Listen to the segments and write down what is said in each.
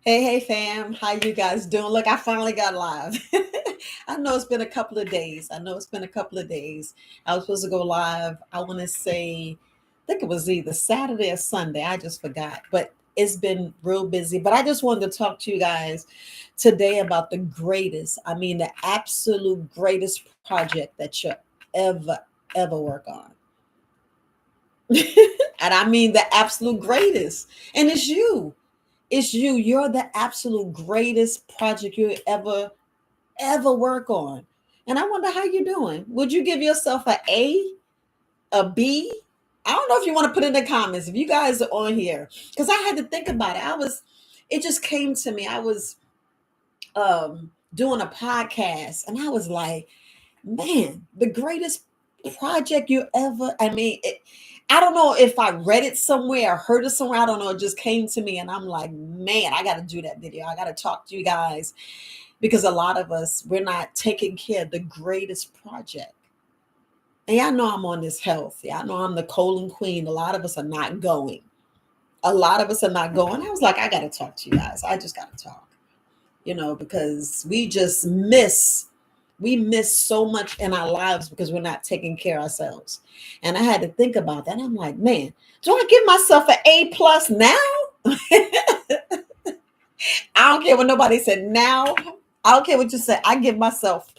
Hey, fam. How you guys doing? Look, I finally got live. I know it's been a couple of days. I was supposed to go live. I want to say, I think it was either Saturday or Sunday. I just forgot. But it's been real busy. But I just wanted to talk to you guys today about the greatest, the absolute greatest project that you ever, ever work on. And I mean the absolute greatest. And it's you. It's you. You're the absolute greatest project you ever work on. And I wonder how you're doing. Would you give yourself a B? I don't know if you want to put in the comments if you guys are on here. Because I had to think about it. It just came to me. I was doing a podcast and I was like, man, the greatest project you ever, I don't know if I read it somewhere or heard it somewhere. I don't know. It just came to me and I'm like, man, I got to do that video. I got to talk to you guys because a lot of us, we're not taking care of the greatest project. And y'all know I'm on this health. Y'all know I'm the colon queen. A lot of us are not going. A lot of us are not going. I was like, I got to talk to you guys. I just got to talk, because we miss so much in our lives because we're not taking care of ourselves. And I had to think about that. And I'm like, man, do I give myself an A plus now? I don't care what nobody said now. I don't care what you said. I give myself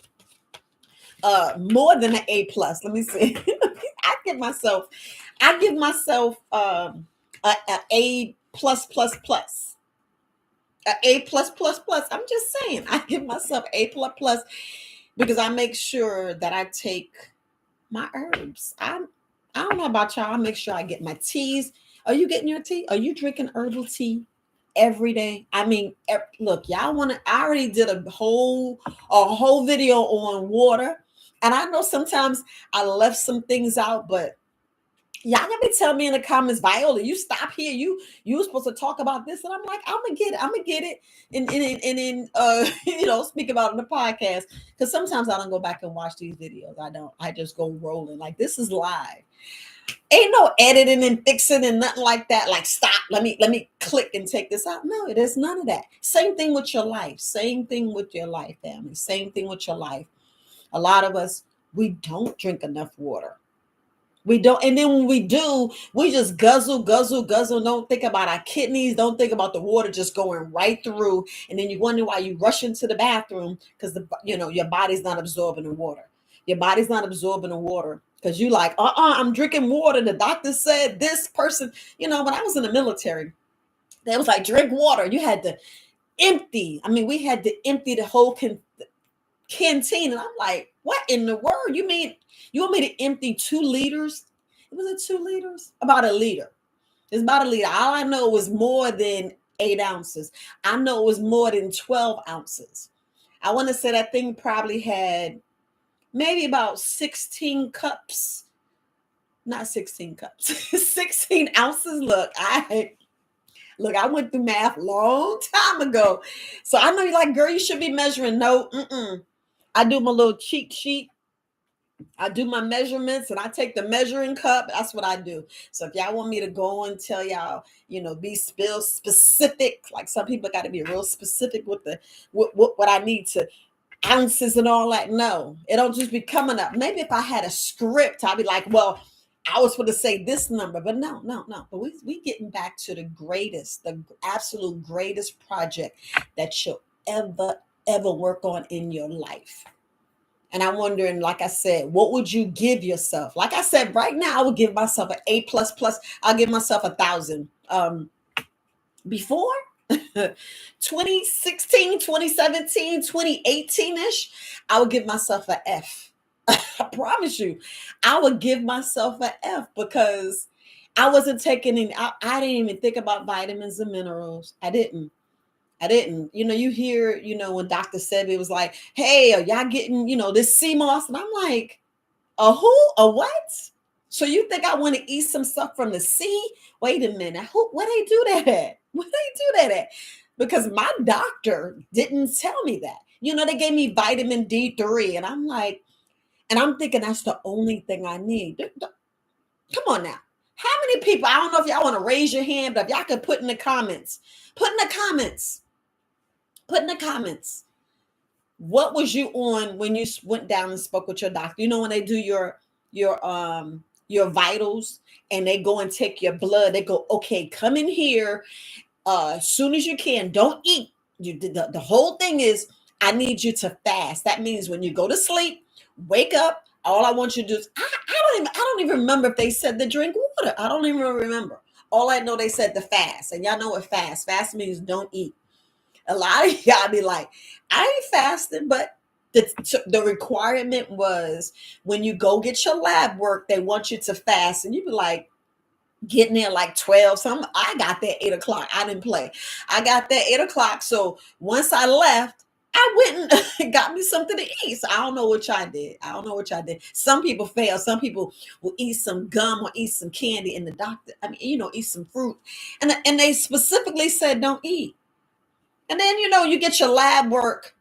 more than an A plus. Let me see. I give myself a plus plus plus. A plus plus plus. I'm just saying, I give myself A plus plus because I make sure that I take my herbs. I don't know about y'all. I make sure I get my teas. Are you getting your tea? Are you drinking herbal tea every day? Look, y'all want to. I already did a whole video on water, and I know sometimes I left some things out, but y'all gonna tell me in the comments, Viola, you stop here. You were supposed to talk about this, and I'm like, I'm gonna get it, and speak about it in the podcast because sometimes I don't go back and watch these videos. I don't. I just go rolling like this is live. Ain't no editing and fixing and nothing like that. Like stop. Let me click and take this out. No, it is none of that. Same thing with your life. Same thing with your life, family. Same thing with your life. A lot of us we don't drink enough water. We don't, and then when we do, we just guzzle, guzzle, guzzle. Don't think about our kidneys. Don't think about the water just going right through. And then you wonder why you rush into the bathroom because your body's not absorbing the water. Your body's not absorbing the water because you like, I'm drinking water. The doctor said this person, when I was in the military, they was like, drink water. You had to empty. We had to empty the whole canteen. And I'm like, what in the world? You mean you want me to empty 2 liters? Was it 2 liters? About a liter. It's about a liter. All I know was more than 8 ounces. I know it was more than 12 ounces. I want to say that thing probably had maybe about 16 cups. Not 16 cups. 16 ounces. I went through math long time ago. So I know you're like, girl, you should be measuring. No, I do my little cheat sheet. I do my measurements and I take the measuring cup. That's what I do. So if y'all want me to go and tell y'all, be spill specific, like some people got to be real specific with what I need to ounces and all that. No, it don't just be coming up. Maybe if I had a script, I'd be like, well, I was supposed to say this number, but no. But we getting back to the absolute greatest project that you'll ever work on in your life. And I'm wondering, like I said, what would you give yourself? Like I said, right now, I would give myself an A plus plus. I'll give myself 1,000. Before 2016, 2017, 2018-ish, I would give myself an F. I promise you, I would give myself an F because I wasn't taking any, I didn't even think about vitamins and minerals. I didn't. You hear, when Dr. Sebi was like, hey, are y'all getting, this sea moss? And I'm like, a who? A what? So you think I want to eat some stuff from the sea? Wait a minute. Where they do that at? Where they do that at? Because my doctor didn't tell me that. They gave me vitamin D3. And I'm like, and I'm thinking that's the only thing I need. Come on now. How many people, I don't know if y'all want to raise your hand, but if y'all could put in the comments, Put in the comments, what was you on when you went down and spoke with your doctor? You know, when they do your vitals and they go and take your blood, they go, okay, come in here as soon as you can. Don't eat. The whole thing is, I need you to fast. That means when you go to sleep, wake up. All I want you to do is, I don't even remember if they said to drink water. I don't even remember. All I know, they said to fast, and y'all know what fast. Fast means don't eat. A lot of y'all be like, I ain't fasting, but the requirement was when you go get your lab work, they want you to fast, and you be like, getting there like 12 something. I got there 8 o'clock. I didn't play. I got there 8 o'clock. So once I left, I went and got me something to eat. So I don't know what y'all did. I don't know what y'all did. Some people fail. Some people will eat some gum or eat some candy. And the doctor, I mean, eat some fruit. And they specifically said don't eat. And then, you get your lab work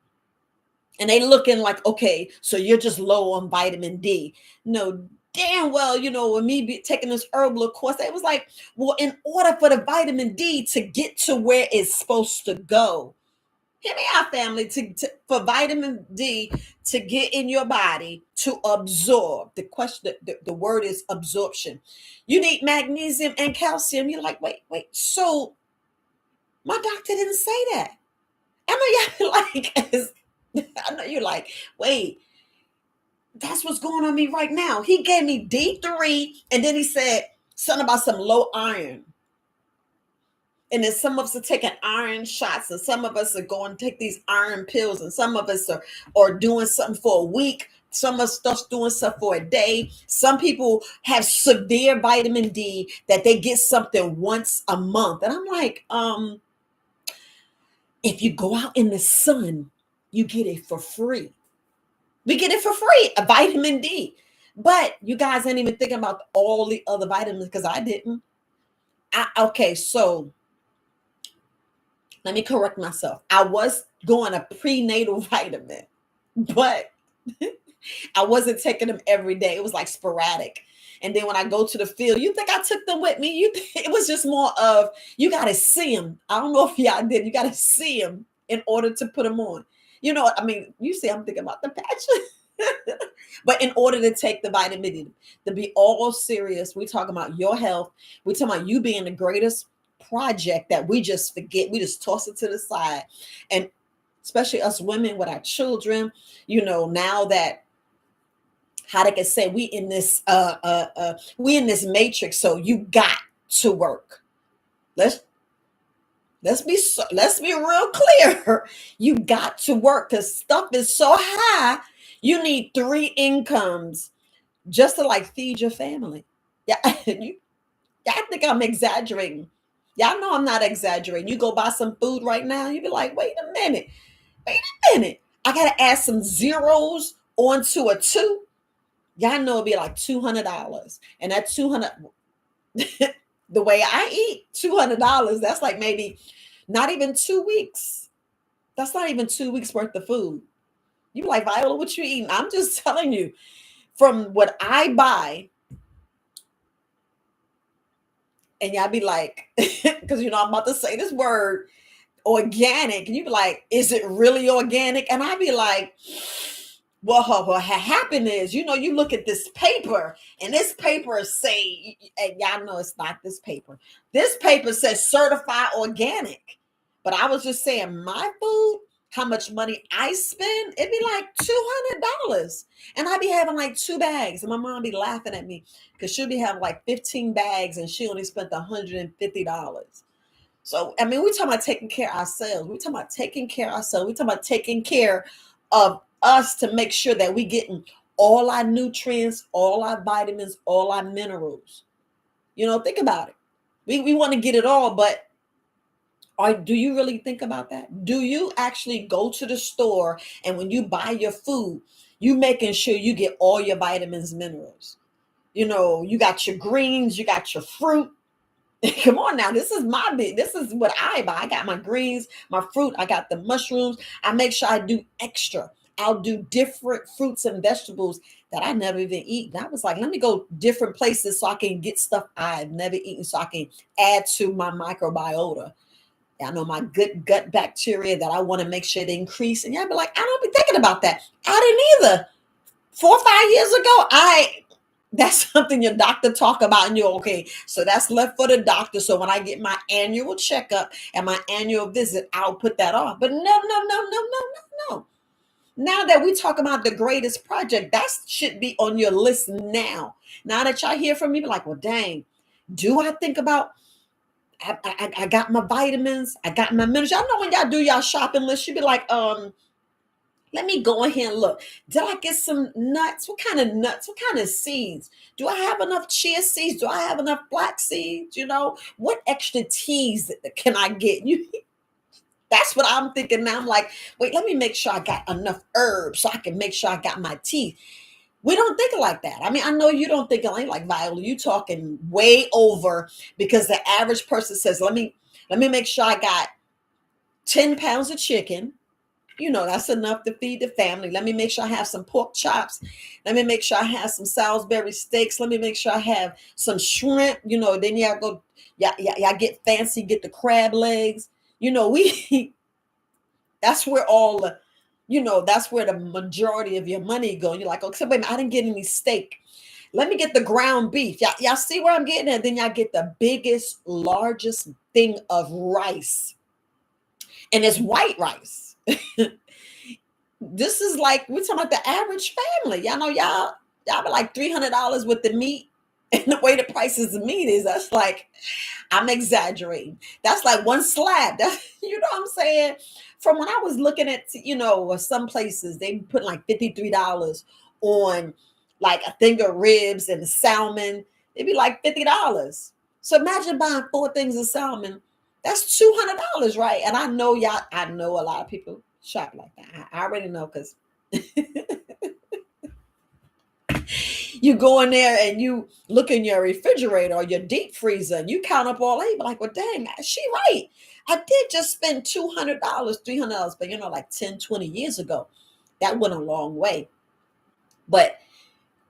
and they looking like, okay, so you're just low on vitamin D. No, damn well, with me taking this herbal course, it was like, well, in order for the vitamin D to get to where it's supposed to go, hear me out, family, for vitamin D to get in your body to absorb. The word is absorption. You need magnesium and calcium. You're like, wait. So my doctor didn't say that. I know y'all I know you're like, wait, that's what's going on me right now. He gave me D3, and then he said something about some low iron. And then some of us are taking iron shots, and some of us are going to take these iron pills, and some of us are doing something for a week. Some of us stuff's doing stuff for a day. Some people have severe vitamin D that they get something once a month. And I'm like, if you go out in the sun, you get it for free. We get it for free, a vitamin D. But you guys ain't even thinking about all the other vitamins, because I didn't. Okay, so let me correct myself. I was going a prenatal vitamin, but I wasn't taking them every day. It was like sporadic. And then when I go to the field, you think I took them with me? It was just more of, you got to see them. I don't know if y'all did. You got to see them in order to put them on. You know what I mean? You see, I'm thinking about the patch. But in order to take the vitamin D, to be all serious, we talking about your health. We talking about you being the greatest project that we just forget. We just toss it to the side. And especially us women with our children, now that, how they can say, we in this matrix, so you got to work. Let's be real clear. You got to work, because stuff is so high. You need 3 incomes just to like feed your family. Yeah, I think I'm exaggerating. Y'all know I'm not exaggerating. You go buy some food right now, you be like, wait a minute. I gotta add some zeros onto a 2. Y'all know it'd be like $200. And that 200, the way I eat, $200, that's like maybe not even 2 weeks. That's not even 2 weeks worth of food. You be like, Viola, what you eating? I'm just telling you, from what I buy, and y'all be like, because I'm about to say this word, organic, and you be like, is it really organic? And I be like, well, what happened is, you look at this paper, and this paper say, and y'all know it's not this paper. This paper says certified organic. But I was just saying, my food, how much money I spend, it'd be like $200. And I'd be having like 2 bags. And my mom be laughing at me, because she'll be having like 15 bags, and she only spent $150. So, I mean, we're talking about taking care of ourselves. We're talking about taking care of ourselves. We're talking about taking care of us, to make sure that we getting all our nutrients, all our vitamins, all our minerals. Think about it. We want to get it all, but do you really think about that? Do you actually go to the store, and when you buy your food, you making sure you get all your vitamins, minerals? You got your greens, you got your fruit. Come on now, this is what I buy. I got my greens, my fruit, I got the mushrooms. I make sure I do extra. I'll do different fruits and vegetables that I never even eat. And I was like, let me go different places so I can get stuff I've never eaten, so I can add to my microbiota. I know my good gut bacteria that I want to make sure they increase. And y'all be like, I don't be thinking about that. I didn't either. 4 or 5 years ago, that's something your doctor talk about, and you're okay. So that's left for the doctor. So when I get my annual checkup and my annual visit, I'll put that off. But no. Now that we talk about the greatest project, that should be on your list now. Now that y'all hear from me, be like, well, dang, do I think about I got my vitamins, I got my minerals. Y'all know when y'all do y'all shopping list, you be like, let me go in here and look. Did I get some nuts? What kind of nuts? What kind of seeds? Do I have enough chia seeds? Do I have enough black seeds? What extra teas can I get? That's what I'm thinking now. I'm like, wait, let me make sure I got enough herbs so I can make sure I got my tea. We don't think like that. I mean, I know you don't think like Viola. You talking way over, because the average person says, let me make sure I got 10 pounds of chicken. That's enough to feed the family. Let me make sure I have some pork chops. Let me make sure I have some Salisbury steaks. Let me make sure I have some shrimp. Then y'all go, y'all get fancy, get the crab legs. We that's where all the, that's where the majority of your money go. You're like, okay, wait a minute, I didn't get any steak. Let me get the ground beef. Y'all see where I'm getting at? Then y'all get the biggest, largest thing of rice. And it's white rice. This is like, we're talking about the average family. Y'all know y'all be like $300 with the meat. And the way the prices of meat is, that's like, I'm exaggerating. That's like one slab. You know what I'm saying? From when I was looking at, some places, they put like $53 on like a thing of ribs and salmon. It'd be like $50. So imagine buying 4 things of salmon. That's $200, right? And I know a lot of people shop like that. I already know, because you go in there and you look in your refrigerator or your deep freezer and you count up all that. You be like, well, dang, she right. I did just spend $200, $300, but like 10, 20 years ago, that went a long way. But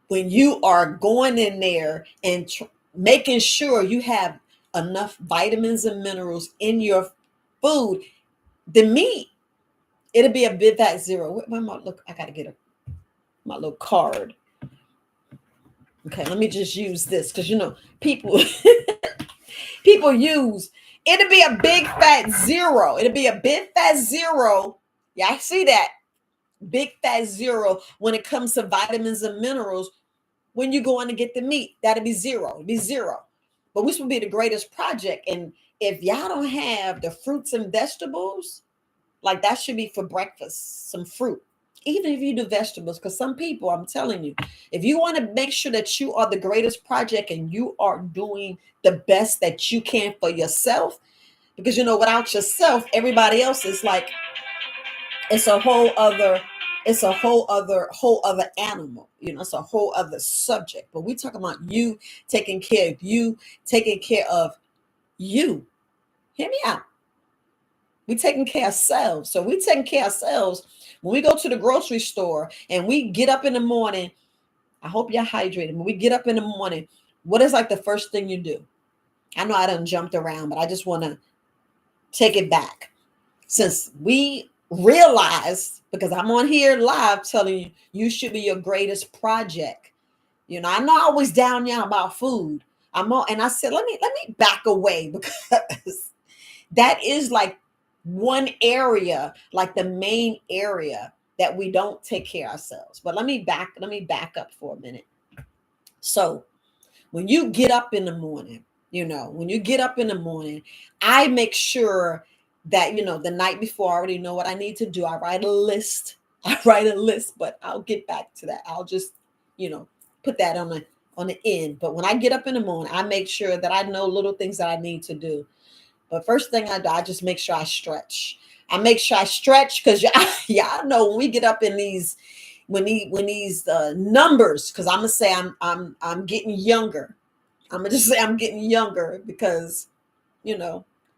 when you are going in there and making sure you have enough vitamins and minerals in your food, the meat, it'll be a bit that zero. Look, I got to get my little card. Okay, let me just use this, because people people use, it'll be a big fat zero. It'll be a big fat zero. Yeah, I see that. Big fat zero when it comes to vitamins and minerals. When you go in to get the meat, that'll be zero. It'll be zero. But this will be the greatest project. And if y'all don't have the fruits and vegetables, like that should be for breakfast, some fruit. Even if you do vegetables, because some people, I'm telling you, if you want to make sure that you are the greatest project and you are doing the best that you can for yourself, because without yourself, everybody else is like, it's a whole other animal. It's a whole other subject. But we talking about you taking care of you, taking care of you. Hear me out. We taking care of ourselves. So we taking care of ourselves. When we go to the grocery store and we get up in the morning, I hope you're hydrated. When we get up in the morning, what is like the first thing you do? I know I done jumped around, but I just want to take it back. Since we realized, because I'm on here live telling you, you should be your greatest project. I know I was down now about food. And I said, let me back away, because that is like one area, like the main area that we don't take care of ourselves. But let me back up for a minute. So when you get up in the morning, I make sure that, the night before, I already know what I need to do. I write a list, but I'll get back to that. I'll just, put that on the end. But when I get up in the morning, I make sure that I know little things that I need to do. But first thing I do, I just make sure I stretch. I make sure I stretch, because y'all know when we get up in these, when these numbers, because I'm gonna say I'm getting younger. I'm gonna just say I'm getting younger, because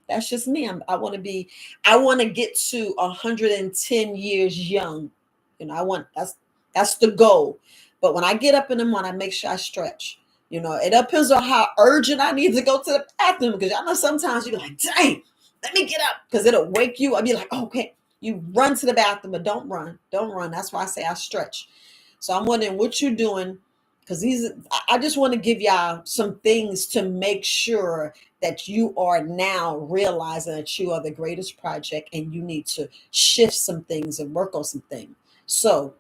that's just me. I want to get to 110 years young. That's the goal. But when I get up in the morning, I make sure I stretch. It depends on how urgent I need to go to the bathroom, because I know sometimes you're like, dang, Let me get up, because it'll wake you. I'll be like, oh, okay, you run to the bathroom, but don't run. Don't run. That's why I say I stretch. So I'm wondering what you're doing, because I just want to give y'all some things to make sure that you are now realizing that you are the greatest project and you need to shift some things and work on some things. So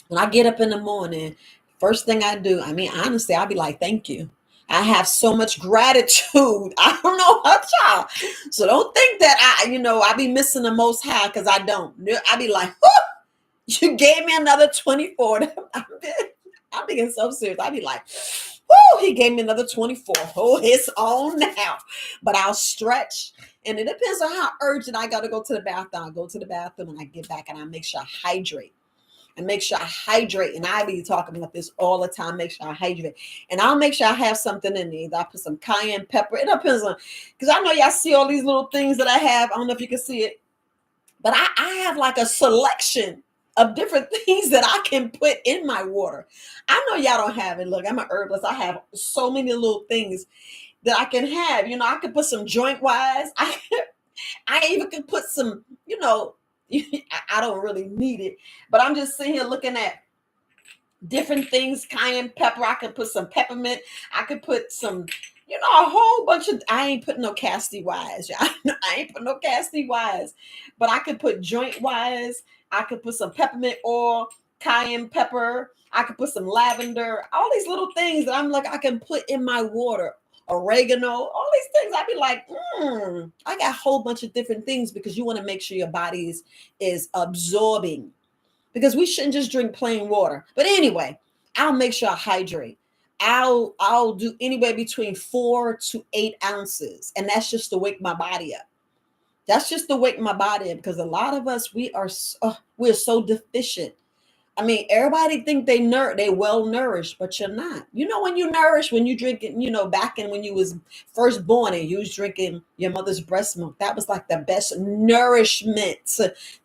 when I get up in the morning, first thing I do, I mean, honestly, I'll be like, thank you. I have so much gratitude. I don't know about y'all. So don't think that I be missing the most high, because I don't. I be like, you gave me another 24. I'm being so serious. I be like, whoo, he gave me another 24. Oh, it's on now. But I'll stretch. And it depends on how urgent I got to go to the bathroom. I go to the bathroom and I get back and I make sure I hydrate. And make sure I hydrate. And I be talking about this all the time. Make sure I hydrate. And I'll make sure I have something in there. Either I put some cayenne pepper. It depends on, because I know y'all see all these little things that I have. I don't know if you can see it. But I have like a selection of different things that I can put in my water. I know y'all don't have it. Look, I'm an herbalist. I have so many little things that I can have. I could put some joint wise. I even could put some, I don't really need it, but I'm just sitting here looking at different things. Cayenne pepper. I could put some peppermint. I could put some, a whole bunch of, I ain't putting no casty wise. I ain't putting no casty wise, but I could put joint wise. I could put some peppermint oil, cayenne pepper. I could put some lavender, all these little things that I'm like, I can put in my water, oregano, all these things. I'd be like, I got a whole bunch of different things, because you want to make sure your body is absorbing, because we shouldn't just drink plain water. But anyway, I'll make sure I hydrate. I'll do anywhere between 4 to 8 ounces. And that's just to wake my body up. That's just to wake my body up, because a lot of us, we're so deficient. I mean, everybody think they well nourished, but you're not. When you nourish, when you drink it, back in when you was first born and you was drinking your mother's breast milk, that was like the best nourishment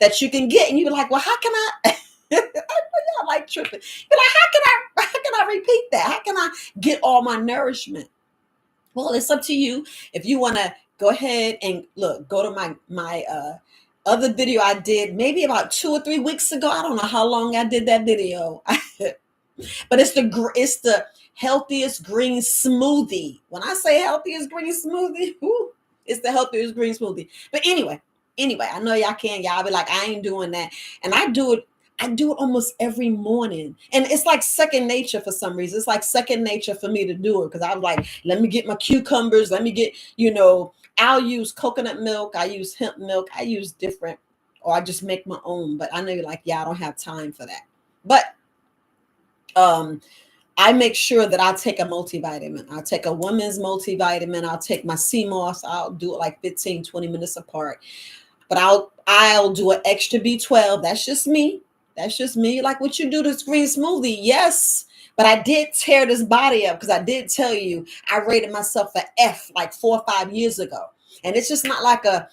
that you can get. And you be like, well, how can I? I know y'all like tripping. You're like, how can I repeat that? How can I get all my nourishment? Well, it's up to you. If you want to go ahead and go to my other video I did maybe about 2 or 3 weeks ago. I don't know how long I did that video, but it's the healthiest green smoothie. When I say healthiest green smoothie, it's the healthiest green smoothie. But anyway, I know y'all be like, I ain't doing that, and I do it almost every morning. And it's like second nature for some reason. It's like second nature for me to do it, because I'm like, let me get my cucumbers. Let me get, I'll use coconut milk. I use hemp milk. I use different, or I just make my own. But I know you're like, I don't have time for that. But I make sure that I take a multivitamin. I'll take a woman's multivitamin. I'll take my sea moss. I'll do it like 15, 20 minutes apart. But I'll do an extra B12. That's just me. That's just me. Like what you do this green smoothie. Yes. But I did tear this body up, because I did tell you I rated myself an F like 4 or 5 years ago. And it's just not like I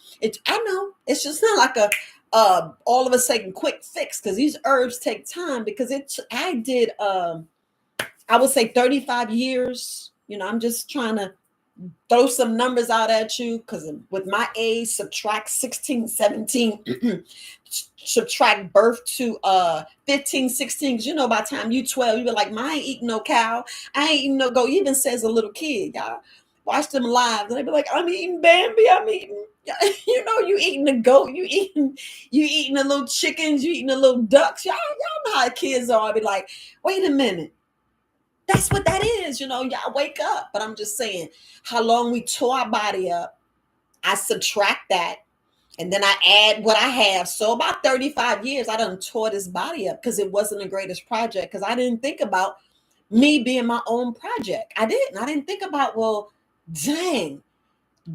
know it's just not like a all of a sudden quick fix, because these herbs take time, because I did I would say 35 years. I'm just trying to throw some numbers out at you, because with my age, subtract 16, 17, subtract birth to 15, 16, because by the time you 12, you be like, I ain't eating no cow, I ain't eating no goat. Even says a little kid, y'all watch them live, and they be like, I'm eating Bambi, I'm eating you eating the goat, you eating the little chickens, you eating the little ducks. Y'all know how kids are. I be like, wait a minute, that's what that is. Y'all wake up. But I'm just saying, how long we tore our body up, I subtract that, and then I add what I have. So about 35 years, I done tore this body up, because it wasn't the greatest project, because I didn't think about me being my own project. I didn't think about, well, dang,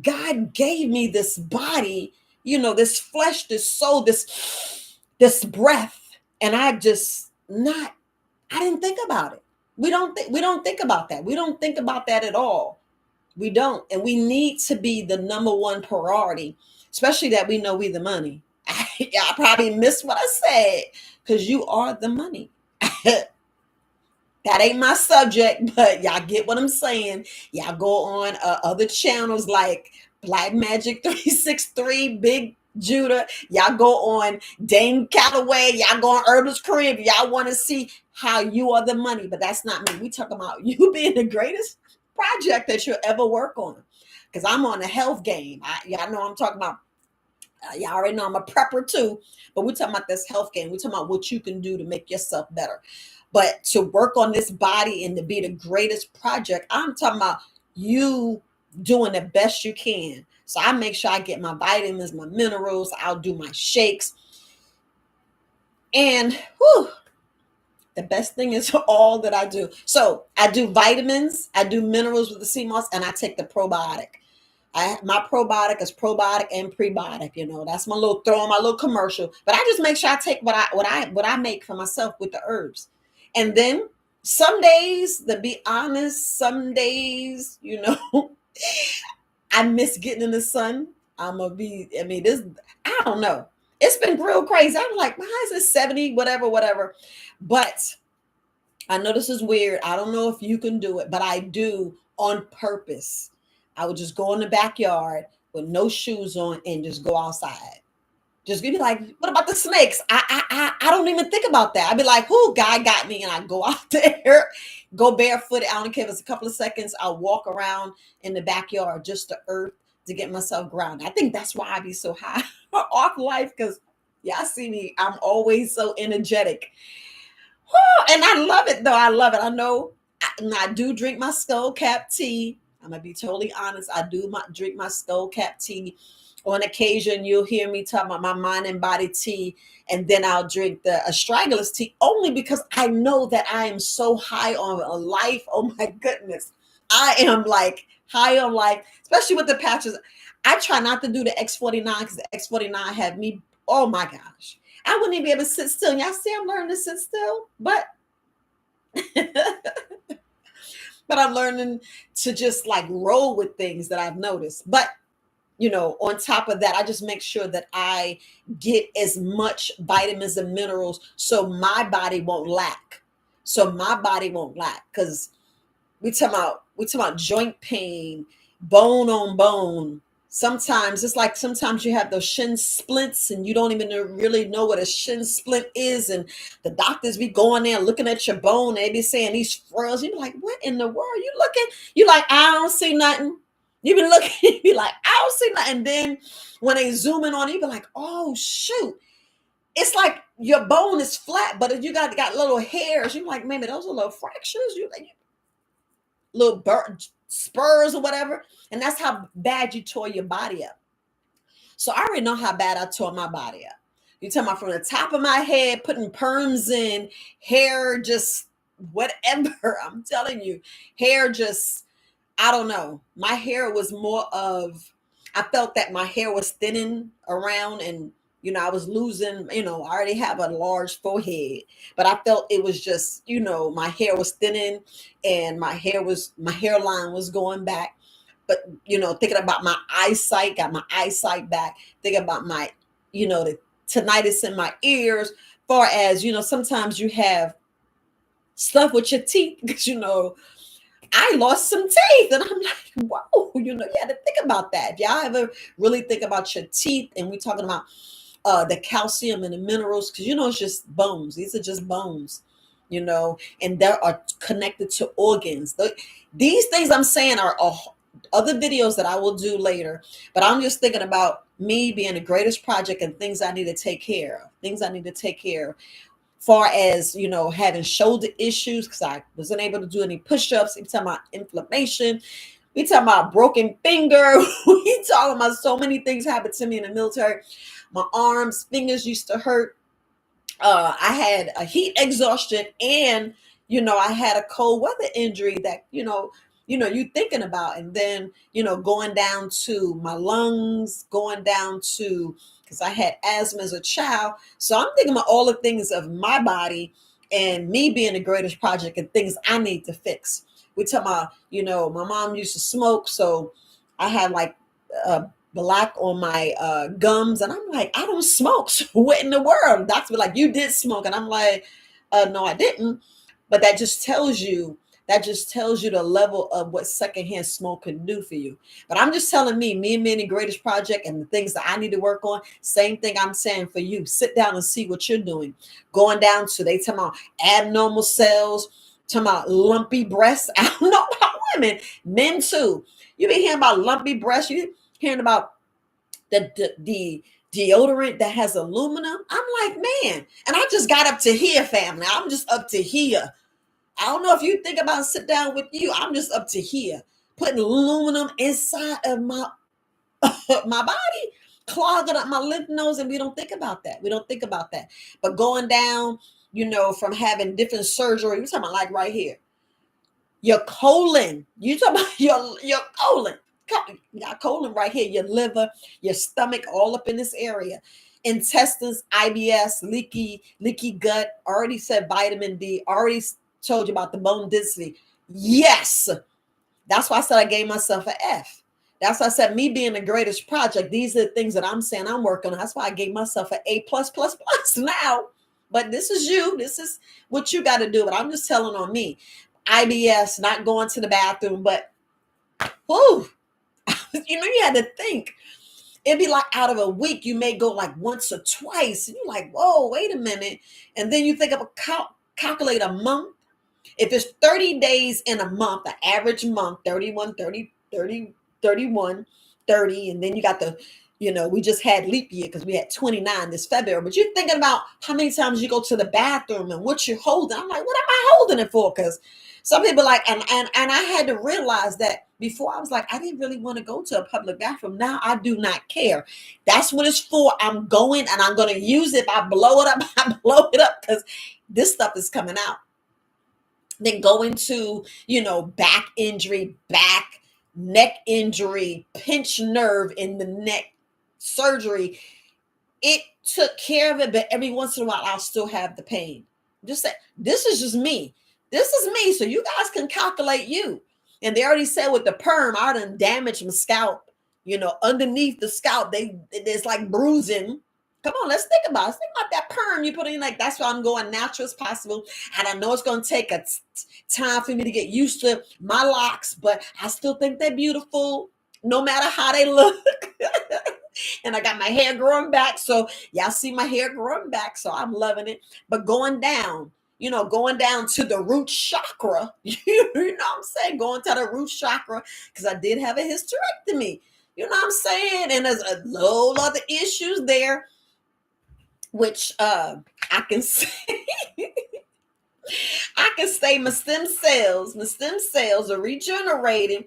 God gave me this body, this flesh, this soul, this breath, and I didn't think about it. We don't think about that. We don't think about that at all. We don't. And we need to be the number one priority, especially that we know we the money. Y'all probably missed what I said, because you are the money. That ain't my subject, but y'all get what I'm saying. Y'all go on other channels like Black Magic 363, Big Judah. Y'all go on Dane Calloway. Y'all go on Herbalist Crib. Y'all want to see how you are the money, but that's not me. We talk about you being the greatest project that you'll ever work on. Because I'm on the health game. Y'all know I'm talking about. Y'all already know I'm a prepper too, but we're talking about this health game. We're talking about what you can do to make yourself better. But to work on this body and to be the greatest project, I'm talking about you doing the best you can. So I make sure I get my vitamins, my minerals. I'll do my shakes. And whew, the best thing is all that I do. So I do vitamins, I do minerals with the sea moss, and I take the probiotic. My probiotic is probiotic and prebiotic. You know, that's my little throw on my little commercial. But I just make sure I take what I make for myself with the herbs. And then some days, to be honest, some days, I miss getting in the sun. This, I don't know. It's been real crazy. I'm like, why is it 70, whatever, whatever. But I know this is weird. I don't know if you can do it, but I do on purpose. I would just go in the backyard with no shoes on and just go outside. Just be like, what about the snakes? I don't even think about that. I'd be like, who guy got me? And I go out there, go barefoot. I don't care if it's a couple of seconds. I'll walk around in the backyard, just the earth to get myself grounded. I think that's why I be so high off life because y'all see me. I'm always so energetic. And I love it though. I love it. I know I do drink my skull cap tea. I'm gonna be totally honest. I do drink my skull cap tea. On occasion, you'll hear me talk about my mind and body tea, and then I'll drink the astragalus tea only because I know that I am so high on life. Oh my goodness, I am like high on life, especially with the patches. I try not to do the X49 because the X49 had me. Oh my gosh, I wouldn't even be able to sit still. Y'all see, I'm learning to sit still, but but I'm learning to just like roll with things that I've noticed. But on top of that, I just make sure that I get as much vitamins and minerals so my body won't lack. So my body won't lack because we talking about joint pain, bone on bone. Sometimes it's like sometimes you have those shin splints and you don't even really know what a shin splint is. And the doctors be going there looking at your bone. And they be saying these furrows. You be like, what in the world? You looking? You like, I don't see nothing. You be looking, you be like, I don't see nothing. And then when they zoom in on you, be like, oh shoot. It's like your bone is flat, but if you got little hairs, you're like, maybe those are little fractures. You like little spurs or whatever. And that's how bad you tore your body up. So I already know how bad I tore my body up. You're talking about from the top of my head, putting perms in, hair just whatever. I'm telling you, hair just, I don't know. My hair was more of, I felt that my hair was thinning around and, I was losing, I already have a large forehead, but I felt it was just, my hair was thinning and my hairline was going back. But, thinking about my eyesight, got my eyesight back, thinking about my, the tinnitus in my ears, far as, sometimes you have stuff with your teeth because, I lost some teeth and I'm like, whoa, you had to think about that. If y'all ever really think about your teeth and we're talking about the calcium and the minerals, because, it's just bones. These are just bones, and they are connected to organs. These things I'm saying are other videos that I will do later, but I'm just thinking about me being the greatest project and things I need to take care of. Far as having shoulder issues because I wasn't able to do any push-ups. We talking about inflammation. We talking about broken finger. We talking about so many things happened to me in the military. My arms, fingers used to hurt. I had a heat exhaustion, and I had a cold weather injury that you thinking about, and then going down to my lungs, going down to because I had asthma as a child. So I'm thinking about all the things of my body and me being the greatest project and things I need to fix. We talking about, my mom used to smoke, so I had like black on my gums, and I'm like, I don't smoke. So what in the world? Doctor be like, you did smoke, and I'm like, no, I didn't. But that just tells you That just tells you the level of what secondhand smoke can do for you. But I'm just telling me and Manny Greatest Project and the things that I need to work on. Same thing I'm saying for you. Sit down and see what you're doing. Going down to, they talking about abnormal cells, talking about lumpy breasts. I don't know about women, men too. You be hearing about lumpy breasts. You hearing about the deodorant that has aluminum. I'm like, man, and I just got up to here, family. I'm just up to here. I don't know if you think about sit down with you. I'm just up to here, putting aluminum inside of my my body, clogging up my lymph nodes, and we don't think about that. We don't think about that. But going down, from having different surgery, we're talking about like right here, your colon. You talking about your colon. You got colon right here, your liver, your stomach, all up in this area. Intestines, IBS, leaky gut. Already said vitamin D. Already told you about the bone density. Yes, that's why I said I gave myself an F. That's why I said me being the greatest project. These are the things that I'm saying I'm working on. That's why I gave myself an A plus plus plus now. But this is you. This is what you got to do. But I'm just telling on me. IBS, not going to the bathroom, but whoo, you had to think. It'd be like out of a week, you may go like once or twice. And you're like, whoa, wait a minute. And then you think of calculate a month. If it's 30 days in a month, an average month, 31, 30, 30, 31, 30, and then you got we just had leap year because we had 29 this February. But you're thinking about how many times you go to the bathroom and what you're holding. I'm like, what am I holding it for? Because some people like, and I had to realize that before I was like, I didn't really want to go to a public bathroom. Now I do not care. That's what it's for. I'm going and I'm going to use it. If I blow it up, I blow it up because this stuff is coming out. Then going to, back injury, neck injury, pinched nerve in the neck, surgery. It took care of it, but every once in a while, I'll still have the pain. Just say, this is just me. This is me. So you guys can calculate you. And they already said with the perm, I done damaged my scalp. Underneath the scalp, there's like bruising. Come on, let's think about it. Let's think about that perm you put in. Like, that's why I'm going natural as possible. And I know it's going to take a time for me to get used to my locks, but I still think they're beautiful no matter how they look. And I got my hair growing back. So y'all see my hair growing back. So I'm loving it. But going down to the root chakra, you know what I'm saying? Going to the root chakra, because I did have a hysterectomy. You know what I'm saying? And there's a load of other issues there, which I can say. I can say my stem cells are regenerating.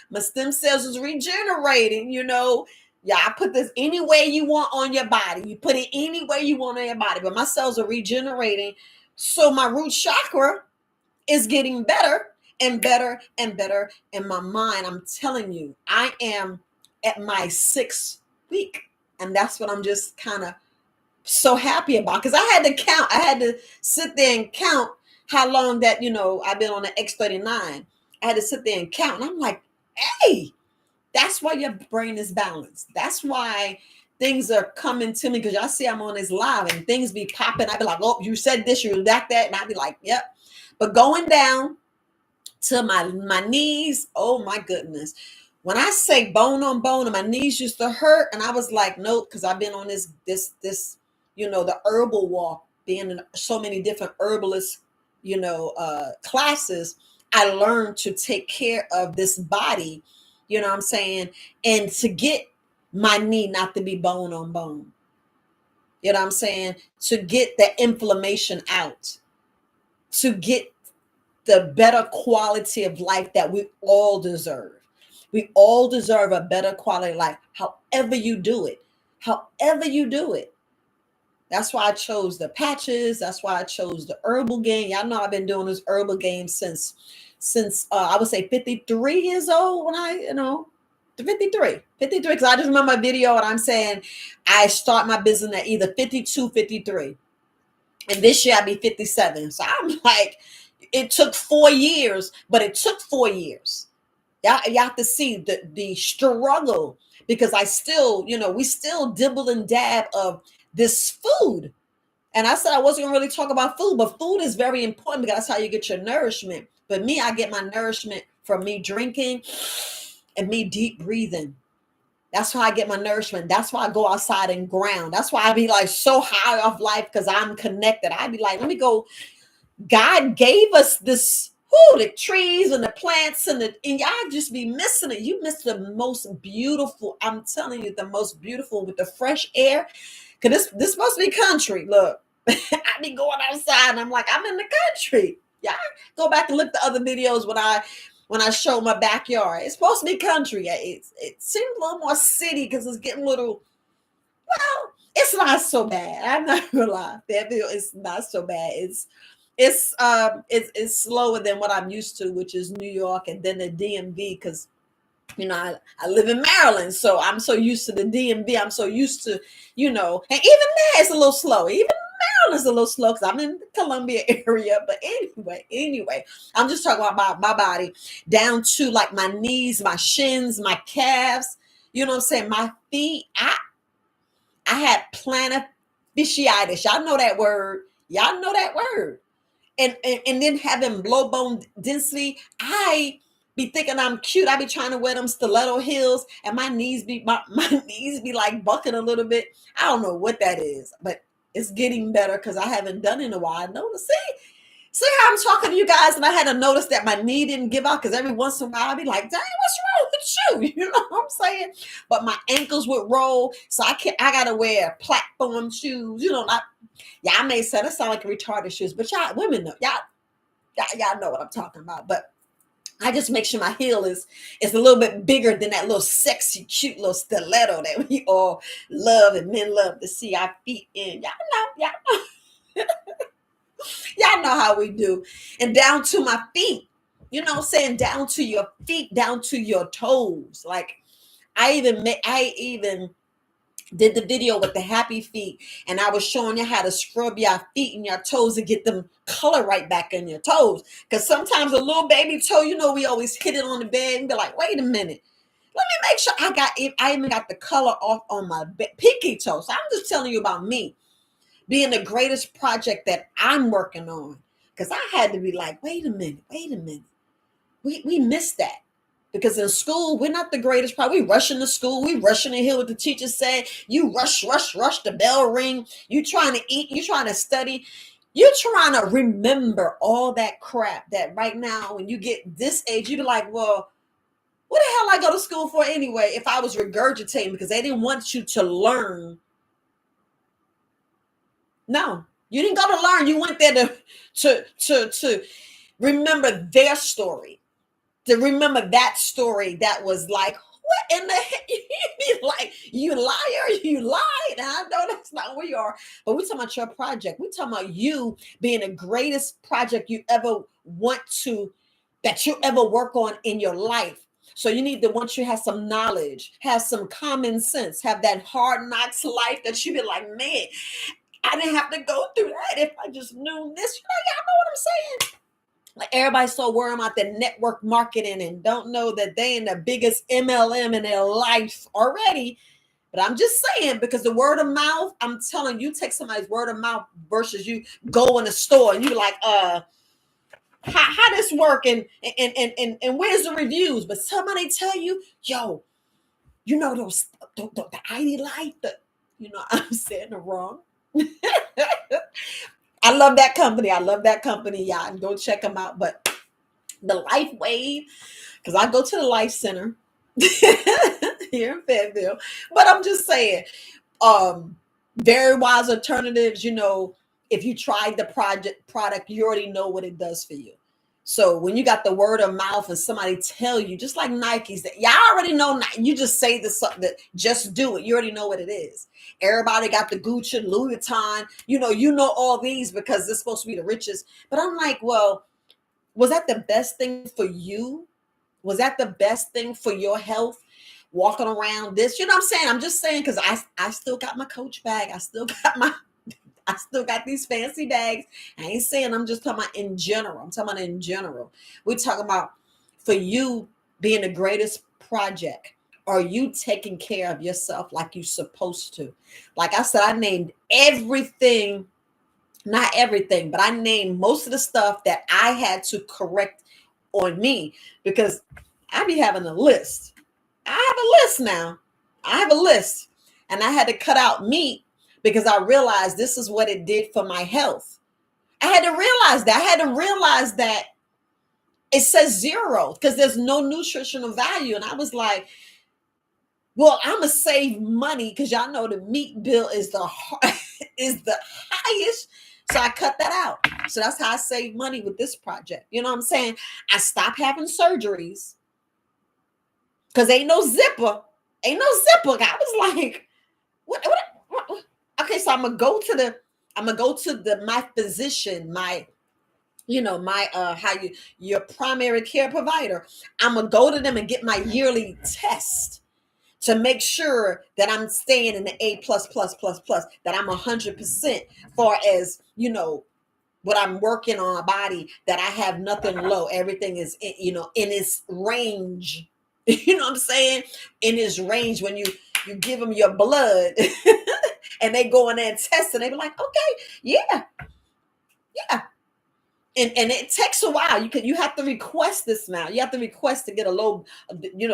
My stem cells is regenerating, Yeah, I put this any way you want on your body. You put it any way you want on your body, but my cells are regenerating. So my root chakra is getting better and better and better. In my mind, I'm telling you, I am at my 6th week. And that's what I'm just kind of so happy about, because I had to count. I had to sit there and count how long that, I've been on the X39. I had to sit there and count. And I'm like, hey, that's why your brain is balanced. That's why things are coming to me, because y'all see I'm on this live and things be popping. I'd be like, oh, you said this, you that. And I'd be like, yep. But going down to my knees, oh my goodness. When I say bone on bone, and my knees used to hurt, and I was like, nope, because I've been on this, the herbal walk, being in so many different herbalist, classes. I learned to take care of this body, you know what I'm saying? And to get my knee not to be bone on bone. You know what I'm saying? To get the inflammation out, to get the better quality of life that we all deserve. We all deserve a better quality of life, however you do it. However you do it. That's why I chose the patches. That's why I chose the herbal game. Y'all know I've been doing this herbal game since I would say 53 years old when 53, because I just remember my video and I'm saying I start my business at either 52, 53. And this year I'll be 57. So I'm like, it took 4 years, but it took 4 years. Y'all have to see the struggle, because I still, we still dibble and dab of this food. And I said I wasn't going to really talk about food, but food is very important because that's how you get your nourishment. But me, I get my nourishment from me drinking and me deep breathing. That's why I get my nourishment. That's why I go outside and ground. That's why I be like so high off life, because I'm connected. I be like, let me go. God gave us this, the trees and the plants and y'all just be missing it. You miss the most beautiful. I'm telling you, the most beautiful with the fresh air. Cause this supposed to be country. Look, I be going outside and I'm like, I'm in the country. Yeah, go back and look the other videos when I show my backyard. It's supposed to be country. It seems a little more city because it's getting a little. Well, it's not so bad. I'm not gonna lie. Fayetteville is not so bad. It's slower than what I'm used to, which is New York and then the DMV, because I live in Maryland, so I'm so used to the DMV. I'm so used to, and even there it's a little slow. Even Maryland's a little slow because I'm in the Columbia area. But anyway, I'm just talking about my body down to like my knees, my shins, my calves. You know what I'm saying? My feet. I had plantar fasciitis. Y'all know that word. Y'all know that word. And then having low bone density, I be thinking I'm cute. I be trying to wear them stiletto heels, and my knees be like bucking a little bit. I don't know what that is, but it's getting better because I haven't done it in a while. I noticed. See how I'm talking to you guys, and I had to notice that my knee didn't give out, because every once in a while I'd be like, dang, what's wrong with you? You know what I'm saying? But my ankles would roll, so I gotta wear platform shoes, not. Yeah, I may say that sound like retarded shoes, but y'all women know. Y'all know what I'm talking about. But I just make sure my heel is a little bit bigger than that little sexy, cute little stiletto that we all love and men love to see our feet in. Y'all know how we do. And down to my feet. You know what I'm saying? Down to your feet, down to your toes. Like I even did the video with the happy feet, and I was showing you how to scrub your feet and your toes and get them color right back in your toes. Because sometimes a little baby toe, we always hit it on the bed and be like, wait a minute, let me make sure I even got the color off on my pinky toe. So I'm just telling you about me being the greatest project that I'm working on. Because I had to be like, wait a minute. We missed that. Because in school, we're not the greatest. Probably we rushing to school. We rushing to hear what the teacher said. You rush. The bell ring. You trying to eat. You trying to study. You're trying to remember all that crap that right now, when you get this age, you be like, well, what the hell I go to school for anyway if I was regurgitating, because they didn't want you to learn. No, you didn't go to learn. You went there to remember their story. To remember that story that was like, what in the heck? You be like, you liar, you lied. And I know that's not where you are. But we're talking about your project. We're talking about you being the greatest project you ever that you ever work on in your life. So you need to, once you have some knowledge, have some common sense, have that hard knocks life that you be like, man, I didn't have to go through that if I just knew this. Y'all know what I'm saying? Like everybody's so worried about the network marketing and don't know that they in the biggest MLM in their life already. But I'm just saying, because the word of mouth, I'm telling you, take somebody's word of mouth versus you go in a store and you like, how this work and where's the reviews? But somebody tell you, yo, those the ID life, I'm saying it wrong. I love that company. Y'all go check them out. But the Life Wave, because I go to the Life Center here in Fayetteville. But I'm just saying, Verywisealternatives, if you tried the product, you already know what it does for you. So when you got the word of mouth and somebody tell you, just like Nike's, that y'all already know, you just say this something that just do it. You already know what it is. Everybody got the Gucci, Louis Vuitton, you know all these because it's supposed to be the richest. But I'm like, well, was that the best thing for you? Was that the best thing for your health? Walking around this, you know what I'm saying? I'm just saying, because I still got my Coach bag. I still got these fancy bags. I ain't saying, I'm just talking about in general. We're talking about for you being the greatest project. Are you taking care of yourself like you're supposed to? Like I said, I named everything, not everything, but I named most of the stuff that I had to correct on me because I be having a list. I have a list now. I have a list. And I had to cut out meat because I realized this is what it did for my health. I had to realize that. I had to realize that it says zero because there's no nutritional value. And I was like, well, I'm gonna save money because y'all know the meat bill is the is the highest. So I cut that out. So that's how I save money with this project. You know what I'm saying? I stopped having surgeries because ain't no zipper. Ain't no zipper. I was like, what? Okay, so I'm gonna go to the my physician, my my how your primary care provider. I'm gonna go to them and get my yearly test to make sure that I'm staying in the A plus plus plus plus, that I'm 100% far as what I'm working on my body, that I have nothing low. Everything is in its range. You know what I'm saying? In its range when you give them your blood and they go in there and test and they be like, okay, yeah, yeah. And it takes a while. You have to request this now. You have to request to get a low,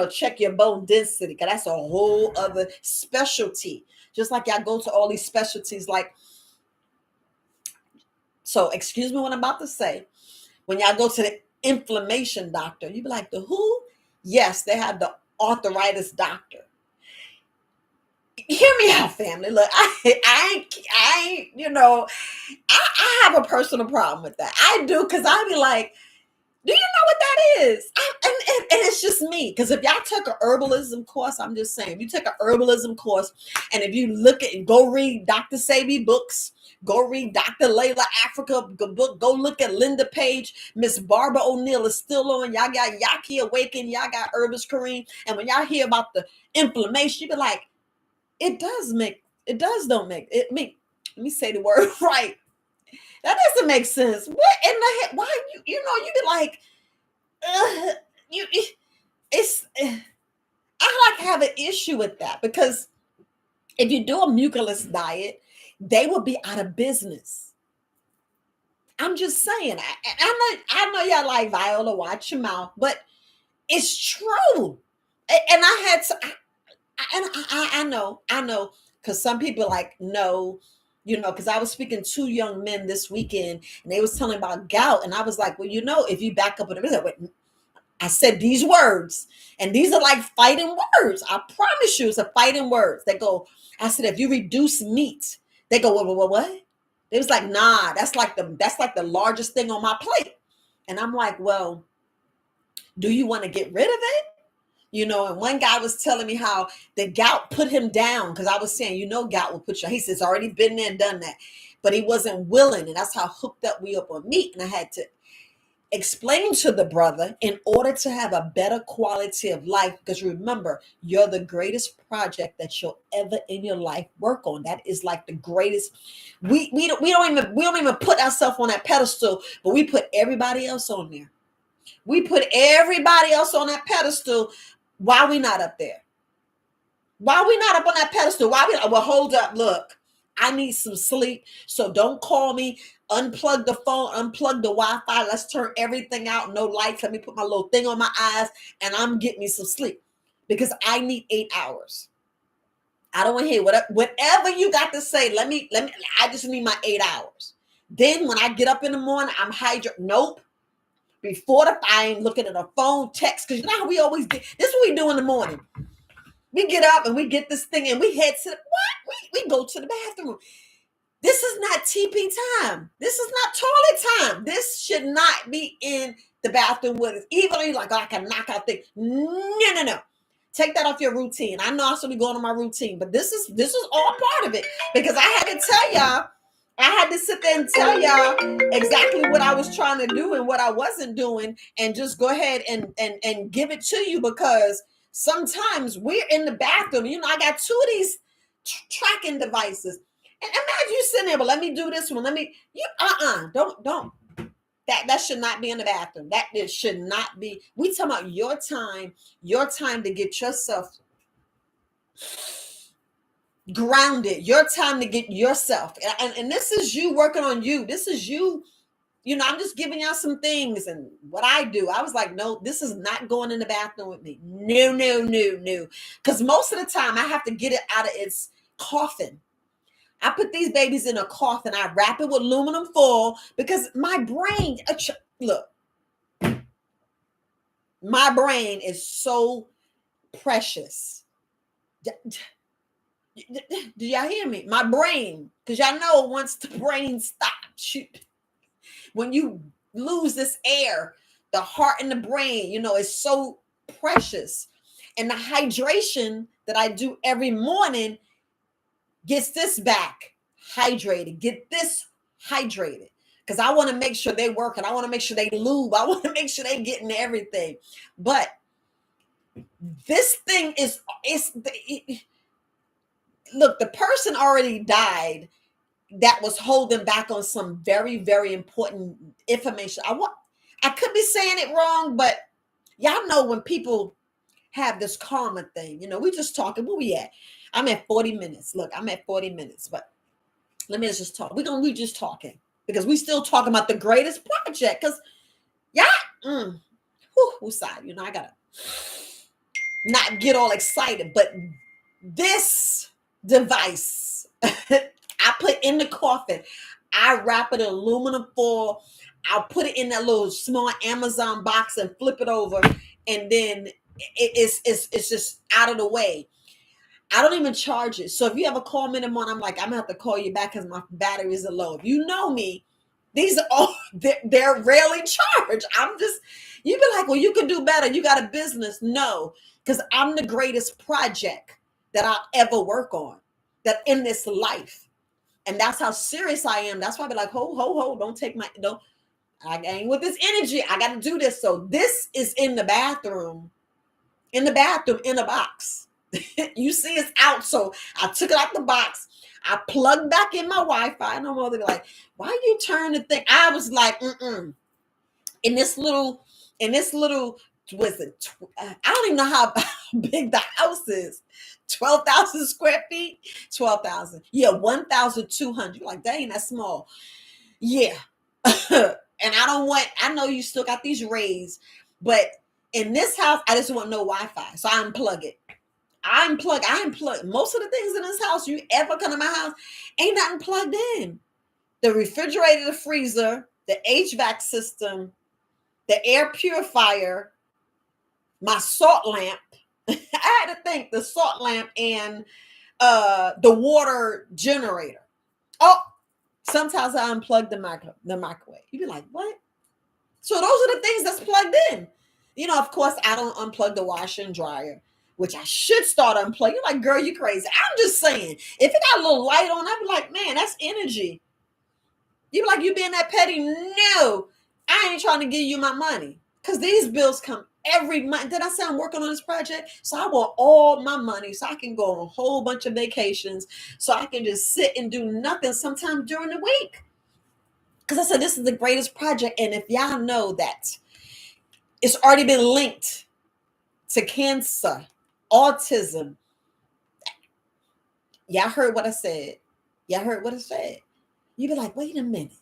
check your bone density, because that's a whole other specialty. Just like y'all go to all these specialties, so excuse me what I'm about to say. When y'all go to the inflammation doctor, you be like, the who? Yes, they have the arthritis doctor. Hear me out, family. Look, I ain't, I have a personal problem with that. I do, because I be like, do you know what that is? And it's just me. Because if y'all took a herbalism course, I'm just saying, if you take a herbalism course, and if you go read Dr. Sebi books, go read Dr. Layla Africa book, go look at Linda Page, Miss Barbara O'Neill is still on. Y'all got Yaki Awaken, y'all got Herbis Kareem. And when y'all hear about the inflammation, you be like, it don't make it make, let me say the word right. That doesn't make sense. What in the heck? Why you be like, you it's I like have an issue with that, because if you do a mucilus diet, they will be out of business. I'm just saying. I know y'all like, Viola, watch your mouth, but it's true. And I had to, I know, because some people like, no, because I was speaking to 2 young men this weekend, and they was telling about gout, and I was like, well, if you back up a minute, I said these words, and these are like fighting words. I promise you, it's a fighting words. They go, I said, if you reduce meat, they go, what? They was like, nah, that's like the largest thing on my plate. And I'm like, well, do you want to get rid of it? And one guy was telling me how the gout put him down, because I was saying, gout will put you, he says, already been there and done that. But he wasn't willing. And that's how hooked up we up on meat. And I had to explain to the brother, in order to have a better quality of life, because remember, you're the greatest project that you'll ever in your life work on. That is like the greatest. We don't even put ourselves on that pedestal, but we put everybody else on there. We put everybody else on that pedestal. Why we not up there? Why we not up on that pedestal? Well, hold up, look. I need some sleep, so don't call me. Unplug the phone, unplug the Wi-Fi. Let's turn everything out. No lights. Let me put my little thing on my eyes, and I'm getting me some sleep, because I need 8 hours. I don't want to hear whatever you got to say. Let me. I just need my 8 hours. Then when I get up in the morning, I'm hydrated. Nope. Before I ain't looking at a phone, text, because you know how we always do. This is what we do in the morning. We get up and we get this thing and we head to we go to the bathroom. This is not TP time. This is not toilet time. This should not be in the bathroom with us. Even though you're like, I can knock out things. No. Take that off your routine. I know I should be going on my routine, but this is all part of it, because I had to tell y'all. I had to sit there and tell y'all exactly what I was trying to do and what I wasn't doing, and just go ahead and give it to you, because sometimes we're in the bathroom. I got 2 of these tracking devices. And imagine you sitting there, but let me do this one. Don't. That should not be in the bathroom. That should not be. We talking about your time to get yourself grounded, your time to get yourself. And this is you working on you. This is you I'm just giving y'all some things and what I do. I was like, no, this is not going in the bathroom with me. No, no, no, no. Because most of the time I have to get it out of its coffin. I put these babies in a coffin. I wrap it with aluminum foil because my brain, look, my brain is so precious. Do y'all hear me? My brain, because y'all know once the brain stops, when you lose this air, the heart and the brain, is so precious. And the hydration that I do every morning gets this back hydrated, get this hydrated. Because I want to make sure they work and I want to make sure they lube. I want to make sure they getting everything. But this thing look, the person already died that was holding back on some very, very important information. I could be saying it wrong, but y'all know when people have this karma thing, we just talking. Where we at? I'm at 40 minutes. Look, I'm at 40 minutes, but let me just talk. We just talking because we still talking about the greatest project. Because side, I gotta not get all excited, but this device I put in the coffin. I wrap it in aluminum foil. I'll put it in that little small Amazon box and flip it over, and then it's just out of the way. I don't even charge it. So if you ever call me in the morning, I'm like, I'm gonna have to call you back because my batteries are low. If you know me, these are all they're rarely charged. You'd be like, well, you could do better. You got a business. No, because I'm the greatest project that I'll ever work on, that in this life. And that's how serious I am. That's why I be like, ho, don't take don't. I ain't with this energy. I got to do this. So this is in the bathroom, in a box. You see it's out. So I took it out the box. I plugged back in my Wi-Fi. No more. They're like, why you turn the thing? I was like, In this little, was it? I don't even know how big the house is. 12,000 square feet. 12,000. Yeah, 1,200. You're like, dang, that's small. Yeah. And I know you still got these rays, but in this house, I just want no Wi-Fi. So I unplug it. I unplug. Most of the things in this house, you ever come to my house, ain't nothing plugged in. The refrigerator, the freezer, the HVAC system, the air purifier, my salt lamp. I had to think the salt lamp and the water generator. Oh, sometimes I unplug the microwave. You'd be like, what? So those are the things that's plugged in. Of course, I don't unplug the washer and dryer, which I should start unplugging. You're like, girl, you crazy. I'm just saying, if it got a little light on, I'd be like, man, that's energy. You be like, you being that petty? No, I ain't trying to give you my money because these bills come every month. Did I say I'm working on this project? So I want all my money so I can go on a whole bunch of vacations, so I can just sit and do nothing sometime during the week. Because I said, this is the greatest project. And if y'all know that it's already been linked to cancer, autism. Y'all heard what I said. You'd be like, wait a minute.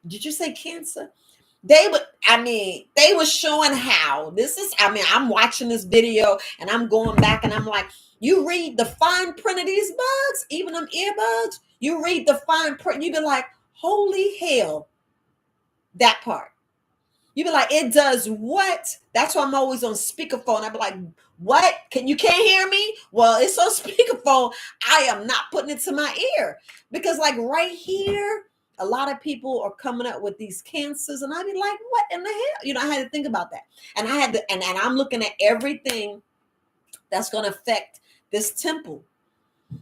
Did you say cancer? They were showing how this is. I'm watching this video and I'm going back and I'm like, you read the fine print of these bugs, even them earbuds, you read the fine print, you be like, holy hell, that part. You be like, it does what? That's why I'm always on speakerphone. I be like, what? You can't hear me? Well, it's on speakerphone. I am not putting it to my ear because like right here, a lot of people are coming up with these cancers and I be like, what in the hell? I had to think about that. And I had to, and I'm looking at everything that's going to affect this temple.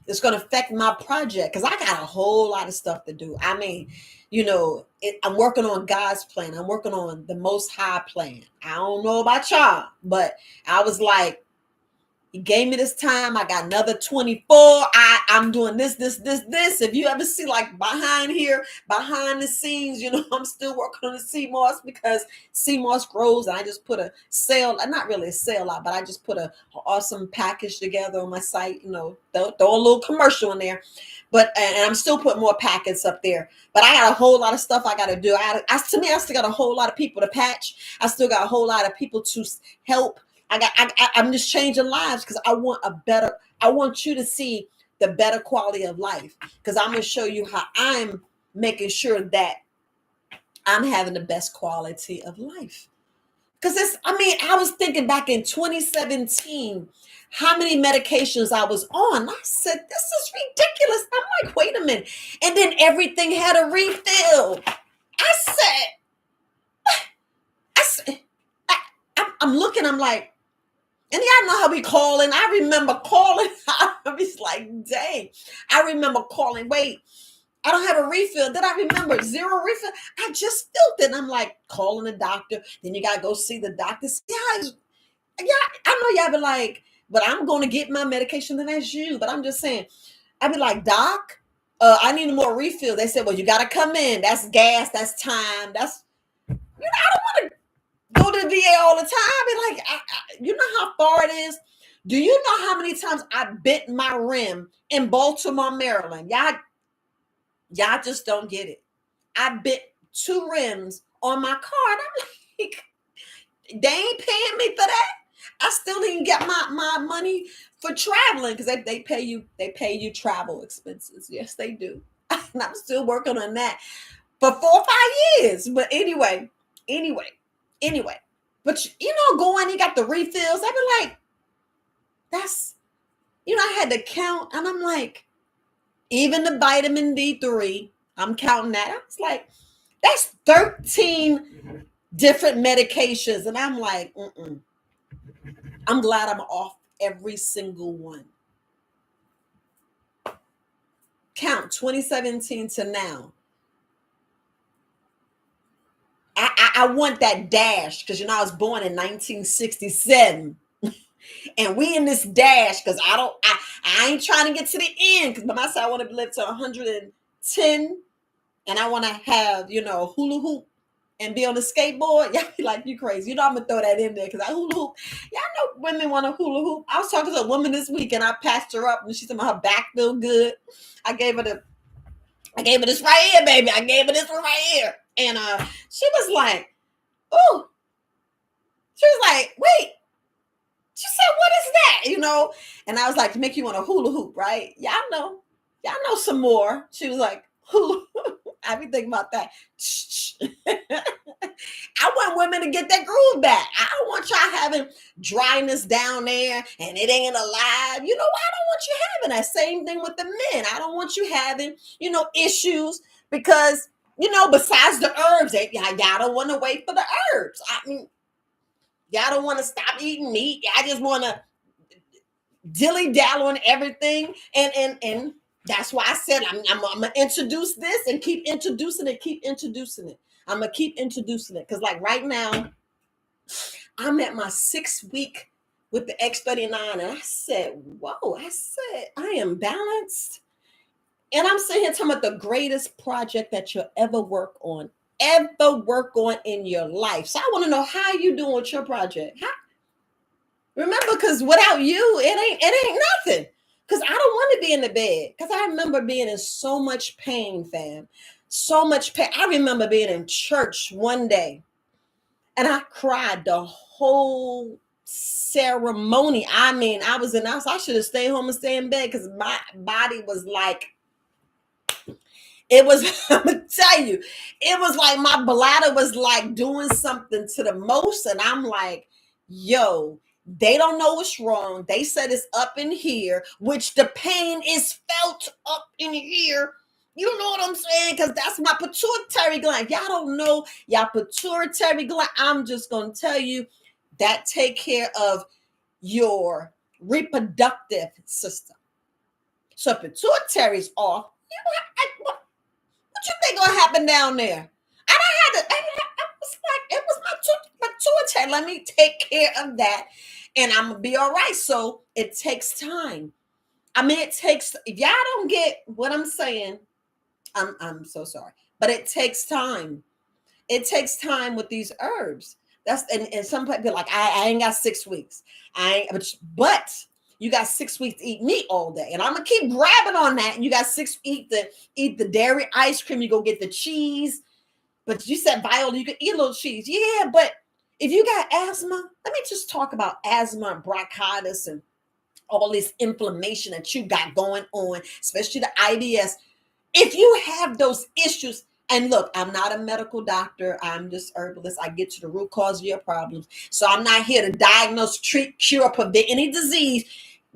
It's going to affect my project because I got a whole lot of stuff to do. I'm working on God's plan. I'm working on the Most High plan. I don't know about y'all, but I was like, He gave me this time. I got another 24. I'm doing this. If you ever see like behind here, behind the scenes, I'm still working on the sea moss because sea moss grows. And I just put a sale, not really a sale out, but I just put a awesome package together on my site, throw a little commercial in there. But, and I'm still putting more packets up there, but I got a whole lot of stuff I got to do. I still got a whole lot of people to patch. I still got a whole lot of people to help. I'm just changing lives because I want you to see the better quality of life, because I'm going to show you how I'm making sure that I'm having the best quality of life. Because I was thinking back in 2017, how many medications I was on. I said, this is ridiculous. I'm like, wait a minute. And then everything had a refill. I said, I'm looking, I'm like, and y'all know how we calling. I remember calling. I was like, dang. I remember calling. Wait, I don't have a refill. Then I remember zero refill. I just filled it. I'm like calling the doctor. Then you gotta go see the doctor. Yeah, I know y'all be like, but I'm going to get my medication. Then that's you. But I'm just saying, I'd be like, doc, I need more refill. They said, well, you gotta come in. That's gas. That's time. That's I don't want to go to the VA all the time. And like, you know how far it is? Do you know how many times I bit my rim in Baltimore, Maryland? Y'all just don't get it. I bit 2 rims on my car. And I'm like, they ain't paying me for that. I still didn't get my money for traveling, because they pay you travel expenses. Yes, they do. And I'm still working on that for 4 or 5 years. But anyway. But going, you got the refills. I'd be like, that's, I had to count, and I'm like, even the vitamin D3, I'm counting that. I was like, that's 13 different medications. And I'm like, I'm glad I'm off every single one. Count 2017 to now. I want that dash, because I was born in 1967. And we in this dash, because I ain't trying to get to the end, because by myself I want to live to 110, and I want to have hula hoop and be on the skateboard. Y'all be like, you crazy. I'm gonna throw that in there, because I hula hoop. Y'all know women want to hula hoop. I was talking to a woman this week, and I patched her up, and she said her back feel good. I gave her this right here, baby. I gave her this one right here, and she was like, "Ooh." She was like, "Wait." She said, "What is that?" And I was like, "To make you want to hula hoop, right?" Y'all know some more. She was like, hula hoop. I be thinking about that. I want women to get that groove back. I don't want y'all having dryness down there and it ain't alive. I don't want you having that. Same thing with the men. I don't want you having, issues, because, besides the herbs, y'all don't want to wait for the herbs. I mean, y'all don't want to stop eating meat. I just want to dilly dally on everything. And that's why I said I'm gonna introduce this and keep introducing it. I'm gonna keep introducing it, because like right now, I'm at my 6th week with the X39, and I said, "Whoa!" I said, "I am balanced," and I'm sitting here talking about the greatest project that you'll ever work on in your life. So I want to know how you doing with your project. Remember, because without you, it ain't nothing. Because I don't want to be in the bed. Because I remember being in so much pain, fam. So much pain. I remember being in church one day, and I cried the whole ceremony. I mean, I was in the house. I should have stayed home and stayed in bed, because my body was like, it was, I'm going to tell you, it was like my bladder was like doing something to the most. And I'm like, yo, they don't know what's wrong. They said it's up in here, which the pain is felt up in here. You know what I'm saying? Because that's my pituitary gland. Y'all don't know y'all pituitary gland. I'm just going to tell you that take care of your reproductive system. So pituitary's off. What you think gonna happen down there? And I was like, it was my pituitary. Let me take care of that. and I'm gonna be all right. So it takes time. I mean, it takes, if y'all don't get what I'm saying, I'm so sorry. But it takes time. It takes time with these herbs. That's and some people be like, I ain't got 6 weeks. I ain't but you got 6 weeks to eat meat all day. And I'm gonna keep grabbing on that. And you got 6 weeks to eat the dairy ice cream, you go get the cheese. But you said, Viola, you can eat a little cheese. Yeah, but if you got asthma, let me just talk about asthma and bronchitis and all this inflammation that you got going on, especially the IBS. If you have those issues, and look, I'm not a medical doctor, I'm just herbalist. I get to the root cause of your problems. So I'm not here to diagnose, treat, cure, prevent any disease.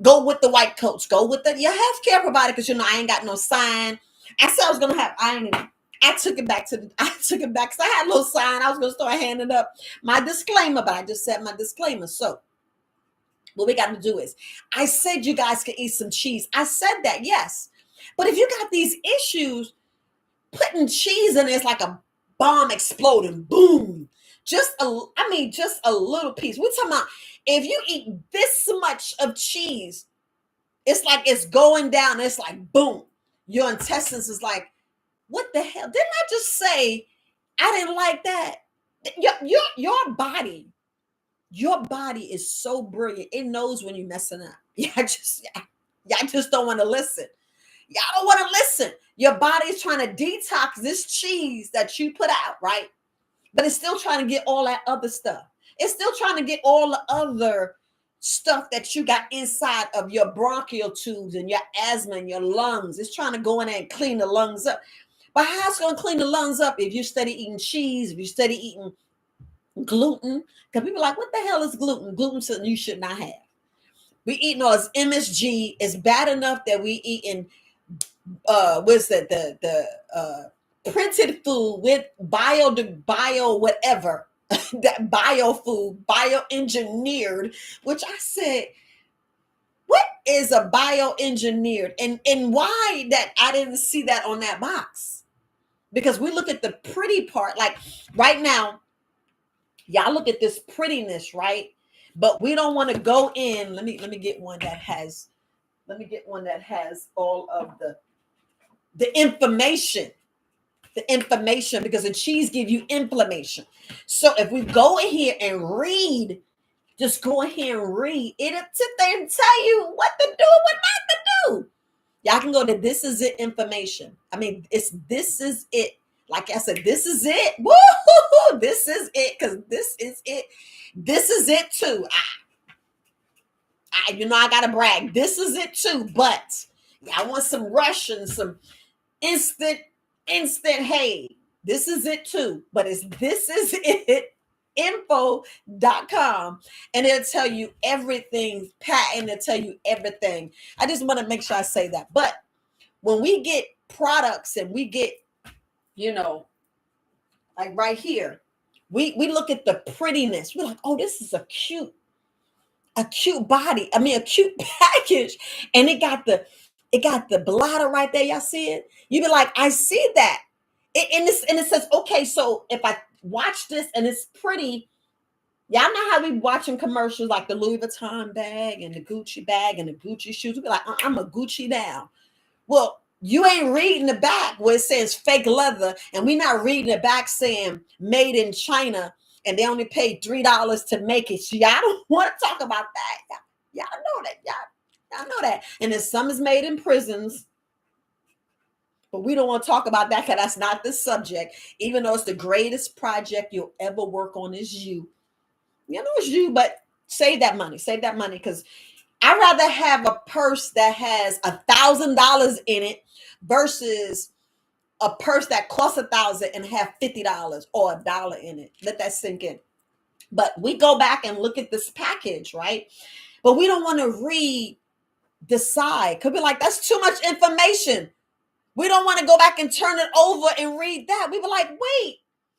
Go with the white coats, go with your healthcare provider, because I ain't got no sign. I said I was gonna have, I took it back because I had a little sign. I was gonna start handing up my disclaimer, but I just said my disclaimer. So what we got to do is, I said you guys can eat some cheese. I said that, yes. But if you got these issues, putting cheese in it is like a bomb exploding. Boom. Just a little piece. We're talking about if you eat this much of cheese, it's like it's going down. It's like boom. Your intestines is like, what the hell? Didn't I just say I didn't like that? Your body. Your body is so brilliant. It knows when you're messing up. Y'all just don't want to listen. Y'all don't want to listen. Your body is trying to detox this cheese that you put out, right? But it's still trying to get all that other stuff. It's still trying to get all the other stuff that you got inside of your bronchial tubes and your asthma and your lungs. It's trying to go in there and clean the lungs up. But how it's going to clean the lungs up if you steady eating cheese, if you steady eating gluten? Because people are like, what the hell is gluten? Gluten something you should not have. We eating all this MSG. It's bad enough that we eating what's that, the printed food with bio whatever that bio food, bioengineered, which I said, what is a bioengineered, and why that I didn't see that on that box? Because we look at the pretty part, like right now, y'all look at this prettiness, right? But we don't want to go in. Let me get one that has, all of the information, because the cheese give you inflammation. So if we go in here and read, just go in here and read, it'll sit there and tell you what to do and what not to do. Y'all can go to This Is It information. I mean, it's This Is It. Like I said, this is it. Woo! This is it, because this is it. This is it too. I gotta brag. This is it too. But I want some Russian, some instant. Hey, this is it too. But it's This Is It info.com, and it'll tell you everything. Patent, it'll tell you everything. I just want to make sure I say that. But when we get products and we get, like right here, we look at the prettiness. We're like, oh, this is a cute body. I mean, a cute package. And it got the bladder right there. Y'all see it? You be like, I see that. And it says, okay, so if I watch this and it's pretty, y'all know how we watching commercials like the Louis Vuitton bag and the Gucci bag and the Gucci shoes. We be like, I'm a Gucci now. Well, you ain't reading the back where it says fake leather, and we not reading the back saying made in China, and they only paid $3 to make it. So y'all don't want to talk about that. Y'all know that. Y'all know that. And then some is made in prisons, but we don't want to talk about that because that's not the subject. Even though it's the greatest project you'll ever work on is you. It's you, but save that money. Save that money, because I'd rather have a purse that has $1,000 in it versus a purse that costs $1,000 and have $50 or $1 in it. Let that sink in. But we go back and look at this package, right? But we don't want to read the side. Could be like, that's too much information. We don't want to go back and turn it over and read that. We be like, wait,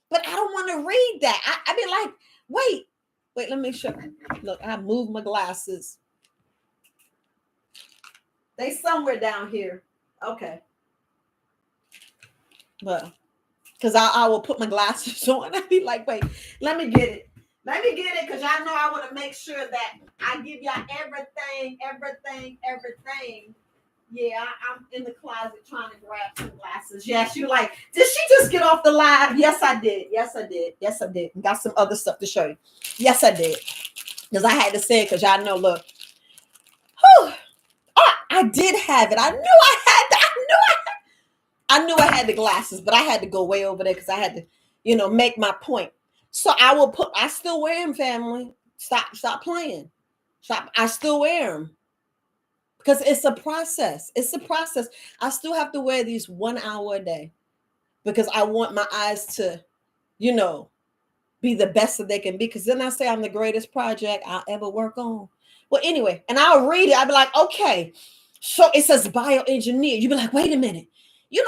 but I don't want to read that. I be like, wait, let me show you. Look, I moved my glasses. They somewhere down here. Okay. Well, because I will put my glasses on. I'd be like, wait, let me get it. Let me get it because y'all know I want to make sure that I give y'all everything. Yeah, I'm in the closet trying to grab some glasses. Yes, you like, did she just get off the live? Yes, I did. Yes, I did. Yes, I did. Got some other stuff to show you. Yes, I did. Because I had to say it because y'all know, look. Whew, oh, I did have it. I knew I had I knew I had the glasses, but I had to go way over there because I had to, make my point. So I still wear them, family. Stop playing. Stop. I still wear them because it's a process. It's a process. I still have to wear these 1 hour a day because I want my eyes to, you know, be the best that they can be. Because then I say I'm the greatest project I'll ever work on. Well, anyway, and I'll read it. I'll be like, okay, so it says bioengineer. You be like, wait a minute. You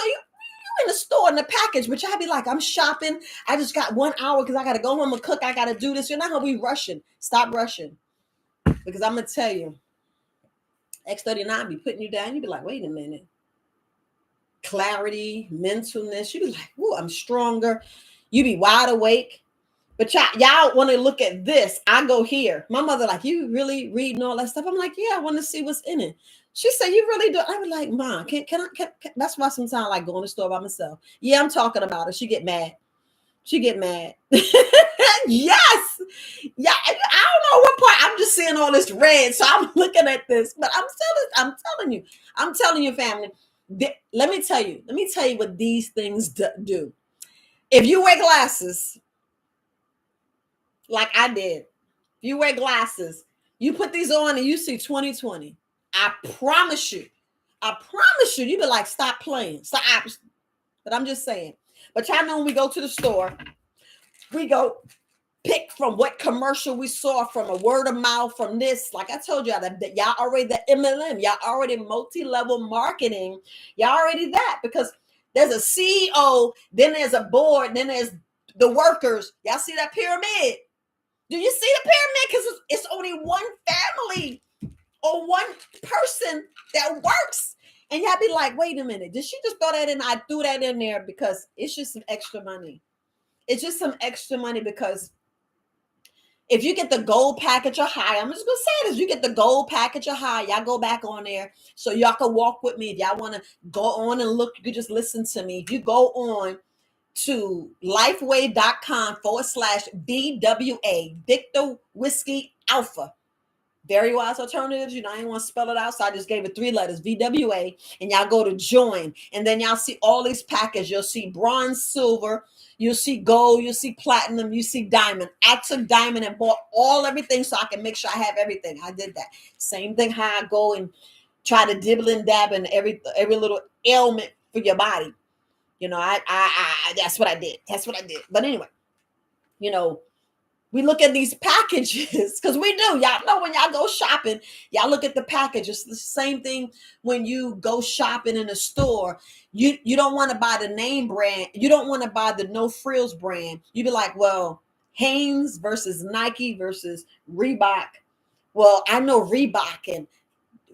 in the store in the package, but y'all be like, I'm shopping. I just got 1 hour because I got to go home and cook. I got to do this. You're not going to be rushing. Stop rushing. Because I'm going to tell you, X39 be putting you down. You be like, wait a minute. Clarity, mentalness. You be like, ooh, I'm stronger. You be wide awake. But y'all want to look at this. I go here. My mother like, you really reading all that stuff? I'm like, yeah, I want to see what's in it. She said, you really do? I was like, Mom, can I? That's why sometimes I like going to the store by myself. Yeah, I'm talking about it. She get mad. Yes. Yeah. I don't know what part. I'm just seeing all this red. So I'm looking at this. But I'm telling you, family. Let me tell you what these things do. If you wear glasses, like I did, if you wear glasses, you put these on and you see 2020. I promise you, you be like, stop playing. Stop. But I'm just saying. But y'all know when we go to the store, we go pick from what commercial we saw, from a word of mouth, from this. Like I told y'all that y'all already the MLM, y'all already multi-level marketing. Y'all already that because there's a CEO, then there's a board, then there's the workers. Y'all see that pyramid? Do you see the pyramid? Because it's only one family or one person that works. And y'all be like, wait a minute, did she just throw that in? I threw that in there because it's just some extra money. It's just some extra money because if you get the gold package or high, I'm just going to say this. You get the gold package or high, y'all go back on there so y'all can walk with me. If y'all want to go on and look, you can just listen to me. If you go on to lifeway.com/VWA, Victor Whiskey Alpha. Verywisealternatives. I didn't want to spell it out, so I just gave it 3 letters, VWA, and y'all go to join, and then y'all see all these packages. You'll see bronze, silver, you'll see gold, you'll see platinum, you see diamond. I took diamond and bought everything so I can make sure I have everything. I did that. Same thing how I go and try to dibble and dab in every little ailment for your body. I that's what I did. But anyway, we look at these packages because we do. Y'all know when y'all go shopping, y'all look at the packages. The same thing when you go shopping in a store. You don't want to buy the name brand. You don't want to buy the no frills brand. You be like, well, Hanes versus Nike versus Reebok. Well, I know Reebok, and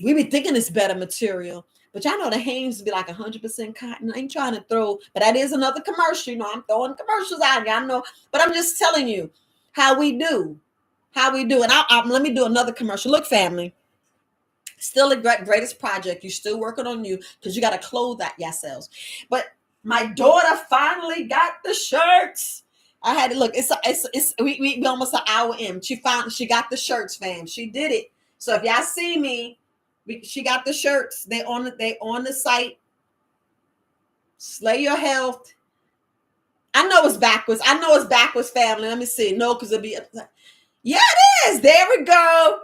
we be thinking it's better material. But y'all know the Hanes be like 100% cotton. I ain't trying to throw, but that is another commercial. I'm throwing commercials out. Y'all know, but I'm just telling you how we do. And let me do another commercial. Look, family, still the greatest project. You're still working on you because you got to clothe that yourselves. But my daughter finally got the shirts. I had to look. We almost an hour in. She got the shirts, fam. She did it. So if y'all see me, she got the shirts. They on the site. Slay Your Health. I know it's backwards. Family. Let me see. No, because it'll be. Yeah, it is. There we go.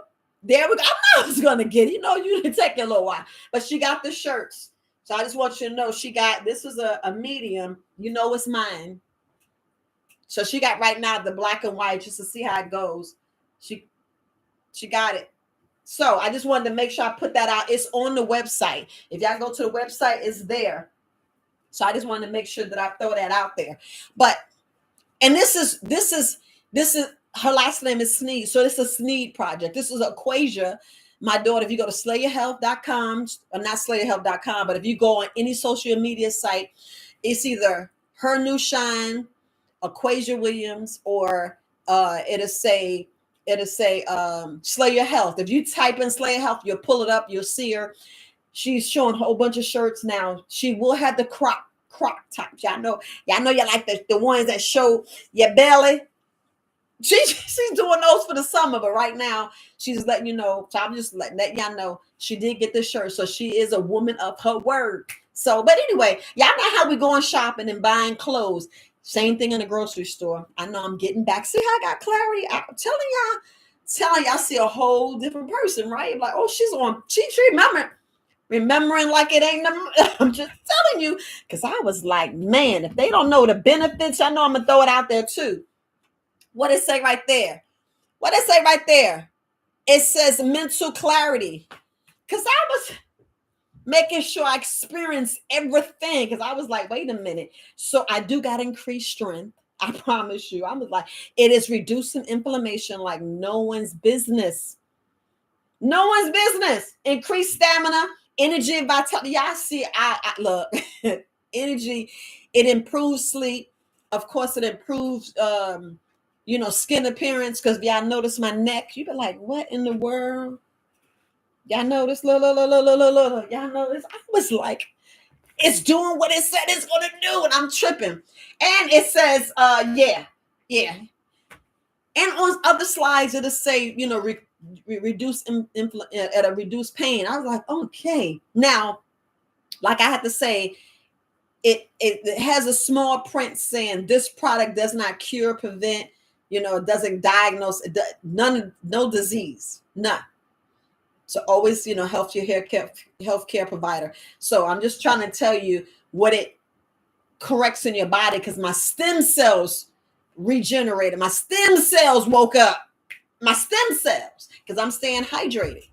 I know I was gonna get it. You didn't take a little while, but she got the shirts. So I just want you to know this was a medium. It's mine. So she got right now the black and white just to see how it goes. She got it. So I just wanted to make sure I put that out. It's on the website. If y'all go to the website, it's there. So I just wanted to make sure that I throw that out there. And this is her last name is Sneed. So it's a Sneed project. This is Aquasia. My daughter, if you go to slayyourhealth.com, or not slayyourhealth.com, but if you go on any social media site, it's either Her New Shine, Aquasia Williams, or It'll say Slayer Health. If you type in Slayer Health, you'll pull it up, you'll see her. She's showing a whole bunch of shirts now. She will have the croc tops. Y'all know you like the ones that show your belly. She's doing those for the summer, but right now she's letting you know. So I'm just letting y'all know she did get the shirt. So she is a woman of her word. So, but anyway, y'all know how we going shopping and buying clothes. Same thing in the grocery store. I know I'm getting back. See how I got clarity? I'm telling y'all, see a whole different person, right? Like, oh, she's remembering like it ain't. I'm just telling you, because I was like, man, if they don't know the benefits, I know I'm gonna throw it out there too. What it say right there? What it say right there? It says mental clarity. Because I was making sure I experienced everything. Because I was like, wait a minute. So I do got increased strength. I promise you. I was like, it is reducing inflammation like no one's business. No one's business. Increased stamina, energy, and vitality. Y'all see, I look, energy, it improves sleep. Of course, it improves skin appearance. Because y'all notice my neck, you be like, what in the world? Y'all notice? Look. Y'all notice? I was like, it's doing what it said it's gonna do, and I'm tripping. And it says, yeah. And on other slides, it'll say, reduce at a reduced pain. I was like, okay. Now, like I had to say, it has a small print saying this product does not cure, prevent, it doesn't diagnose, no disease, none. So always, help your healthcare provider. So I'm just trying to tell you what it corrects in your body, because my stem cells regenerated. My stem cells woke up. My stem cells, because I'm staying hydrated.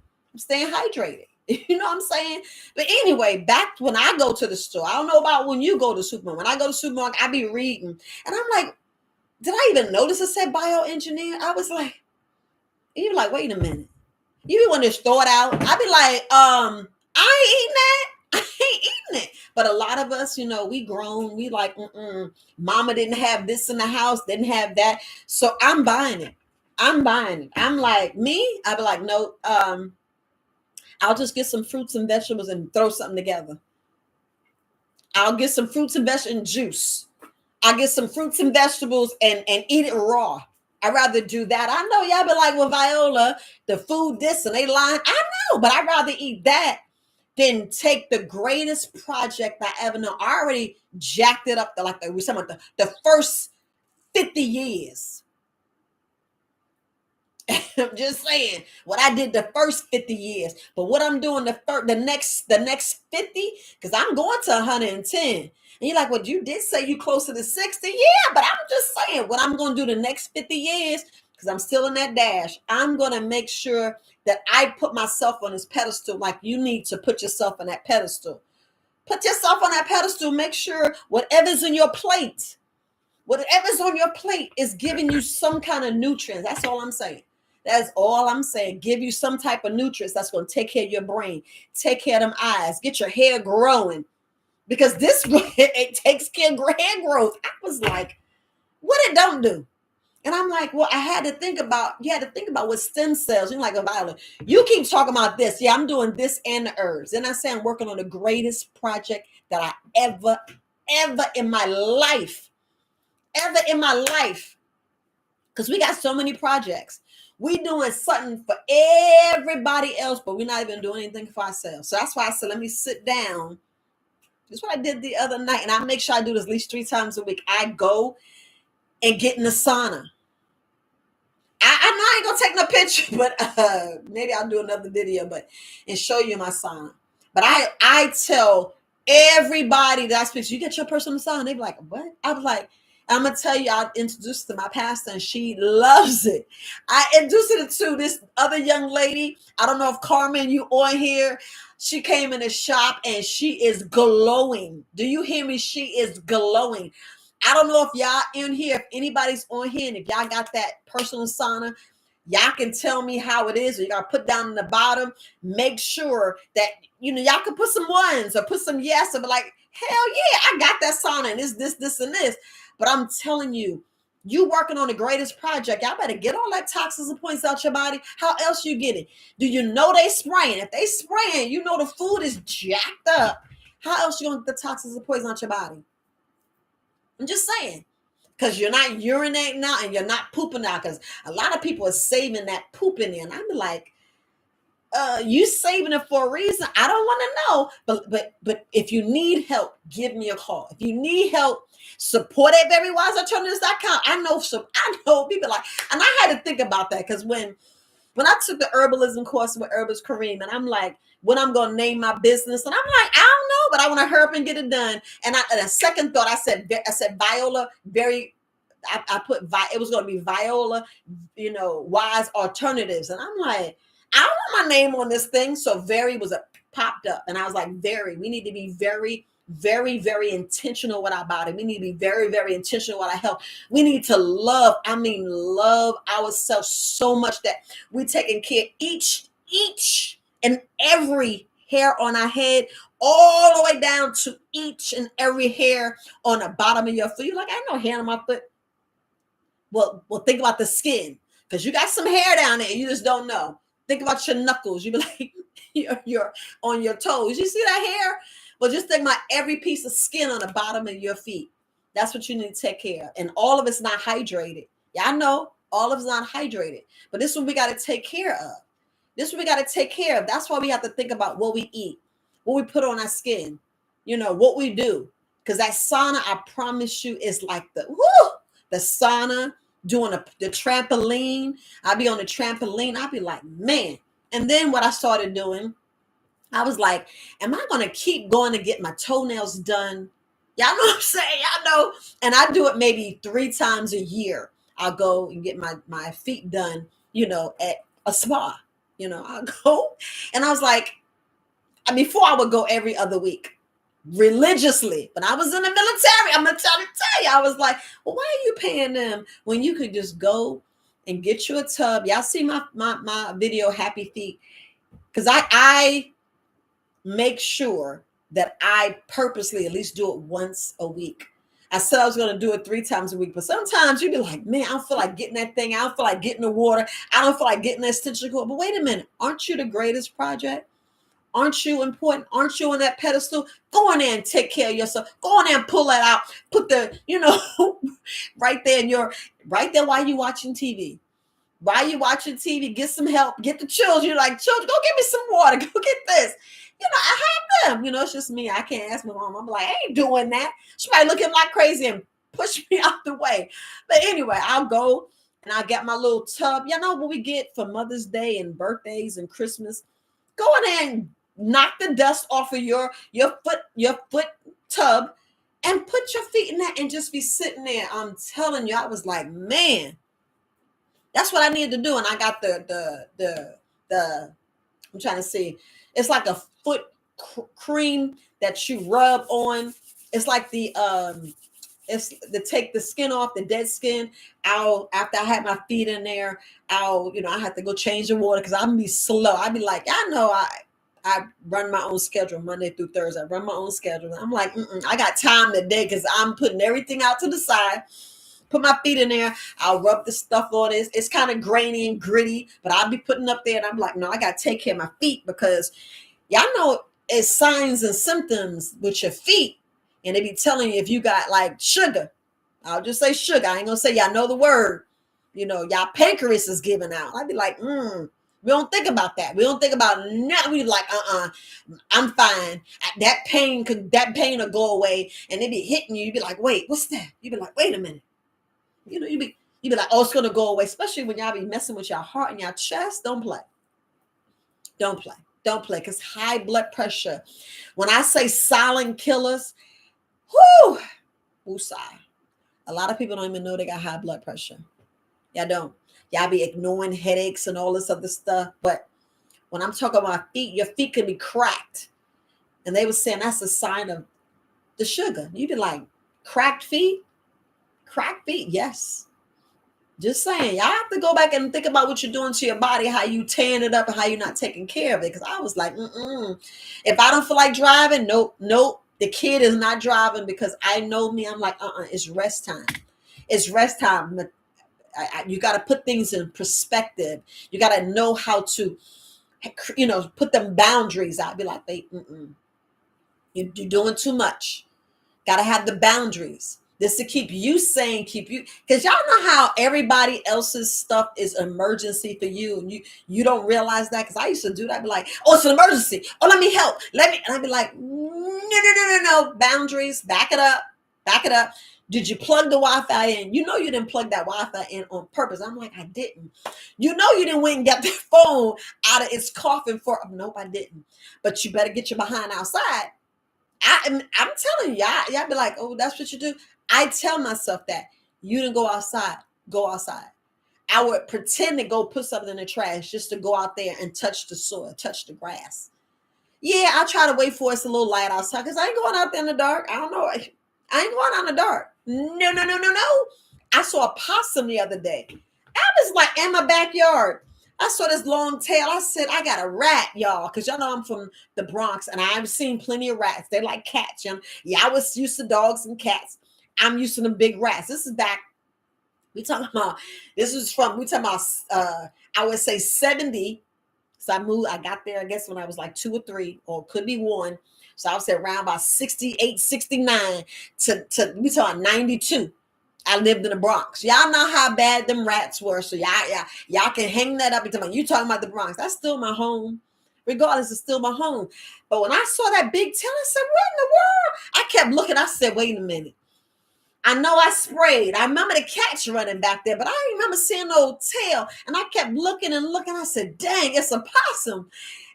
You know what I'm saying? But anyway, back when I go to the store, I don't know about when you go to the supermarket. When I go to the supermarket, I be reading. And I'm like, did I even notice it said bioengineer? I was like, you're like, wait a minute. You want to throw it out? I be like, I ain't eating that. I ain't eating it. But a lot of us, we grown. We like, mama didn't have this in the house, didn't have that. So I'm buying it. I'm like, me? I be like, no, I'll just get some fruits and vegetables and throw something together. I'll get some fruits and vegetables and juice. I'll get some fruits and vegetables and eat it raw. I'd rather do that. I know y'all be like, well, Viola, the food this and they lying. I know, but I'd rather eat that than take the greatest project I ever know. I already jacked it up the first 50 years. I'm just saying what I did the first 50 years, but what I'm doing the next 50, because I'm going to 110. And you're like, well, you did say you closer to 60. Yeah, but I'm just saying what I'm going to do the next 50 years, because I'm still in that dash. I'm going to make sure that I put myself on this pedestal, like you need to put yourself on that pedestal. Put yourself on that pedestal. Make sure whatever's on your plate is giving you some kind of nutrients. That's all I'm saying. That's all I'm saying. Give you some type of nutrients that's going to take care of your brain, take care of them eyes, get your hair growing. Because this, it takes care of hair growth. I was like, what it don't do? And I'm like, well, you had to think about what stem cells. You're like, oh, Violet, you keep talking about this. Yeah, I'm doing this and the herbs. And I say I'm working on the greatest project that I ever in my life. Because we got so many projects. We doing something for everybody else, but we're not even doing anything for ourselves. So that's why I said, let me sit down. That's what I did the other night. And I make sure I do this at least 3 times a week. I go and get in the sauna. I know I ain't gonna take no picture, but maybe I'll do another video, and show you my sauna. But I tell everybody that I speak to, you get your personal sauna. They be like, what? I was like, I'm gonna tell you, I introduced to my pastor, and she loves it. I introduced it to this other young lady. I don't know if Carmen, you on here. She came in the shop and she is glowing. Do you hear me? She is glowing. I don't know if y'all in here, if anybody's on here, and if y'all got that personal sauna, y'all can tell me how it is. Or you got to put down in the bottom. Make sure that, y'all can put some ones or put some yes, and be like, hell yeah, I got that sauna and this, and this. But I'm telling you, You working on the greatest project. Y'all better get all that toxins and points out your body. How else you get it? Do you know they spraying? If they spraying, you know the food is jacked up. How else you gonna get the toxins and poison out your body? I'm just saying. Because you're not urinating out and you're not pooping out. Because a lot of people are saving that pooping in. I'm like, you saving it for a reason. I don't want to know. But if you need help, give me a call. If you need help, support at Verywisealternatives.com. I know people like, and I had to think about that because when I took the herbalism course with Herbalist Kareem, and I'm like, when I'm gonna name my business, and I'm like, I don't know, but I want to hurry up and get it done. And a second thought, I said Viola very. I put it was gonna be Viola, Wise Alternatives, and I'm like, I don't want my name on this thing. So Very was popped up, and I was like, Very, we need to be very, very, very intentional with our body. We need to be very, very intentional with our health. We need to love ourselves so much that we're taking care of each and every hair on our head, all the way down to each and every hair on the bottom of your foot. You're like, I have no hair on my foot. Well, think about the skin, because you got some hair down there. You just don't know. Think about your knuckles. You be like, you're on your toes. You see that hair? Well, just think about every piece of skin on the bottom of your feet. That's what you need to take care of. And all of it's not hydrated. Yeah, I know all of it's not hydrated, but this one we got to take care of. This one we got to take care of. That's why we have to think about what we eat, what we put on our skin, what we do. Because that sauna, I promise you, is like the sauna, doing the trampoline. I'd be on the trampoline. I'd be like, man. And then what I started doing, I was like, am I going to keep going to get my toenails done? Y'all know what I'm saying? Y'all know. And I do it maybe 3 times a year. I'll go and get my feet done, at a spa. I'll go. And I was like, before I would go every other week, religiously. When I was in the military, I'm gonna tell you, I was like, well, why are you paying them when you could just go and get you a tub? Y'all see my video, Happy Feet, because I make sure that I purposely at least do it once a week. I said I was going to do it 3 times a week, but sometimes you'd be like, man, I don't feel like getting that thing. I don't feel like getting the water. I don't feel like getting that extension cord. But wait a minute, aren't you the greatest project? Aren't you important? Aren't you on that pedestal? Go in there and take care of yourself. Go in there and pull that out. Put the, right there while you're watching TV. While you're watching TV, get some help. Get the children. You're like, children, go get me some water. Go get this. I have them. It's just me. I can't ask my mom. I'm like, I ain't doing that. She might look at me like crazy and push me out the way. But anyway, I'll go and I'll get my little tub. What we get for Mother's Day and birthdays and Christmas? Go in there and knock the dust off of your foot tub and put your feet in that and just be sitting there. I'm telling you, I was like, man, that's what I needed to do. And I got the I'm trying to see. It's like a foot cream that you rub on. It's like it's to take the skin off, the dead skin. After I had my feet in there, I have to go change the water because I'm be slow. I'd be like, I run my own schedule Monday through Thursday. I run my own schedule. I'm like, I got time today because I'm putting everything out to the side. Put my feet in there. I'll rub the stuff on it. It's kind of grainy and gritty, but I'll be putting up there and I'm like, no, I got to take care of my feet because y'all know it's signs and symptoms with your feet. And they be telling you if you got like sugar. I'll just say sugar. I ain't going to say y'all know the word. Y'all pancreas is giving out. I'd be like, we don't think about that. We don't think about nothing. We like, I'm fine. That pain will go away. And they be hitting you. You'd be like, wait, what's that? You'd be like, wait a minute. You'd be like, oh, it's gonna go away. Especially when y'all be messing with your heart and your chest. Don't play. Don't play. Don't play. Because high blood pressure. When I say silent killers, woosah. A lot of people don't even know they got high blood pressure. Y'all don't. Y'all be ignoring headaches and all this other stuff. But when I'm talking about feet, your feet can be cracked. And they were saying that's a sign of the sugar. You'd be like, cracked feet? Cracked feet, yes. Just saying, y'all have to go back and think about what you're doing to your body, how you tearing it up and how you're not taking care of it. Because I was like, if I don't feel like driving, nope. The kid is not driving because I know me. I'm like, it's rest time. It's rest time. You got to put things in perspective. You got to know how to, put them boundaries out. Be like, wait, you're doing too much. Got to have the boundaries. This to keep you sane, because y'all know how everybody else's stuff is emergency for you, and you don't realize that. Because I used to do that. I'd be like, oh, it's an emergency. Oh, let me help. And I'd be like, no. Boundaries. Back it up. Back it up. Did you plug the Wi-Fi in? You didn't plug that Wi-Fi in on purpose. I'm like, I didn't. You didn't went and get the phone out of its coffin for. Nope, I didn't. But you better get your behind outside. I'm telling you, y'all be like, oh, that's what you do. I tell myself that. You didn't go outside. Go outside. I would pretend to go put something in the trash just to go out there and touch the soil, touch the grass. Yeah, I try to wait for it's a little light outside because I ain't going out there in the dark. I don't know. I ain't going out in the dark. No. I saw a possum the other day. I was like in my backyard. I saw this long tail. I said, I got a rat, y'all, because y'all know I'm from the Bronx, and I've seen plenty of rats. They're like cats. Yeah, I was used to dogs and cats. I'm used to them big rats. This is back. We talking about. I would say 70. So I got there, I guess, when I was like 2 or 3, or could be 1. So I would say around about 68, 69 to we talking 92. I lived in the Bronx. Y'all know how bad them rats were. So y'all can hang that up and tell me, you talking about the Bronx. That's still my home. Regardless, it's still my home. But when I saw that big tail, I said, what in the world? I kept looking. I said, wait a minute. I know I sprayed. I remember the cats running back there, but I didn't remember seeing no tail. And I kept looking and looking. I said, dang, it's a possum.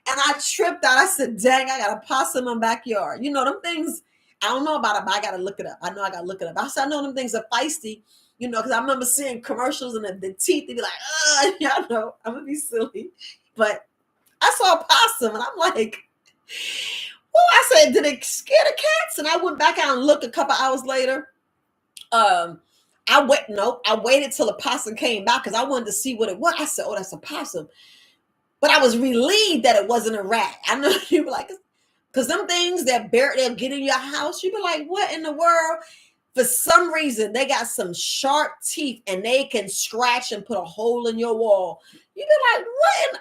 And I tripped out. I said, dang, I got a possum in my backyard. Them things, I don't know about it, but I got to look it up. I know I got to look it up. I said, I know them things are feisty, because I remember seeing commercials and the teeth, they'd be like, y'all know, I'm going to be silly. But I saw a possum and I'm like, well, I said, did it scare the cats? And I went back out and looked a couple hours later. I waited till the possum came back because I wanted to see what it was. I said, oh, that's a possum. But I was relieved that it wasn't a rat. I know you be like, because them things they'll get in your house. You be like, what in the world? For some reason, they got some sharp teeth and they can scratch and put a hole in your wall. You be like, what?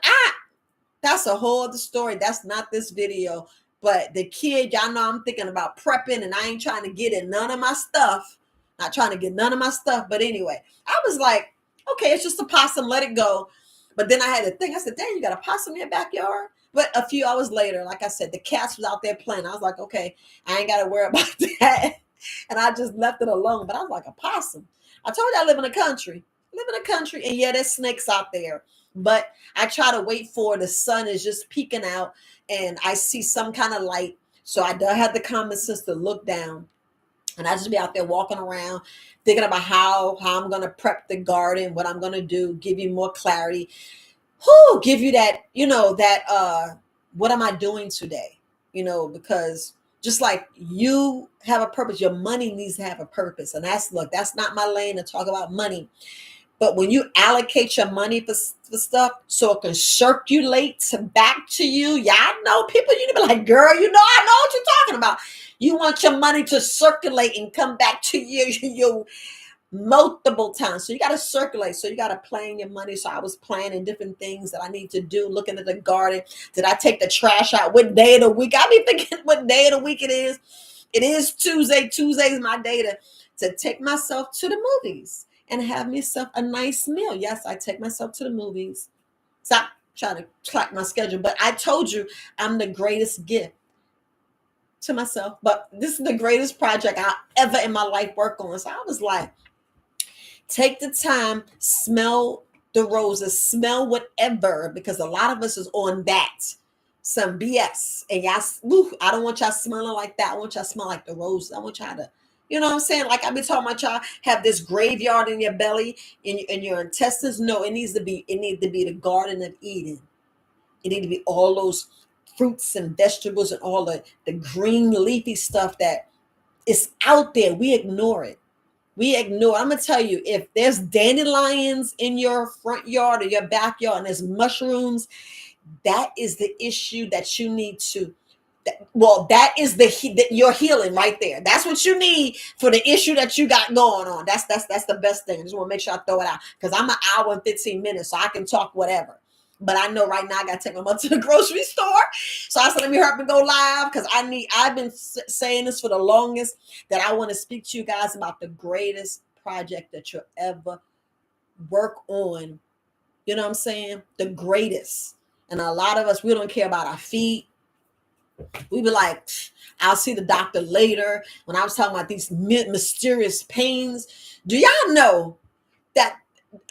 That's a whole other story. That's not this video. But the kid, y'all know I'm thinking about prepping, and I ain't trying to get in none of my stuff. Not trying to get none of my stuff. But anyway, I was like, okay, it's just a possum. Let it go. But then I had to think. I said, dang, you got a possum in your backyard? But a few hours later, like I said, the cats was out there playing. I was like, okay, I ain't got to worry about that. And I just left it alone. But I was like, a possum. I told you I live in the country. And yeah, there's snakes out there. But I try to wait for the sun is just peeking out and I see some kind of light. So I don't have the common sense to look down. And I just be out there walking around, thinking about how I'm going to prep the garden, what I'm going to do, give you more clarity. Give you that, what am I doing today? Because just like you have a purpose, your money needs to have a purpose. And that's not my lane to talk about money. But when you allocate your money for stuff so it can circulate back to you, y'all know people, you need to be like, girl, I know what you're talking about. You want your money to circulate and come back to you multiple times. So you got to circulate. So you got to plan your money. So I was planning different things that I need to do, looking at the garden. Did I take the trash out? What day of the week? I be thinking what day of the week it is. It is Tuesday. Tuesday is my day to take myself to the movies and have myself a nice meal. Yes, I take myself to the movies. Stop trying to track my schedule. But I told you I'm the greatest gift to myself. But this is the greatest project I ever in my life work on. So I was like, take the time, smell the roses, smell whatever, because a lot of us is on that. Some BS. And y'all, I don't want y'all smelling like that. I want y'all to smell like the roses. I want y'all to, you know what I'm saying? Like I've been talking about y'all have this graveyard in your belly, in your intestines. No, it needs to be the Garden of Eden. It needs to be all those fruits and vegetables and all the green leafy stuff that is out there. We ignore it. I'm going to tell you, if there's dandelions in your front yard or your backyard and there's mushrooms, that is the issue that you need to Well, that is your healing right there. That's what you need for the issue that you got going on. That's the best thing. I just want to make sure I throw it out because I'm an hour and 15 minutes, so I can talk whatever. But I know right now I got to take my mother to the grocery store, so I said let me hurry up and go live because I've been saying this for the longest that I want to speak to you guys about the greatest project that you'll ever work on. You know what I'm saying? The greatest. And a lot of us, we don't care about our feet. We be like, I'll see the doctor later. When I was talking about these mysterious pains, do y'all know that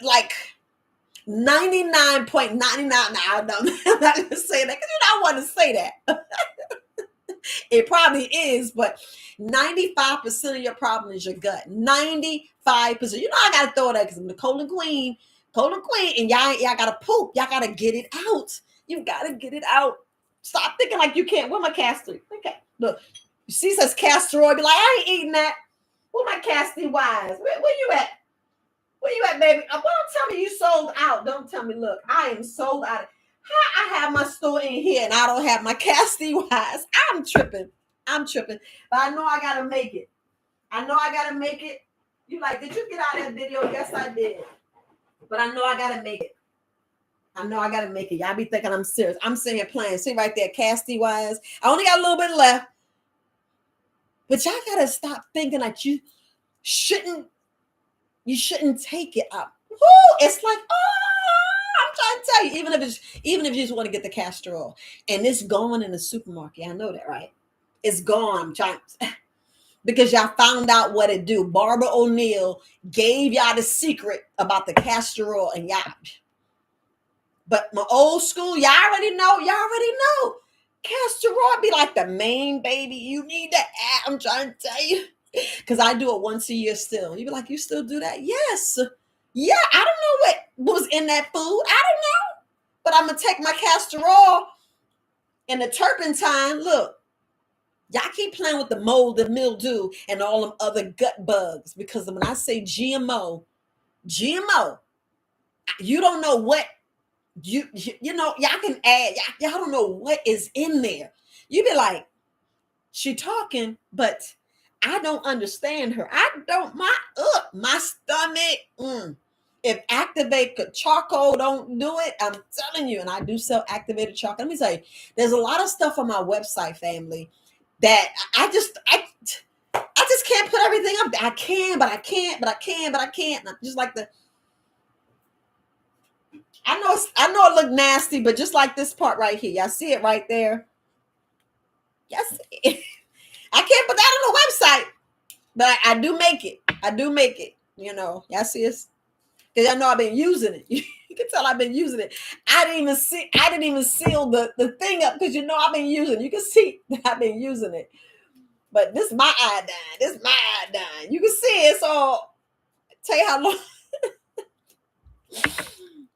like 99.99, I'm not going to say that because you don't want to say that. It probably is, but 95% of your problem is your gut. 95%. You know I got to throw that because I'm the colon queen, and y'all got to poop. Y'all got to get it out. You got to get it out. Stop thinking like you can't. Where my castor? Okay, look. You see, says castor oil. Be like, I ain't eating that. Where my castor wise? Where you at? Where you at, baby? Don't tell me you sold out. Don't tell me. Look, I am sold out. How I have my store in here and I don't have my castor wise. I'm tripping. But I know I gotta make it. You like, did you get out of that video? Yes, I did. But I know I gotta make it. Y'all be thinking I'm serious. I'm sitting here playing. See right there, casty wise. I only got a little bit left. But y'all gotta stop thinking that you shouldn't take it up. Woo! It's like, I'm trying to tell you, even if you just want to get the castor oil and it's gone in the supermarket. I know that, right? It's gone. I'm trying because y'all found out what it do. Barbara O'Neill gave y'all the secret about the castor oil and y'all. But my old school, y'all already know. Castor oil be like the main baby. You need to add. I'm trying to tell you. Because I do it once a year still. You be like, you still do that? Yes. Yeah, I don't know what was in that food. I don't know. But I'm going to take my castor oil and the turpentine. Look, y'all keep playing with the mold, the mildew, and all them other gut bugs. Because when I say GMO, you don't know what. You know, y'all can add, y'all don't know what is in there. You be like, she talking, but I don't understand her. I don't, my stomach. If activate charcoal don't do it, I'm telling you, and I do sell activated charcoal. Let me tell you, there's a lot of stuff on my website, family, that I just can't put everything up. I can, but I can't. Just like I know it look nasty, but just like this part right here, y'all see it right there. Yes, I can't put that on the website, but I do make it. You know, y'all see this because y'all know I've been using it. You can tell I've been using it. I didn't even seal the thing up because you know I've been using it. You can see that I've been using it. But this is my iodine. You can see it. So tell you how long.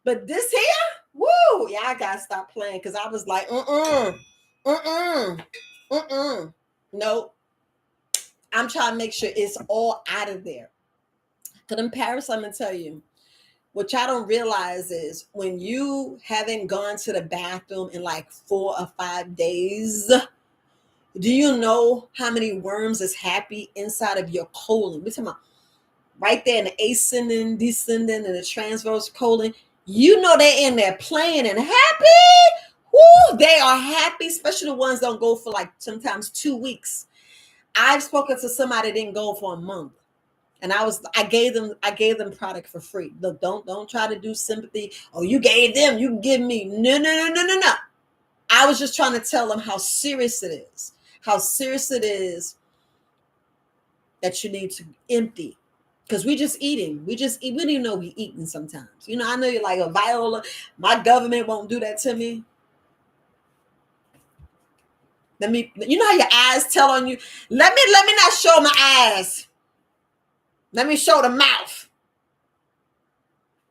But this here, woo, yeah, I gotta stop playing because I was like, no. I'm trying to make sure it's all out of there. Because in Paris, I'm gonna tell you, what y'all don't realize is when you haven't gone to the bathroom in like 4 or 5 days, do you know how many worms is happy inside of your colon? We're talking about right there in the ascending, descending, and the transverse colon. You know they're in there playing and happy. Woo, they are happy, especially the ones that don't go for like sometimes 2 weeks. I've spoken to somebody that didn't go for a month. And I gave them product for free. Look, don't try to do sympathy. Oh, you gave them, you can give me. No. I was just trying to tell them how serious it is. How serious it is that you need to empty. Because we just eating. We just eat. We don't even know we eating sometimes. You know, I know you're like a Viola. My government won't do that to me. You know how your eyes tell on you? Let me not show my eyes. Let me show the mouth.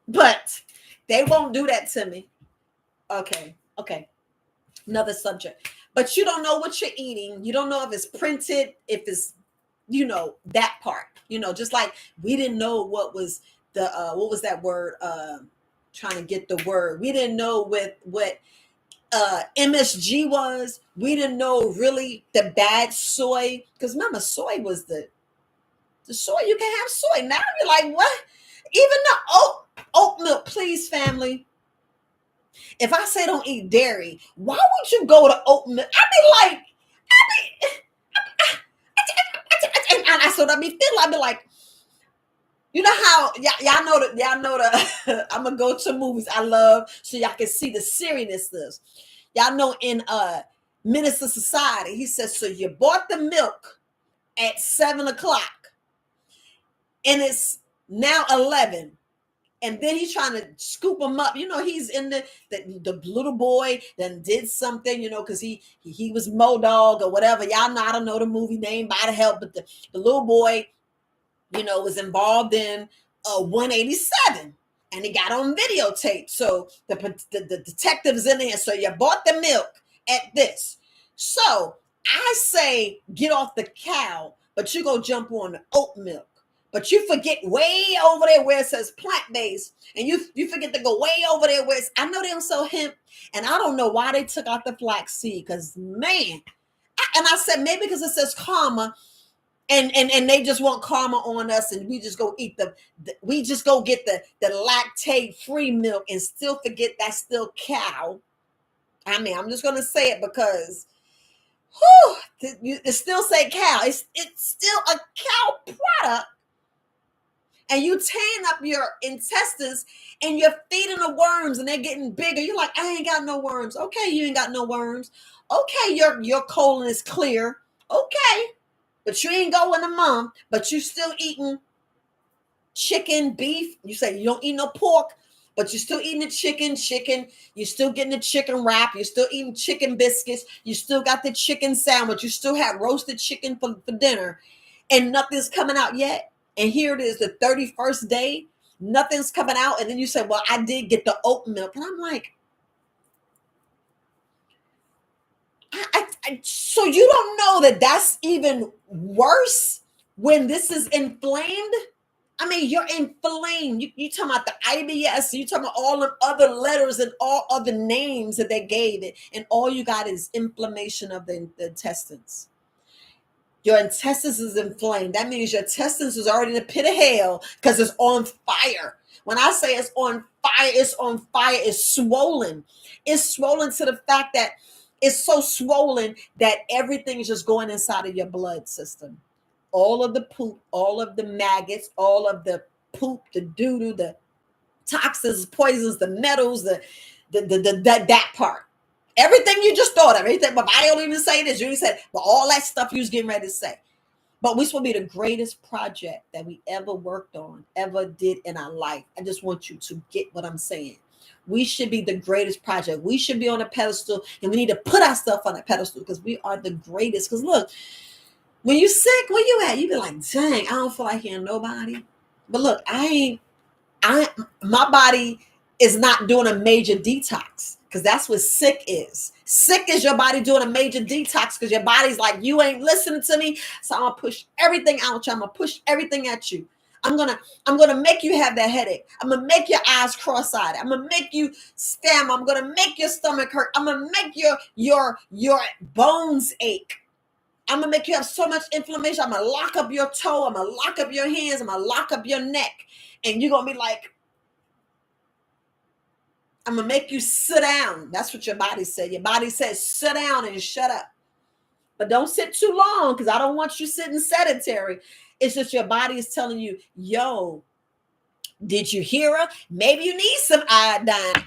But they won't do that to me. Okay. Another subject. But you don't know what you're eating. You don't know if it's printed, if it's, that part. Just like we didn't know what was what was that word? Trying to get the word. We didn't know what MSG was. We didn't know really the bad soy, because remember, soy was the soy. You can have soy. Now you're like, what? Even the oat milk, please, family. If I say don't eat dairy, why would you go to oat milk? I'd be like, and I so I be feel. I'd be like, you know how y'all know the I'm gonna go to movies I love so y'all can see the seriousness. Y'all know in Minister Society, he says, so you bought the milk at 7 o'clock and it's now 11. And then he's trying to scoop him up. You know, he's in the little boy then did something, you know, because he was Modog or whatever. Y'all know, I don't know the movie name by the help, but the little boy, you know, was involved in 187 and he got on videotape. So the detective's in there. So you bought the milk at this. So I say get off the cow, but you go jump on the oat milk. But you forget way over there where it says plant-based, and you forget to go way over there where I know they don't sell hemp, and I don't know why they took out the flaxseed, because man, and I said maybe because it says karma, and they just want karma on us, and we just go eat we just go get the lactate-free milk and still forget that's still cow. I mean, I'm just gonna say it because it still say cow. It's still a cow product. And you tan up your intestines and you're feeding the worms and they're getting bigger. You're like, I ain't got no worms. Okay, you ain't got no worms. Okay, your colon is clear. Okay, but you ain't going a month, but you still eating chicken, beef. You say you don't eat no pork, but you're still eating the chicken. You're still getting the chicken wrap. You're still eating chicken biscuits. You still got the chicken sandwich. You still have roasted chicken for dinner, and nothing's coming out yet. And here it is, the 31st day, nothing's coming out. And then you say, well, I did get the oat milk. And I'm like, so you don't know that that's even worse when this is inflamed? I mean, you're inflamed. You talking about the IBS, you talking about all the other letters and all other names that they gave it. And all you got is inflammation of the intestines. Your intestines is inflamed. That means your intestines is already in the pit of hell because it's on fire. When I say it's on fire, it's on fire. It's swollen. It's swollen to the fact that it's so swollen that everything is just going inside of your blood system. All of the poop, all of the maggots, all of the poop, the doo-doo, the toxins, poisons, the metals, that part. Everything you just thought of, everything, but I don't even say this. You said, but all that stuff you was getting ready to say. But we supposed to be the greatest project that we ever worked on, ever did in our life. I just want you to get what I'm saying. We should be the greatest project. We should be on a pedestal, and we need to put our stuff on a pedestal because we are the greatest. Because look, when you sick, where you at? You be like, dang, I don't feel like hearing nobody. But look, my body is not doing a major detox, because that's what sick is. Sick is your body doing a major detox because your body's like, you ain't listening to me, so I'm gonna push everything out you. I'm gonna push everything at you. I'm gonna make you have that headache. I'm gonna make your eyes cross-eyed. I'm gonna make you stammer. I'm gonna make your stomach hurt. I'm gonna make your bones ache. I'm gonna make you have so much inflammation. I'm gonna lock up your toe. I'm gonna lock up your hands. I'm gonna lock up your neck, and you're gonna be like, I'm gonna make you sit down. That's what your body said. Your body says sit down and shut up. But don't sit too long, because I don't want you sitting sedentary. It's just your body is telling you, yo, did you hear her? Maybe you need some iodine.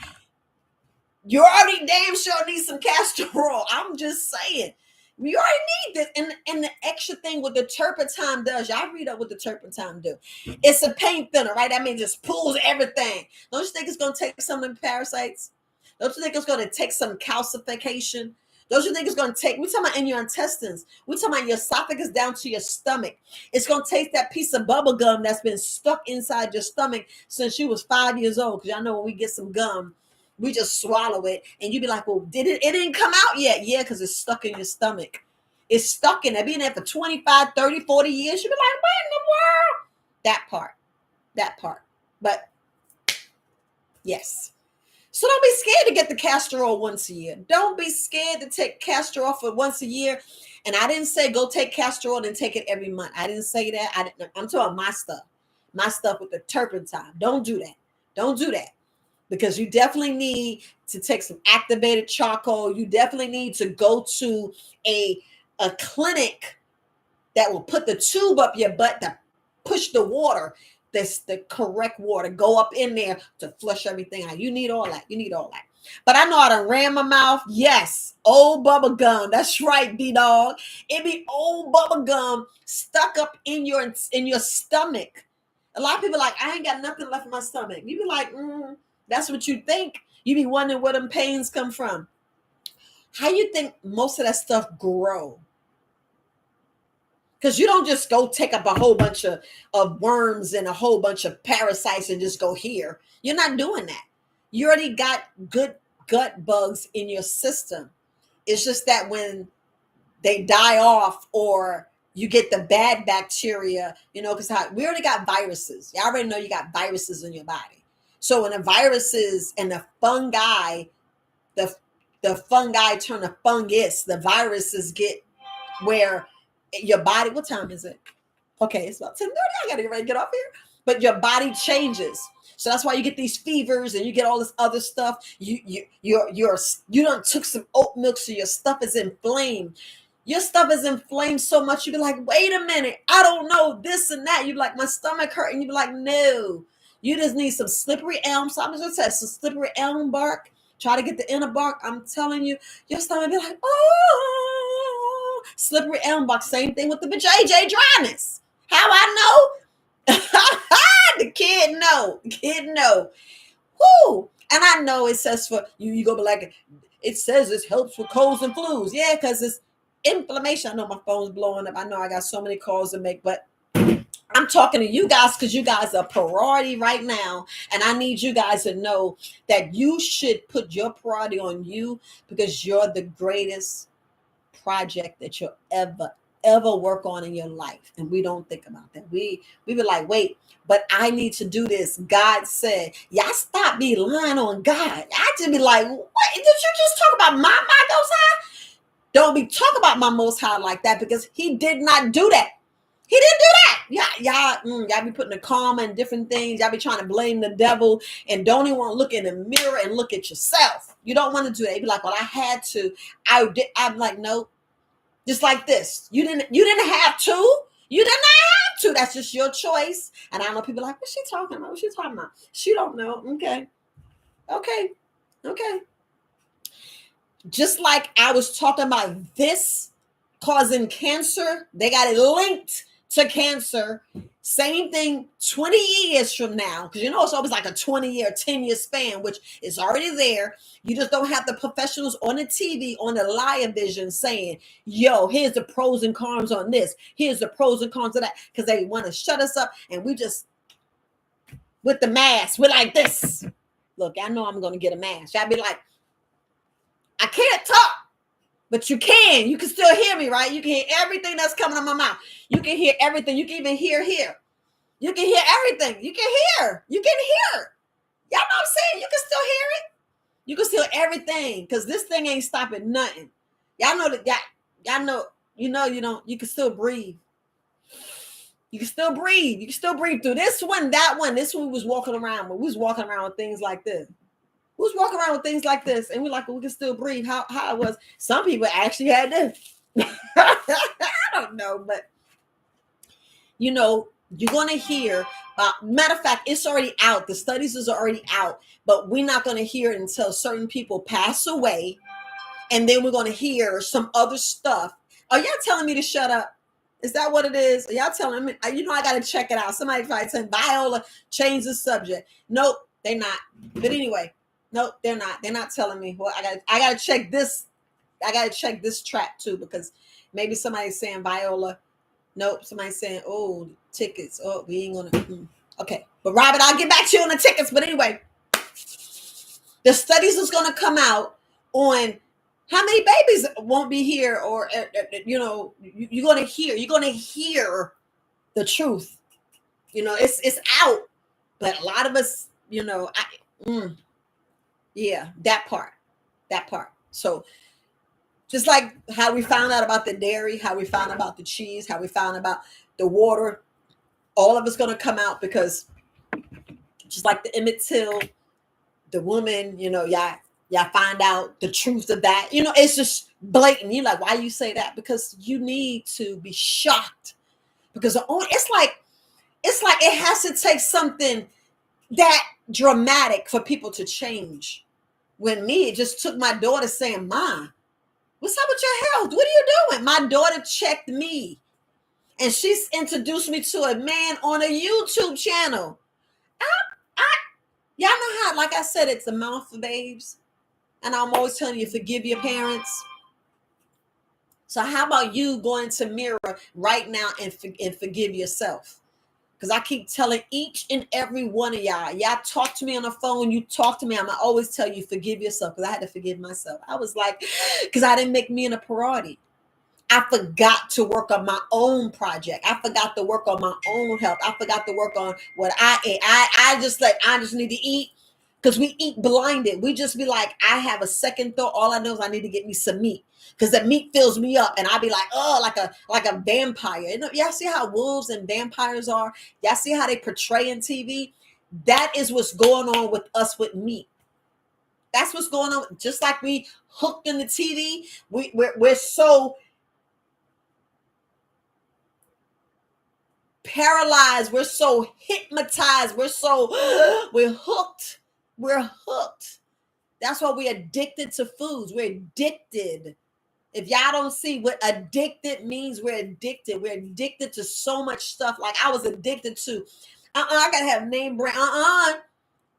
You already damn sure need some castor oil. I'm just saying. You already need this. And the extra thing what the turpentine does, y'all read up what the turpentine do. It's a paint thinner, right? That means it just pulls everything. Don't you think it's going to take some of the parasites? Don't you think it's going to take some calcification? Don't you think it's going to take, we're talking about in your intestines. We're talking about your esophagus down to your stomach. It's going to take that piece of bubble gum that's been stuck inside your stomach since you was 5 years old. Because y'all know when we get some gum, we just swallow it, and you be like, well, it didn't come out yet. Yeah, because it's stuck in your stomach. It's stuck in there. Being there for 25, 30, 40 years. You be like, what in the world? That part. But yes. So don't be scared to get the castor oil once a year. Don't be scared to take castor oil for once a year. And I didn't say go take castor oil and take it every month. I didn't say that. I'm talking about my stuff with the turpentine. Don't do that. Don't do that, because you definitely need to take some activated charcoal. You definitely need to go to a clinic that will put the tube up your butt to push the water. That's the correct water. Go up in there to flush everything out. You need all that. You need all that. But I know I done ran my mouth. Yes. Old bubble gum. That's right, B-Dog. It be old bubble gum stuck up in your stomach. A lot of people are like, I ain't got nothing left in my stomach. You be like, that's what you think. You be wondering where them pains come from. How you think most of that stuff grow? Because you don't just go take up a whole bunch of worms and a whole bunch of parasites and just go here. You're not doing that. You already got good gut bugs in your system. It's just that when they die off or you get the bad bacteria, because we already got viruses. You already know you got viruses in your body. So when the viruses and the fungi, the fungi turn to fungus, the viruses get where your body, what time is it? Okay, it's about 10:30. I gotta get ready to get off here. But your body changes. So that's why you get these fevers and you get all this other stuff. You done took some oat milk, so your stuff is inflamed. Your stuff is inflamed so much, you be like, wait a minute, I don't know, this and that. You be like, my stomach hurt, and you be like, no. You just need some slippery elm. So I'm just gonna say some slippery elm bark. Try to get the inner bark. I'm telling you, your stomach be like, oh, slippery elm bark. Same thing with the JJ dryness. How I know? The kid know. The kid know. Whoo! And I know it says for you go be like, it says it helps with colds and flus. Yeah, because it's inflammation. I know my phone's blowing up. I know I got so many calls to make, but I'm talking to you guys because you guys are priority right now. And I need you guys to know that you should put your priority on you, because you're the greatest project that you'll ever work on in your life. And we don't think about that. We be like, wait, but I need to do this. God said, y'all stop be lying on God. I just be like, what? Did you just talk about my Most High? Don't be talking about my Most High like that, because he did not do that. He didn't do that. Y'all be putting a karma and different things. Y'all be trying to blame the devil and don't even want to look in the mirror and look at yourself. You don't want to do that. You be like, well, I had to. I'm like, no. Just like this. You didn't have to. You did not have to. That's just your choice. And I know people like, what's she talking about? What's she talking about? She don't know. Okay. Just like I was talking about this causing cancer, they got it linked to cancer. Same thing 20 years from now, because it's always like a 20-year, 10-year span, which is already there. You just don't have the professionals on the TV, on the live vision saying, yo, here's the pros and cons on this. Here's the pros and cons of that, because they want to shut us up. And we just, with the mask, we're like this. Look, I know I'm going to get a mask. I'd be like, I can't talk. But you can still hear me, right? You can hear everything that's coming out of my mouth. You can hear everything. You can even hear here. You can hear everything. You can hear. Y'all know what I'm saying? You can still hear it. You can still everything, because this thing ain't stopping nothing. Y'all know that. Y'all know. You don't. You can still breathe. You can still breathe. You can still breathe through this one, that one. This one we was walking around. When we was walking around with things like this. Who's walking around with things like this? And we're like, well, we can still breathe. How it was. Some people actually had this. I don't know, but you're going to hear. Matter of fact, it's already out. The studies is already out, but we're not going to hear it until certain people pass away. And then we're going to hear some other stuff. Are y'all telling me to shut up? Is that what it is? Are y'all telling me? I got to check it out. Somebody probably saying Viola changed the subject. Nope, they're not. But anyway. Nope, they're not. They're not telling me. Well, I gotta check this. I gotta check this track too, because maybe somebody's saying Viola. Nope, somebody's saying, oh, tickets. Oh, we ain't gonna. Okay, but Robert, I'll get back to you on the tickets. But anyway, the studies is gonna come out on how many babies won't be here, or you're gonna hear the truth. It's out, but a lot of us, Yeah, that part. So just like how we found out about the dairy, how we found out about the cheese, how we found about the water, all of it's going to come out because just like the Emmett Till, the woman, y'all find out the truth of that. It's just blatant. You're like, why you say that? Because you need to be shocked. Because it's like it has to take something that dramatic for people to change. When me, it just took my daughter saying, "Ma, what's up with your health? What are you doing?" My daughter checked me, and she's introduced me to a man on a YouTube channel. I, I, y'all know how, like I said, it's a mouth for babes, and I'm always telling you, forgive your parents. So how about you going to mirror right now and forgive yourself? Because I keep telling each and every one of y'all talk to me on the phone, you talk to me, I'm going to always tell you, forgive yourself, because I had to forgive myself. I was like, because I didn't make me in a priority. I forgot to work on my own project. I forgot to work on my own health. I forgot to work on what I ate. I just need to eat, because we eat blinded. We just be like, I have a second thought. All I know is I need to get me some meat, because that meat fills me up, and I be like, oh, like a vampire. Y'all see how wolves and vampires are? Y'all see how they portray in TV? That is what's going on with us with meat. That's what's going on. Just like we hooked in the TV, we're so paralyzed, we're so hypnotized, we're hooked. We're hooked. That's why we're addicted to foods. We're addicted. If y'all don't see what addicted means, we're addicted. We're addicted to so much stuff. Like I was addicted to, I gotta have name brand. I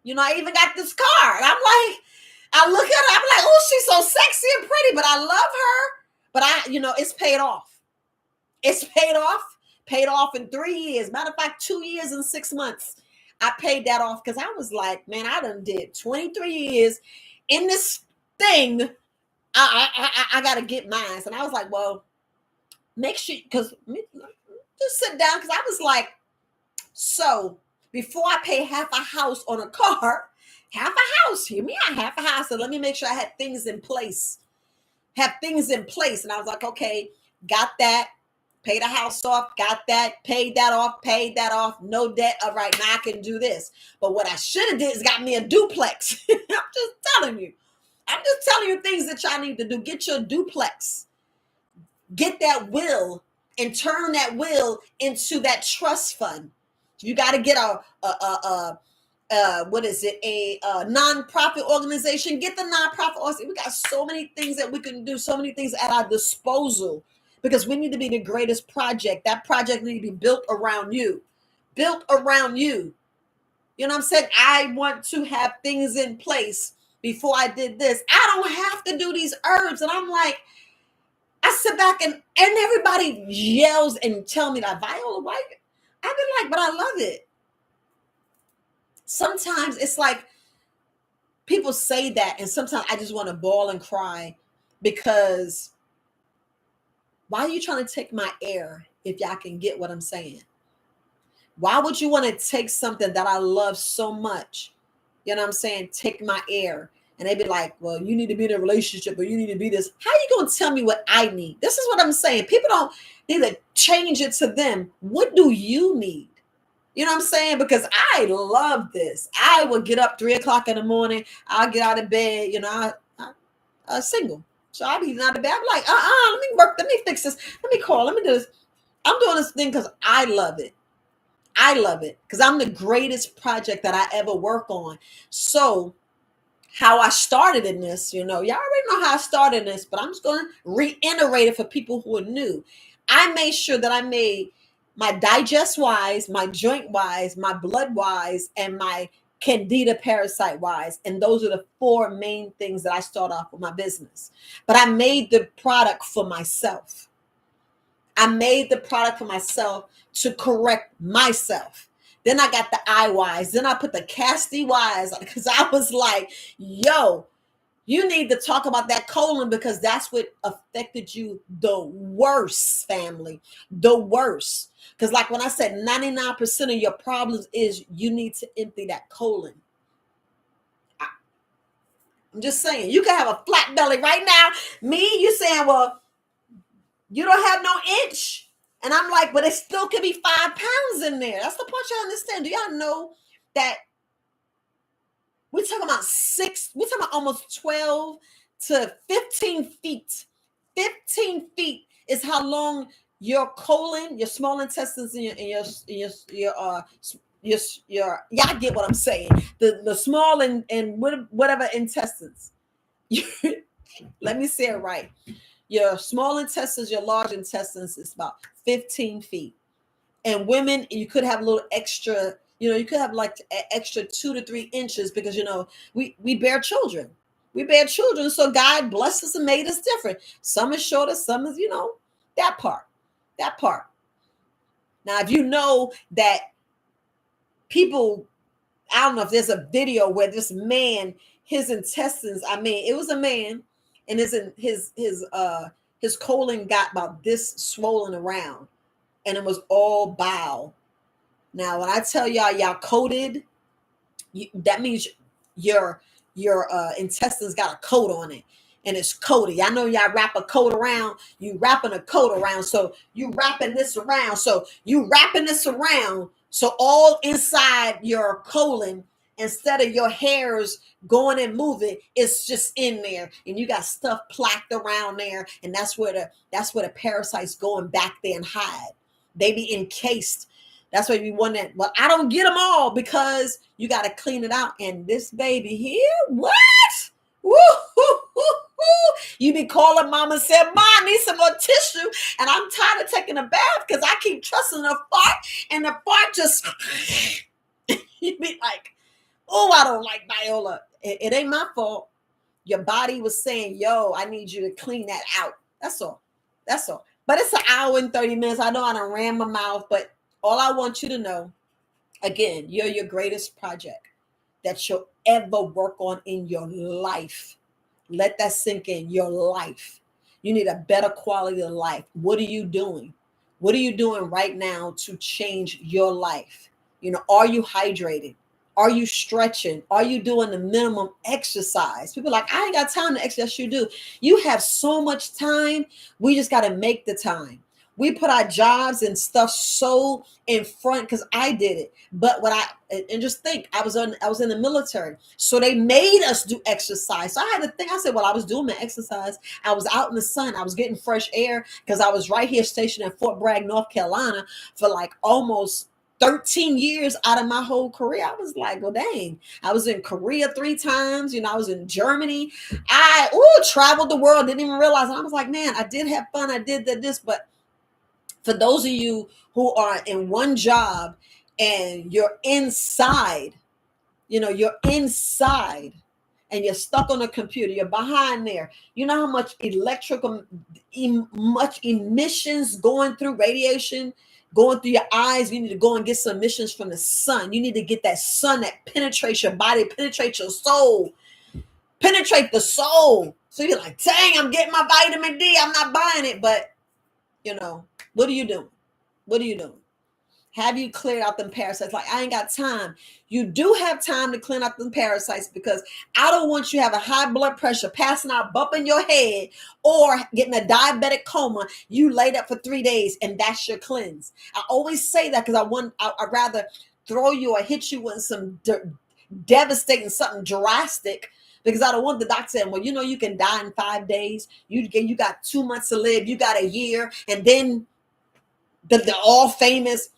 even got this car. And I'm like, I look at her, I'm like, oh, she's so sexy and pretty, but I love her. But it's paid off. It's paid off in 3 years. Matter of fact, 2 years and 6 months. I paid that off because I was like, man, I done did 23 years in this thing. I got to get mine. And I was like, well, make sure, because just sit down. Because I was like, so before I pay half a house on a car, half a house, hear me out, half a house. So let me make sure I had things in place. Have things in place. And I was like, okay, got that. Paid the house off, got that, paid that off, no debt. All right, now I can do this. But what I should have did is got me a duplex. I'm just telling you. I'm just telling you things that y'all need to do. Get your duplex. Get that will and turn that will into that trust fund. You got to get what is it? A nonprofit organization. Get the nonprofit organization. We got so many things that we can do, so many things at our disposal, because we need to be the greatest project. That project needs to be built around you. Built around you. You know what I'm saying? I want to have things in place before I did this. I don't have to do these herbs. And I'm like, I sit back and everybody yells and tell me that, Viola, why? I've been like, but I love it. Sometimes it's like people say that, and sometimes I just want to bawl and cry, because why are you trying to take my air if y'all can get what I'm saying? Why would you want to take something that I love so much? You know what I'm saying? Take my air. And they be like, well, you need to be in a relationship, or you need to be this. How you going to tell me what I need? This is what I'm saying. People don't need to change it to them. What do you need? You know what I'm saying? Because I love this. I will get up 3:00 in the morning. I'll get out of bed. I'm single. So I'll be out of bed. I'm like, let me work. Let me fix this. Let me call. Let me do this. I'm doing this thing because I love it. I love it because I'm the greatest project that I ever work on. So how I started in this, y'all already know how I started in this, but I'm just going to reiterate it for people who are new. I made sure that I made my digest wise, my joint wise, my blood wise, and my candida parasite wise. And those are the 4 main things that I start off with my business. But I made the product for myself. I made the product for myself to correct myself. Then I got the eye wise. Then I put the casty wise, because I was like, yo, you need to talk about that colon, because that's what affected you the worst, family. The worst. Because like when I said 99% of your problems is you need to empty that colon. I'm just saying, you can have a flat belly right now. Me, you saying, well, you don't have no inch. And I'm like, but it still could be 5 pounds in there. That's the part y'all understand. Do y'all know that we're talking about we're talking about almost 12 to 15 feet. 15 feet is how long your colon, your small intestines, and y'all get what I'm saying. The small and whatever intestines. Let me say it right. Your small intestines, your large intestines is about 15 feet. And women, you could have a little extra, you could have like extra 2 to 3 inches because, we bear children. We bear children. So God blessed us and made us different. Some is shorter, some is, that part. That part. Now, if you know that people, I don't know if there's a video where this man, his intestines, it was a man, and his colon got about this swollen around, and it was all bile. Now, when I tell y'all coated, that means your intestines got a coat on it, and it's coated. I know y'all wrap a coat around. You wrapping a coat around, so you wrapping this around. So you wrapping this around. So all inside your colon, instead of your hairs going and moving, it's just in there, and you got stuff plaqued around there, and that's where the parasites go and back there and hide. They be encased. That's why you want that. Well, I don't get them all because you got to clean it out. And this baby here, what? Woo, hoo, hoo, hoo. You be calling mama and say, "Mom, I need some more tissue." And I'm tired of taking a bath because I keep trusting the fart. And the fart just, you be like, "Oh, I don't like Viola." It ain't my fault. Your body was saying, "Yo, I need you to clean that out." That's all. That's all. But it's an hour and 30 minutes. I know I done ran my mouth, but all I want you to know, again, you're your greatest project that you'll ever work on in your life. Let that sink in. Your life. You need a better quality of life. What are you doing? What are you doing right now to change your life? Are you hydrated? Are you stretching? Are you doing the minimum exercise? People are like, I ain't got time to exercise. You do. You have so much time. We just got to make the time. We put our jobs and stuff so in front because I did it. But and just think, I was in the military. So they made us do exercise. So I had to think, I said, well, I was doing my exercise. I was out in the sun. I was getting fresh air because I was right here stationed at Fort Bragg, North Carolina for like almost 13 years out of my whole career. I was like, well, dang. I was in Korea 3 times. I was in Germany. I traveled the world. Didn't even realize. And I was like, man, I did have fun. I did this. But for those of you who are in one job and you're inside, you're inside and you're stuck on a computer, you're behind there. You know how much much emissions going through radiation, going through your eyes. You need to go and get some emissions from the sun. You need to get that sun that penetrates your body, penetrates your soul, penetrate the soul. So you're like, dang, I'm getting my vitamin D. I'm not buying it. But, what are you doing? What are you doing? Have you cleared out them parasites? Like, I ain't got time. You do have time to clean out them parasites because I don't want you to have a high blood pressure, passing out, bumping your head, or getting a diabetic coma. You laid up for 3 days and that's your cleanse. I always say that because I'd rather throw you or hit you with some devastating, something drastic, because I don't want the doctor saying, well, you can die in 5 days. You got 2 months to live. You got a year. And then the all famous,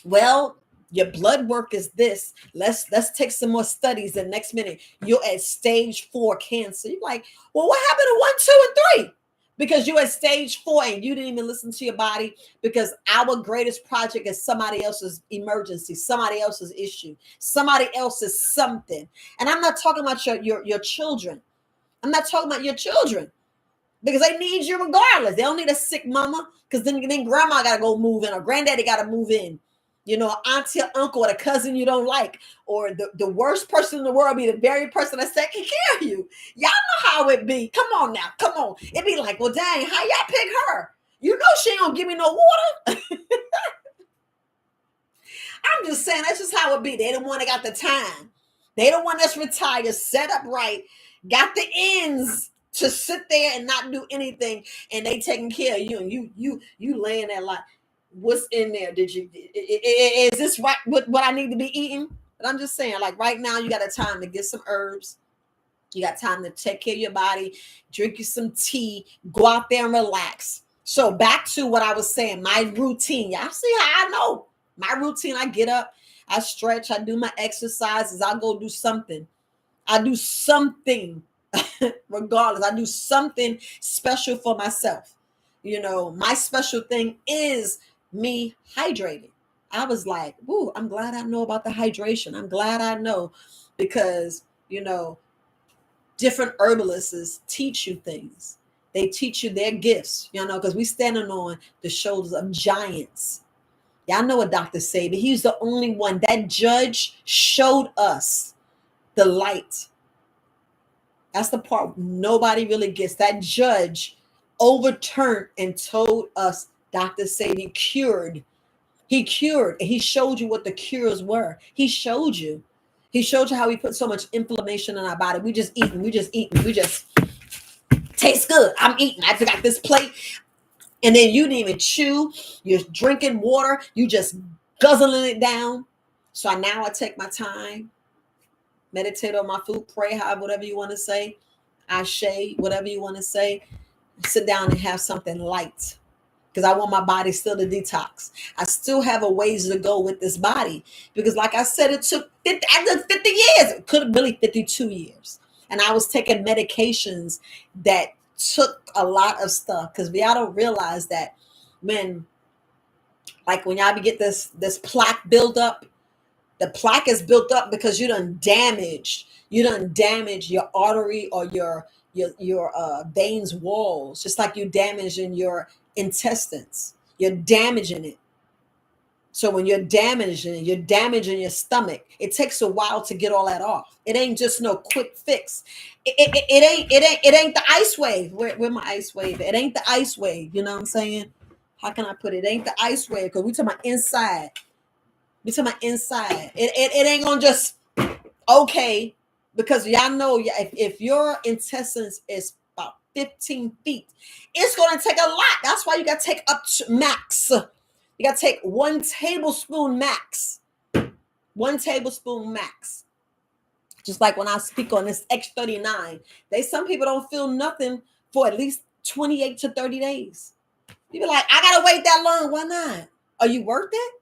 well, your blood work is this. Let's take some more studies. The next minute, you're at stage 4 cancer. You're like, well, what happened to 1, 2, and 3? Because you're at stage 4 and you didn't even listen to your body, because our greatest project is somebody else's emergency, somebody else's issue, somebody else's something. And I'm not talking about your children. I'm not talking about your children, because they need you regardless. They don't need a sick mama, because then grandma got to go move in, or granddaddy got to move in. Auntie or uncle or a cousin you don't like, or the worst person in the world be the very person that's taking care of you. Y'all know how it be. Come on now. Come on. It be like, well, dang, how y'all pick her? She ain't gonna give me no water. I'm just saying, that's just how it be. They the one that got the time. They the one that's retired, set up right. got the ends to sit there and not do anything, and they taking care of you, and you laying there like, what's in there? Did you is this right what I need to be eating? But I'm just saying, like right now, you got a time to get some herbs. You got time to take care of your body, drink you some tea, go out there and relax. So back to what I was saying, my routine. Y'all see how I know my routine? I get up, I stretch, I do my exercises, I go do something. I do something, regardless. I do something special for myself. My special thing is me hydrating. I was like, ooh, I'm glad I know about the hydration. I'm glad I know because, different herbalists teach you things. They teach you their gifts, because we standing on the shoulders of giants. Y'all know what Dr. Sabi. He's the only one. That judge showed us the light. That's the part nobody really gets. That judge overturned and told us Dr. Sabi cured. He cured. And he showed you what the cures were. He showed you. He showed you how we put so much inflammation in our body. We just eating. We just taste good. I'm eating. I got this plate. And then you didn't even chew. You're drinking water. You just guzzling it down. So now I take my time, meditate on my food, pray, whatever you want to say. I shade, whatever you want to say. Sit down and have something light. Because I want my body still to detox. I still have a ways to go with this body. Because like I said, it took 50 years. It could have really 52 years. And I was taking medications that took a lot of stuff. Because y'all don't realize that when y'all get this plaque build up, the plaque is built up because you done damaged your artery or your veins walls, just like you damaging your intestines. You're damaging it. So when you're damaging it, you're damaging your stomach. It takes a while to get all that off. It ain't just no quick fix. It ain't the ice wave. Where my ice wave? It ain't the ice wave. You know what I'm saying? How can I put it? It ain't the ice wave because we talking about inside. We talking about inside. It ain't gonna just okay, because y'all know if your intestines is about 15 feet, it's gonna take a lot. That's why you gotta take up to max. You gotta take 1 tablespoon max. 1 tablespoon max. Just like when I speak on this X39, some people don't feel nothing for at least 28 to 30 days. You be like, I gotta wait that long. Why not? Are you worth it?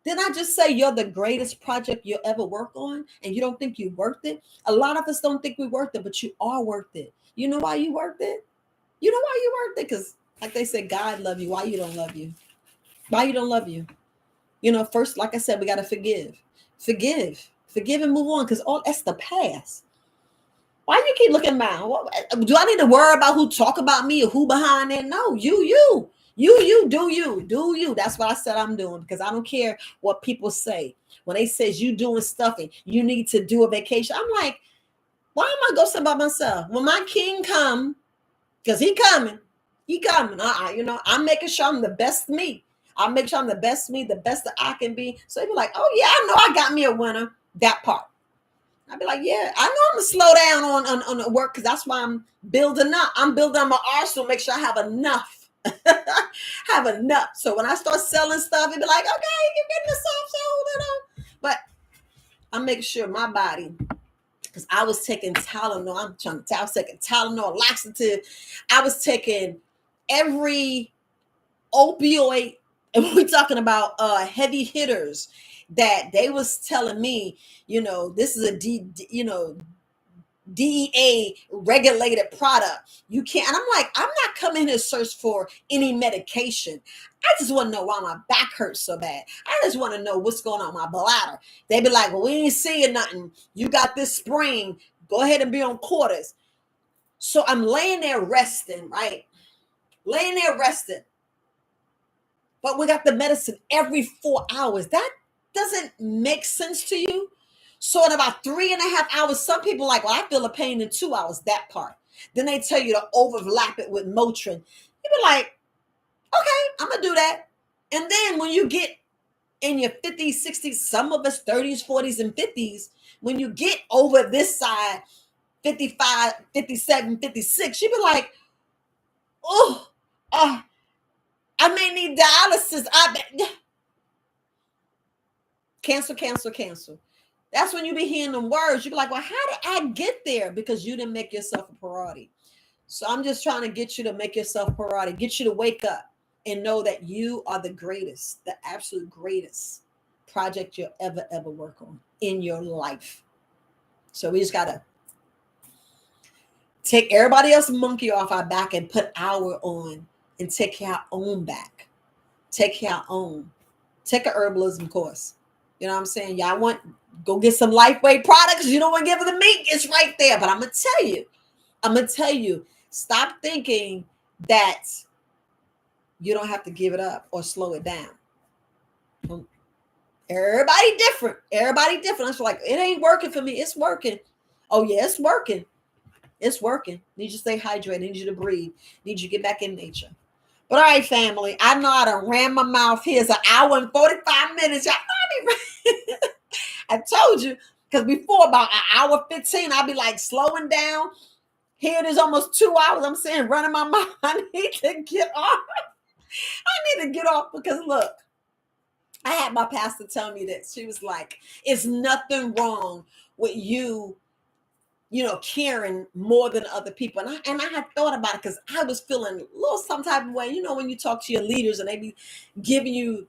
Didn't I just say you're the greatest project you'll ever work on and you don't think you're worth it? A lot of us don't think we're worth it, but you are worth it. You know why you're worth it? You know why you're worth it? Because like they said, God love you. Why you don't love you? Why you don't love you? First, like I said, we got to forgive. Forgive and move on, because all that's the past. Why you keep looking down? Do I need to worry about who talk about me or who behind it? No, you do you. That's what I said I'm doing, because I don't care what people say. When they says you doing stuff and you need to do a vacation, I'm like, why am I go something by myself? When my king come, because he coming. I'm making sure I'm the best me. I'll make sure I'm the best me, the best that I can be. So you be like, oh yeah, I know I got me a winner. That part. I'd be like, yeah, I know I'm gonna slow down on the work, because that's why I'm building up. I'm building up my arsenal, make sure I have enough. Have enough. So when I start selling stuff, it'd be like, okay, you're getting this off, so But I'm making sure my body, because I was taking Tylenol. I was taking Tylenol, laxative. I was taking every opioid, and we're talking about heavy hitters that they was telling me, this is a DEA regulated product. You can't. And I'm like, I'm not coming here to search for any medication. I just want to know why my back hurts so bad. I just want to know what's going on with my bladder. They be like, well, we ain't seeing nothing. You got this spring. Go ahead and be on quarters. So I'm laying there resting, right? Laying there resting. But we got the medicine every 4 hours. That doesn't make sense to you. So in about 3.5 hours, some people like, well, I feel a pain in 2 hours, that part. Then they tell you to overlap it with Motrin. You be like, okay, I'm going to do that. And then when you get in your 50s, 60s, some of us 30s, 40s, and 50s, when you get over this side, 55, 57, 56. She'd be like, oh, I may need dialysis. Cancel, cancel, cancel. That's when you be hearing them words. You be like, well, how did I get there? Because you didn't make yourself a priority. So I'm just trying to get you to make yourself a priority, get you to wake up and know that you are the greatest, the absolute greatest project you'll ever work on in your life. So we just got to take everybody else's monkey off our back and put our on and take care of our own back. Take care of our own. Take a herbalism course. You know what I'm saying? Y'all want, go get some LifeWay products. You don't want to give them the meat. It's right there. But I'm going to tell you, stop thinking that you don't have to give it up or slow it down. Everybody different. Everybody different. I'm like, it ain't working for me. It's working. Oh, yeah, it's working. It's working. Need you to stay hydrated. Need you to breathe. Need you to get back in nature. But all right, family, I know I done ran my mouth. Here's an hour and 45 minutes. Y'all know I told you, because before about an hour 15, I'll be like slowing down. Here it is almost 2 hours. I'm saying running my mouth. I need to get off. I need to get off because look, I had my pastor tell me this. She was like, it's nothing wrong with you caring more than other people. And I had thought about it because I was feeling a little some type of way. When you talk to your leaders and they be giving you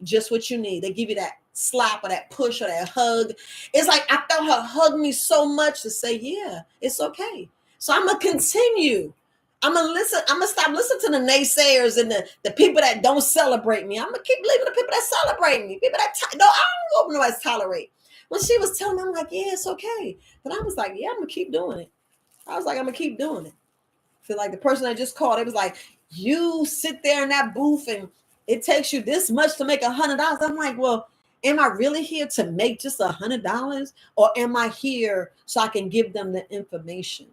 just what you need. They give you that slap or that push or that hug. It's like I felt her hug me so much to say, yeah, it's okay. So I'm going to continue. I'm going to listen. I'm going to stop listening to the naysayers and the people that don't celebrate me. I'm going to keep believing the people that celebrate me. People that, no, I don't know nobody's tolerate. When she was telling me, I'm like, yeah, it's okay. But I was like, yeah, I'm going to keep doing it. I was like, I'm going to keep doing it. I feel like the person I just called, it was like, you sit there in that booth and it takes you this much to make $100. I'm like, well, am I really here to make just $100? Or am I here so I can give them the information?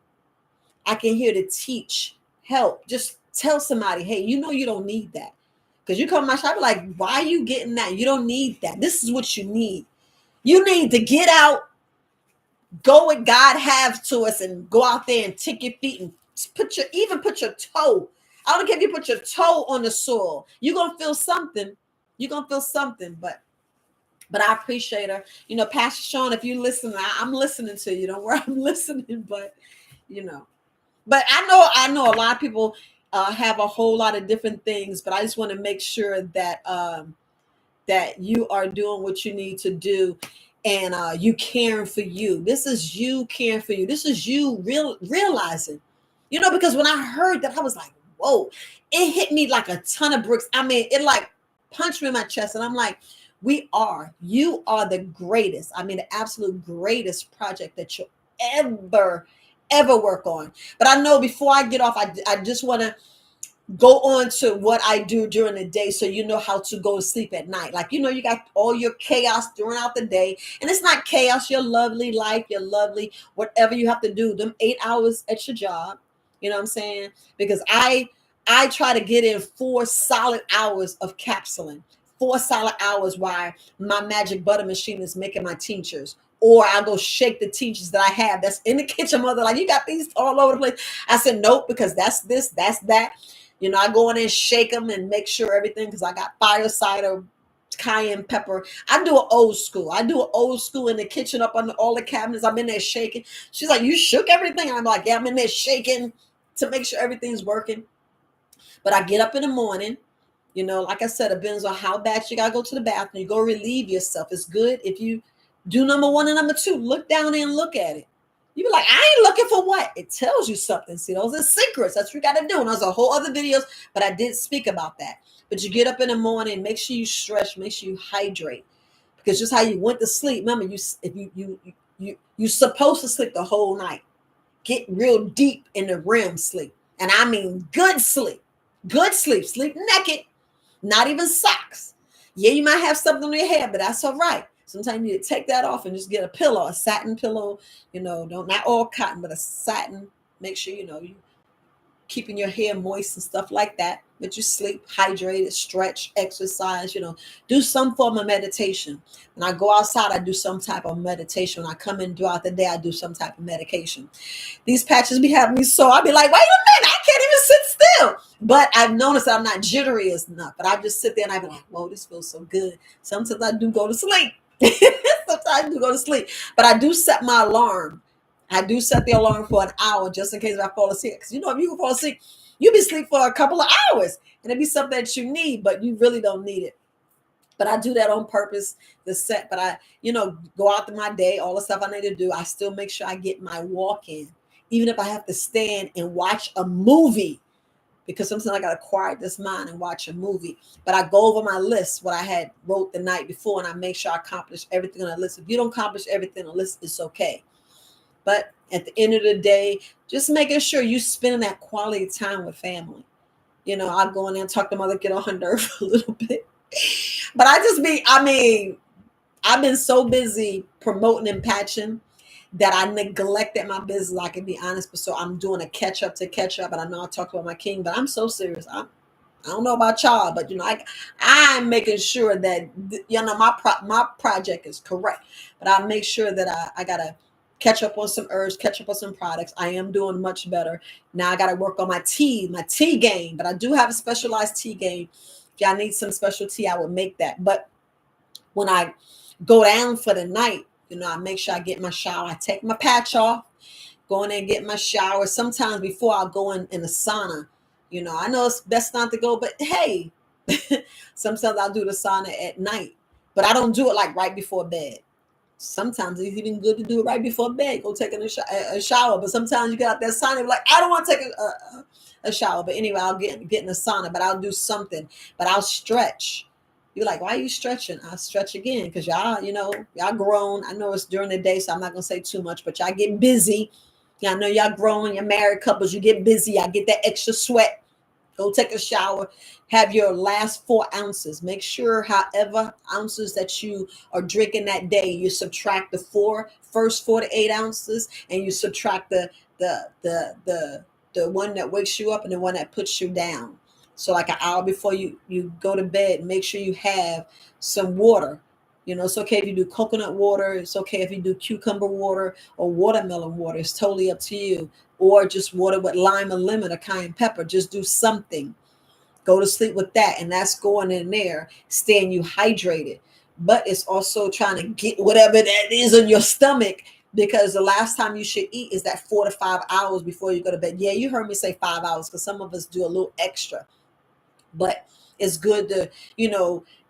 I can here to teach, help, just tell somebody, hey, you don't need that. Because you come to my shop, like, why are you getting that? You don't need that. This is what you need. You need to get out, go what God has to us and go out there and tick your feet and put your toe. I don't care if you put your toe on the soil. You're going to feel something. You're going to feel something. But I appreciate her. Pastor Sean, if you listen, I'm listening to you. Don't worry, I'm listening. But, but I know a lot of people have a whole lot of different things. But I just want to make sure that that you are doing what you need to do. And you caring for you. This is you caring for you. This is you realizing, because when I heard that, I was like, whoa, it hit me like a ton of bricks. I mean, it like punched me in my chest. And I'm like, you are the greatest. I mean, the absolute greatest project that you'll ever work on. But I know before I get off, I just want to go on to what I do during the day so you know how to go to sleep at night. Like, you got all your chaos throughout the day. And it's not chaos, your lovely life, your lovely, whatever you have to do, them 8 hours at your job. You know what I'm saying? Because I try to get in 4 solid hours of capsuling, 4 solid hours while my magic butter machine is making my tinctures. Or I'll go shake the tinctures that I have that's in the kitchen. Mother, like, you got these all over the place. I said, nope, because that's this, that's that. I go in and shake them and make sure everything, because I got fire cider, cayenne pepper. I do an old school. In the kitchen up on all the cabinets. I'm in there shaking. She's like, you shook everything? And I'm like, yeah, I'm in there shaking to make sure everything's working. But I get up in the morning. Like I said, it depends on how bad you got to go to the bathroom. You go relieve yourself. It's good if you do number 1 and number 2. Look down there and look at it. You be like, I ain't looking for what? It tells you something. See, those are secrets. That's what you got to do. And those are whole other videos, but I did speak about that. But you get up in the morning, make sure you stretch, make sure you hydrate. Because just how you went to sleep, remember, you're supposed to sleep the whole night. Get real deep in the REM sleep. And I mean good sleep. Good sleep. Sleep naked. Not even socks. Yeah, you might have something on your head, but that's all right. Sometimes you need to take that off and just get a pillow, a satin pillow, not all cotton, but a satin. Make sure, you keeping your hair moist and stuff like that. but you sleep hydrated, stretch, exercise, do some form of meditation. When I go outside, I do some type of meditation. When I come in throughout the day, I do some type of medication. These patches be having me sore. I'll be like, wait a minute, I can't even sit still. But I've noticed I'm not jittery as enough. But I just sit there and I be like, whoa, this feels so good. Sometimes I do go to sleep. Sometimes I do go to sleep. But I do set my alarm. I do set the alarm for an hour just in case I fall asleep. Because if you can fall asleep, you be asleep for a couple of hours. And it'd be something that you need, but you really don't need it. But I do that on purpose, the set. But I, go out to my day, all the stuff I need to do. I still make sure I get my walk in, even if I have to stand and watch a movie, because sometimes I got to quiet this mind and watch a movie. But I go over my list, what I had wrote the night before, and I make sure I accomplish everything on the list. If you don't accomplish everything on the list, it's okay. But at the end of the day, just making sure you spending that quality time with family. I'll go in there and talk to mother, get on her nerve a little bit. But I've been so busy promoting and patching that I neglected my business. I can be honest, but so I'm doing a catch up to catch up. And I know I talked about my king, but I'm so serious. I don't know about y'all, but I'm making sure that my project is correct. But I make sure that I gotta catch up on some herbs, catch up on some products. I am doing much better now. I gotta work on my tea game. But I do have a specialized tea game. If y'all need some special tea, I would make that. But when I go down for the night, I make sure I get my shower. I take my patch off, go in there and get my shower. Sometimes before I go in the sauna, I know it's best not to go, but hey, sometimes I'll do the sauna at night. But I don't do it like right before bed. Sometimes it's even good to do it right before bed. Go take a shower. But sometimes you get out that sauna, you're like, I don't want to take a shower. But anyway, I'll get in the sauna, but I'll do something. But I'll stretch. You're like, why are you stretching? I'll stretch again because y'all grown. I know it's during the day, so I'm not going to say too much, but y'all get busy. I know y'all grown, you're married couples, you get busy. I get that extra sweat. Go take a shower. Have your last 4 ounces. Make sure, however ounces that you are drinking that day, you subtract the first 4 to 8 ounces, and you subtract the one that wakes you up and the one that puts you down. So like an hour before you go to bed, make sure you have some water. It's okay if you do coconut water. It's okay if you do cucumber water or watermelon water. It's totally up to you. Or just water with lime and lemon or cayenne pepper. Just do something. Go to sleep with that. And that's going in there, staying you hydrated. But it's also trying to get whatever that is in your stomach, because the last time you should eat is that 4 to 5 hours before you go to bed. Yeah, you heard me say 5 hours because some of us do a little extra. But it's good to,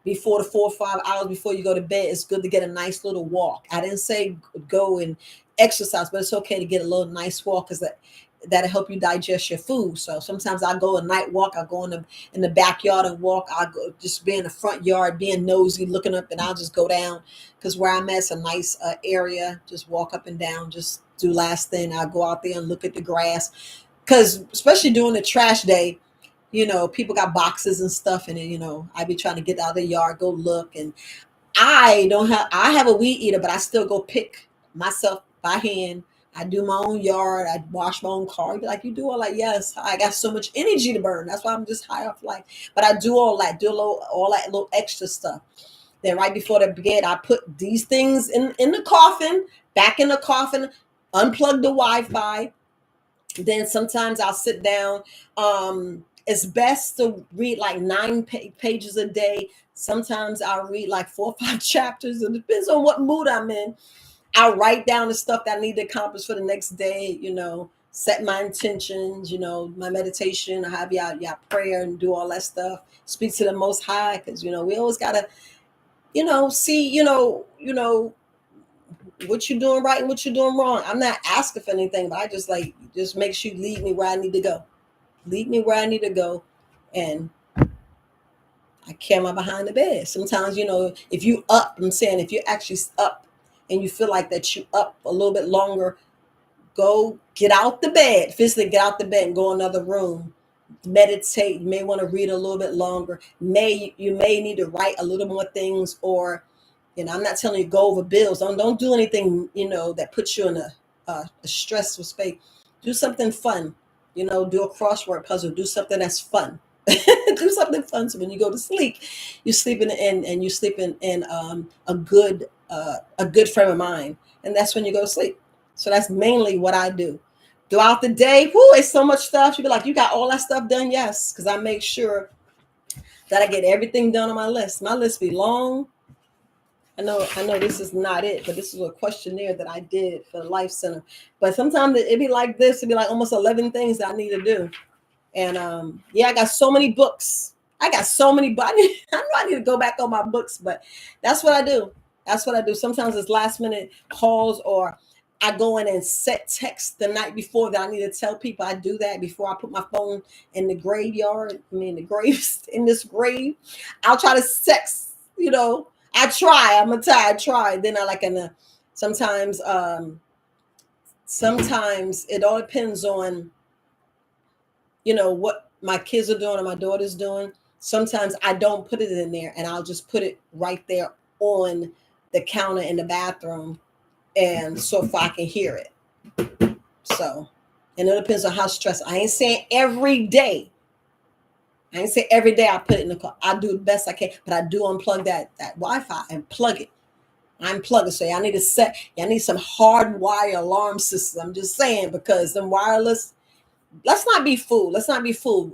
before the 4 or 5 hours before you go to bed, it's good to get a nice little walk. I didn't say go and exercise, but it's okay to get a little nice walk because that'll help you digest your food. So sometimes I go a night walk. I go in the backyard and walk. I go just be in the front yard, being nosy, looking up, and I'll just go down because where I'm at is a nice area. Just walk up and down. Just do last thing. I'll go out there and look at the grass because especially during the trash day, people got boxes and stuff in it. I be trying to get out of the yard, go look. And I have a weed eater, but I still go pick myself by hand. I do my own yard. I wash my own car. You're like, you do all that? Yes. I got so much energy to burn. That's why I'm just high off life. But I do all that, all that little extra stuff. Then right before the bed, I put these things in the coffin, back in the coffin, unplug the Wi-Fi. Then sometimes I'll sit down. It's best to read like 9 pages a day. Sometimes I'll read like 4 or 5 chapters. It depends on what mood I'm in. I'll write down the stuff that I need to accomplish for the next day, set my intentions, my meditation. I have y'all prayer and do all that stuff. Speak to the Most High because, we always got to, see, what you're doing right and what you're doing wrong. I'm not asking for anything, but I just make sure you lead me where I need to go. Lead me where I need to go. And I carry my behind the bed. Sometimes, if you up, I'm saying if you're actually up and you feel like that you up a little bit longer, go get out the bed, physically get out the bed and go in another room. Meditate. You may want to read a little bit longer. You may need to write a little more things, or I'm not telling you go over bills. Don't do anything, that puts you in a stressful space. Do something fun. Do a crossword puzzle. Do something that's fun. Do something fun. So when you go to sleep, you sleep and you sleep in a good frame of mind, and that's when you go to sleep. So that's mainly what I do. Throughout the day, whoo, it's so much stuff. You be like, you got all that stuff done? Yes, because I make sure that I get everything done on my list. My list be long. I know this is not it, but this is a questionnaire that I did for the Life Center. But sometimes it be like this. It'd be like almost 11 things that I need to do. And yeah, I got so many books. I got so many books. I know I need to go back on my books, but that's what I do. That's what I do. Sometimes it's last minute calls, or I go in and set text the night before that I need to tell people. I do that before I put my phone in the graveyard. I mean, the graves in this grave. I'll try to text, I try. I'm gonna try. I try. Then I like, sometimes, sometimes it all depends on what my kids are doing or my daughter's doing. Sometimes I don't put it in there, and I'll just put it right there on the counter in the bathroom, and so if I can hear it. So, and it depends on how stressed. I ain't saying every day. I ain't saying every day I put it in the car. I do the best I can, but I do unplug that Wi-Fi and plug it. I unplug it. So y'all need to y'all need some hardwire alarm system. I'm just saying, because them wireless, let's not be fooled. Let's not be fooled.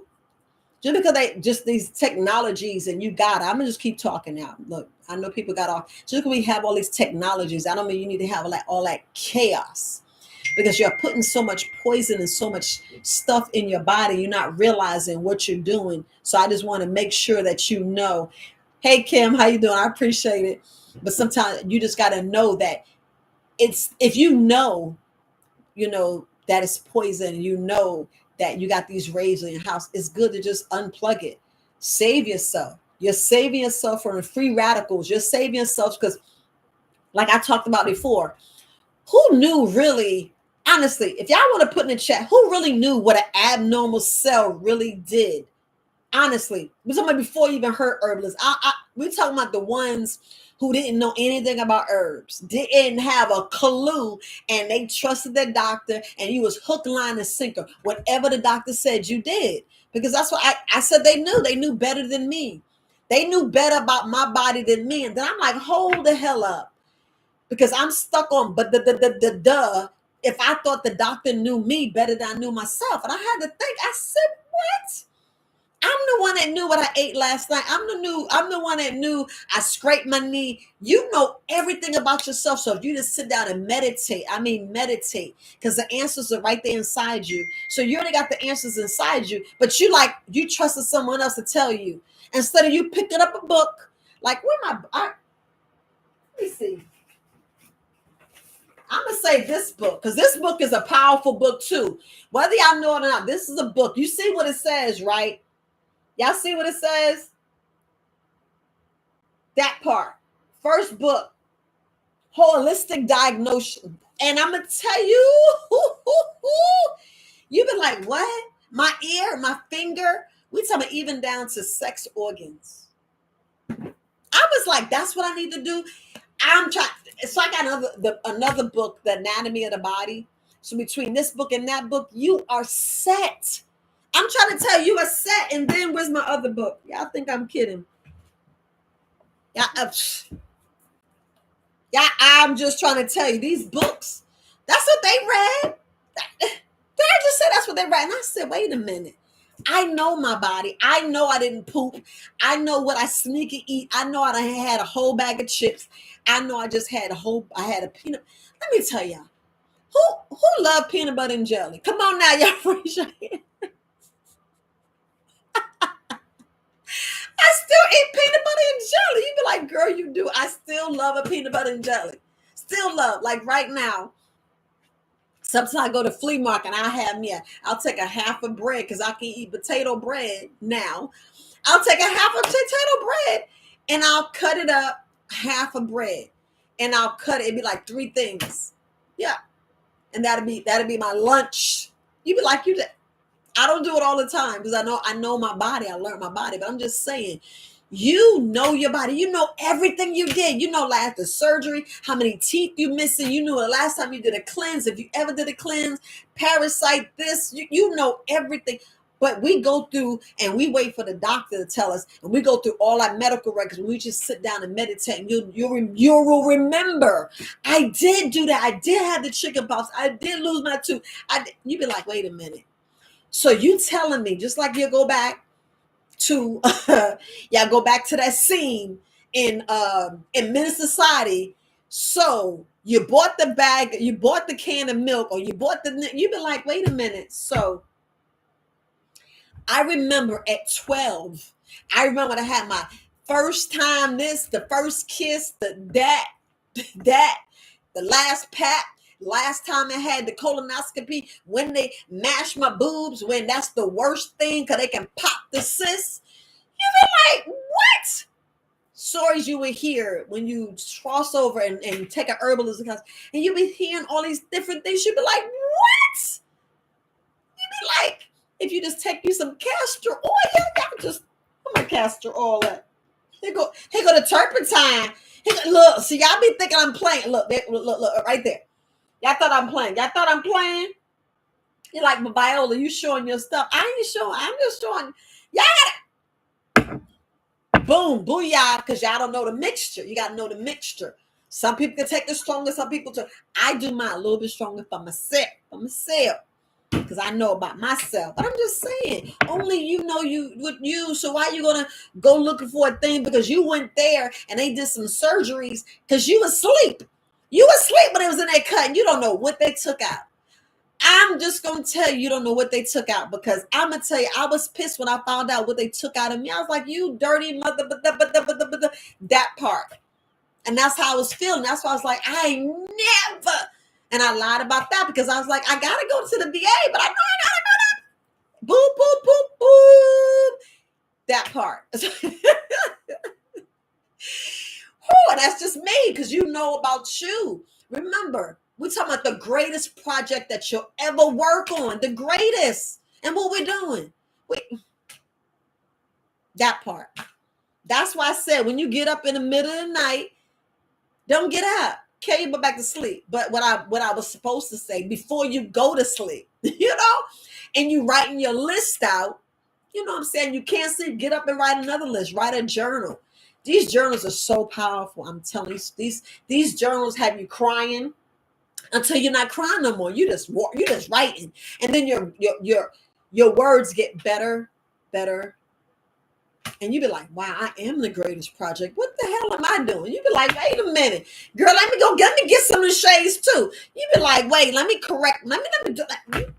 Just because just these technologies and you got it, I'm gonna just keep talking now. Look, I know people got off. Just because we have all these technologies, I don't mean you need to have all that chaos, because you're putting so much poison and so much stuff in your body. You're not realizing what you're doing. So I just want to make sure that you know. Hey Kim, how you doing? I appreciate it. But sometimes you just got to know that if that it's poison, that you got these rays in your house, it's good to just unplug it. Save yourself. You're saving yourself from the free radicals. You're saving yourself because, like I talked about before, who knew really, honestly, if y'all want to put in the chat, who really knew what an abnormal cell really did? Honestly, we're talking about before you even heard herbalists. We're talking about the ones who didn't know anything about herbs, didn't have a clue, and they trusted their doctor, and you was hook, line, and sinker. Whatever the doctor said, you did. Because that's what I said. They knew better than me. They knew better about my body than me. And then I'm like, hold the hell up. Because I'm stuck on, but if I thought the doctor knew me better than I knew myself. And I had to think, I said, what? I'm the one that knew what I ate last night. I'm the one that knew I scraped my knee. You know everything about yourself. So if you just sit down and meditate, because the answers are right there inside you. So you already got the answers inside you, but you trusted someone else to tell you. Instead of you picking up a book, like, let me see. I'm going to say this book, because this book is a powerful book too. Whether y'all know it or not, this is a book. You see what it says, right? Y'all see what it says? That part. First book, holistic diagnosis. And I'm going to tell you, you've been like, what? My ear, my finger. We talking about even down to sex organs. I was like, that's what I need to do. I'm trying. So I got another book, The Anatomy of the Body. So between this book and that book, you are set. I'm trying to tell you, are set. And then where's my other book? Y'all think I'm kidding? Yeah, I'm just trying to tell you, these books, that's what they read. They just said that's what they read. And I said, wait a minute. I know my body. I know I didn't poop. I know what I sneak and eat. I know I had a whole bag of chips. I know I just had I had a peanut. Let me tell y'all, who love peanut butter and jelly? Come on now, y'all, raise your hand. I still eat peanut butter and jelly. You be like, girl, you do. I still love a peanut butter and jelly. Still love, like right now. Sometimes I go to flea market and I'll take a half of bread, because I can eat potato bread now. I'll take a half of potato bread and I'll cut it up, half of bread, and I'll cut it. It'd be like 3 things. Yeah. And that'd be my lunch. You'd be like, I don't do it all the time, because I know my body. I learned my body, but I'm just saying, you know your body. You know everything you did. You know, last the surgery, how many teeth you missing. You know the last time you did a cleanse, if you ever did a cleanse, parasite this. You know everything. But we go through and we wait for the doctor to tell us, and we go through all our medical records. And we just sit down and meditate, and you will remember. I did do that. I did have the chicken pox. I did lose my tooth. You be like, wait a minute. So you telling me, just like you go back to, go back to that scene in Menace Society. So you bought the bag, you bought the can of milk, or you bought you be like, wait a minute. So I remember at 12, I remember when I had my first time, the first kiss, that, the last pat, last time I had the colonoscopy, when they mash my boobs, when that's the worst thing because they can pop the cyst. You be like, what? Stories you would hear when you cross over and take an herbalist class, and you be hearing all these different things. You be like, what? You be like, if you just take you some castor oil, y'all just, where my castor oil at? Here go the turpentine. Look, see, y'all be thinking I'm playing. Look, right there. Y'all thought I'm playing. You're like, but Viola, you showing your stuff. I ain't showing. I'm just showing. Y'all boom, booyah, because y'all don't know the mixture. You got to know the mixture. Some people can take it stronger. Some people too. I do mine a little bit stronger for myself. Because I know about myself. But I'm just saying, only you know you. So why you gonna go looking for a thing because you went there and they did some surgeries because you asleep. You asleep when it was in that cut and you don't know what they took out. I'm just gonna tell you don't know what they took out, because I'm gonna tell you, I was pissed when I found out what they took out of me. I was like, you dirty mother, that part. And that's how I was feeling. That's why I was like, I never. And I lied about that because I was like, I gotta go to the VA, but I know I gotta go to boop, boop, boop, boop. That part. And that's just me, because you know about you. Remember, we're talking about the greatest project that you'll ever work on. The greatest. And what we're doing. That part. That's why I said when you get up in the middle of the night, don't get up. Carry your butt back to sleep. But what I was supposed to say, before you go to sleep, and you writing your list out, you know what I'm saying? You can't sleep, get up and write another list. Write a journal. These journals are so powerful. I'm telling you, these journals have you crying until you're not crying no more. You're just writing, and then your words get better, and you be like, "Wow, I am the greatest project. What the hell am I doing?" You be like, "Wait a minute, girl, let me get some of the shades too." You be like, "Wait, let me correct. Let me do that."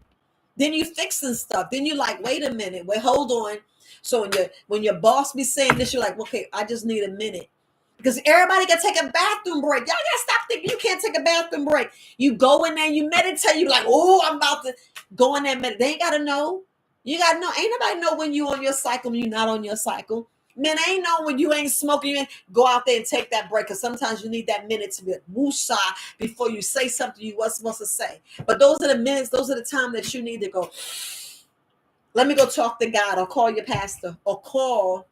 Then you fixing stuff. Then you like, "Wait a minute, wait, hold on." So when your boss be saying this, you're like, "Okay, I just need a minute." Because everybody can take a bathroom break. Y'all gotta stop thinking you can't take a bathroom break. You go in there, you meditate, you like, oh, I'm about to go in there and meditate. They ain't gotta know. You gotta know. Ain't nobody know when you on your cycle, when you're not on your cycle. Man, ain't know when you ain't smoking, you ain't go out there and take that break. Because sometimes you need that minute to be woosah before you say something you wasn't supposed to say. But those are the minutes, those are the time that you need to go, let me go talk to God, or call your pastor, or call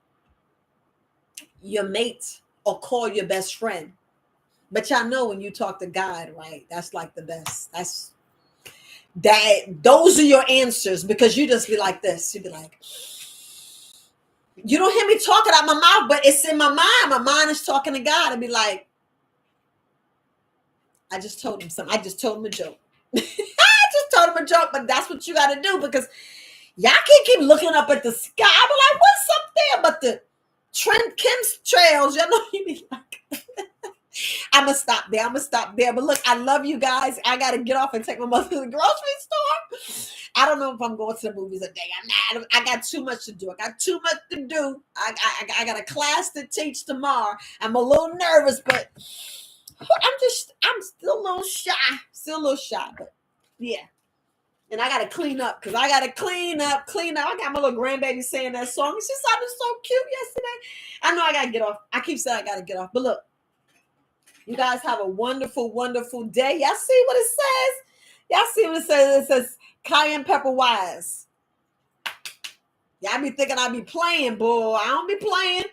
your mate, or call your best friend. But y'all know when you talk to God, right? That's like the best. Those are your answers, because you just be like this. You be like, you don't hear me talking out my mouth, but it's in my mind. My mind is talking to God, and be like, I just told him something. I just told him a joke. I just told him a joke, but that's what you got to do, because y'all can't keep looking up at the sky. I be like, what's up there? But the Kim's trails, you know, you be like, I'm going to stop there. But look, I love you guys. I got to get off and take my mother to the grocery store. I don't know if I'm going to the movies today. I got too much to do. I got a class to teach tomorrow. I'm a little nervous, but I'm still a little shy. But yeah. And I got to clean up, because I got to clean up. I got my little grandbaby saying that song. She sounded so cute yesterday. I know I got to get off. I keep saying I got to get off. But look, you guys have a wonderful, wonderful day. Y'all see what it says? It says cayenne pepper wise. Y'all be thinking I be playing, boy. I don't be playing.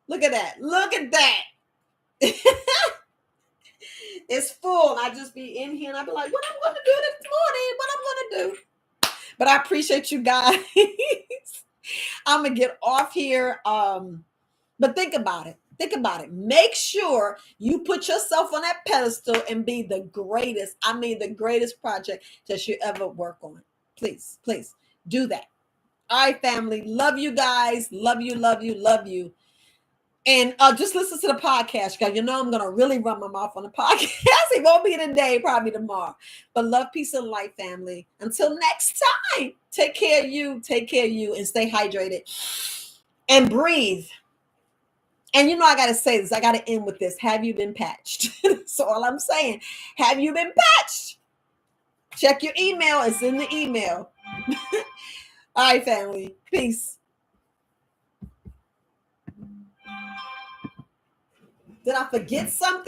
Look at that. It's full. I just be in here and I be like, what I'm going to do this morning? What I'm going to do? But I appreciate you guys. I'm gonna get off here. But think about it. Think about it. Make sure you put yourself on that pedestal and be the greatest. I mean, the greatest project that you ever work on. Please, please do that. All right, family. Love you guys. Love you, love you, love you. And just listen to the podcast, guys. You know I'm gonna really run my mouth on the podcast. It won't be today, probably tomorrow. But love, peace, and light, family. Until next time, take care of you, and stay hydrated and breathe. And you know I gotta say this. I gotta end with this. Have you been patched? That's all I'm saying. Have you been patched? Check your email. It's in the email. All right, family. Peace. Did I forget something?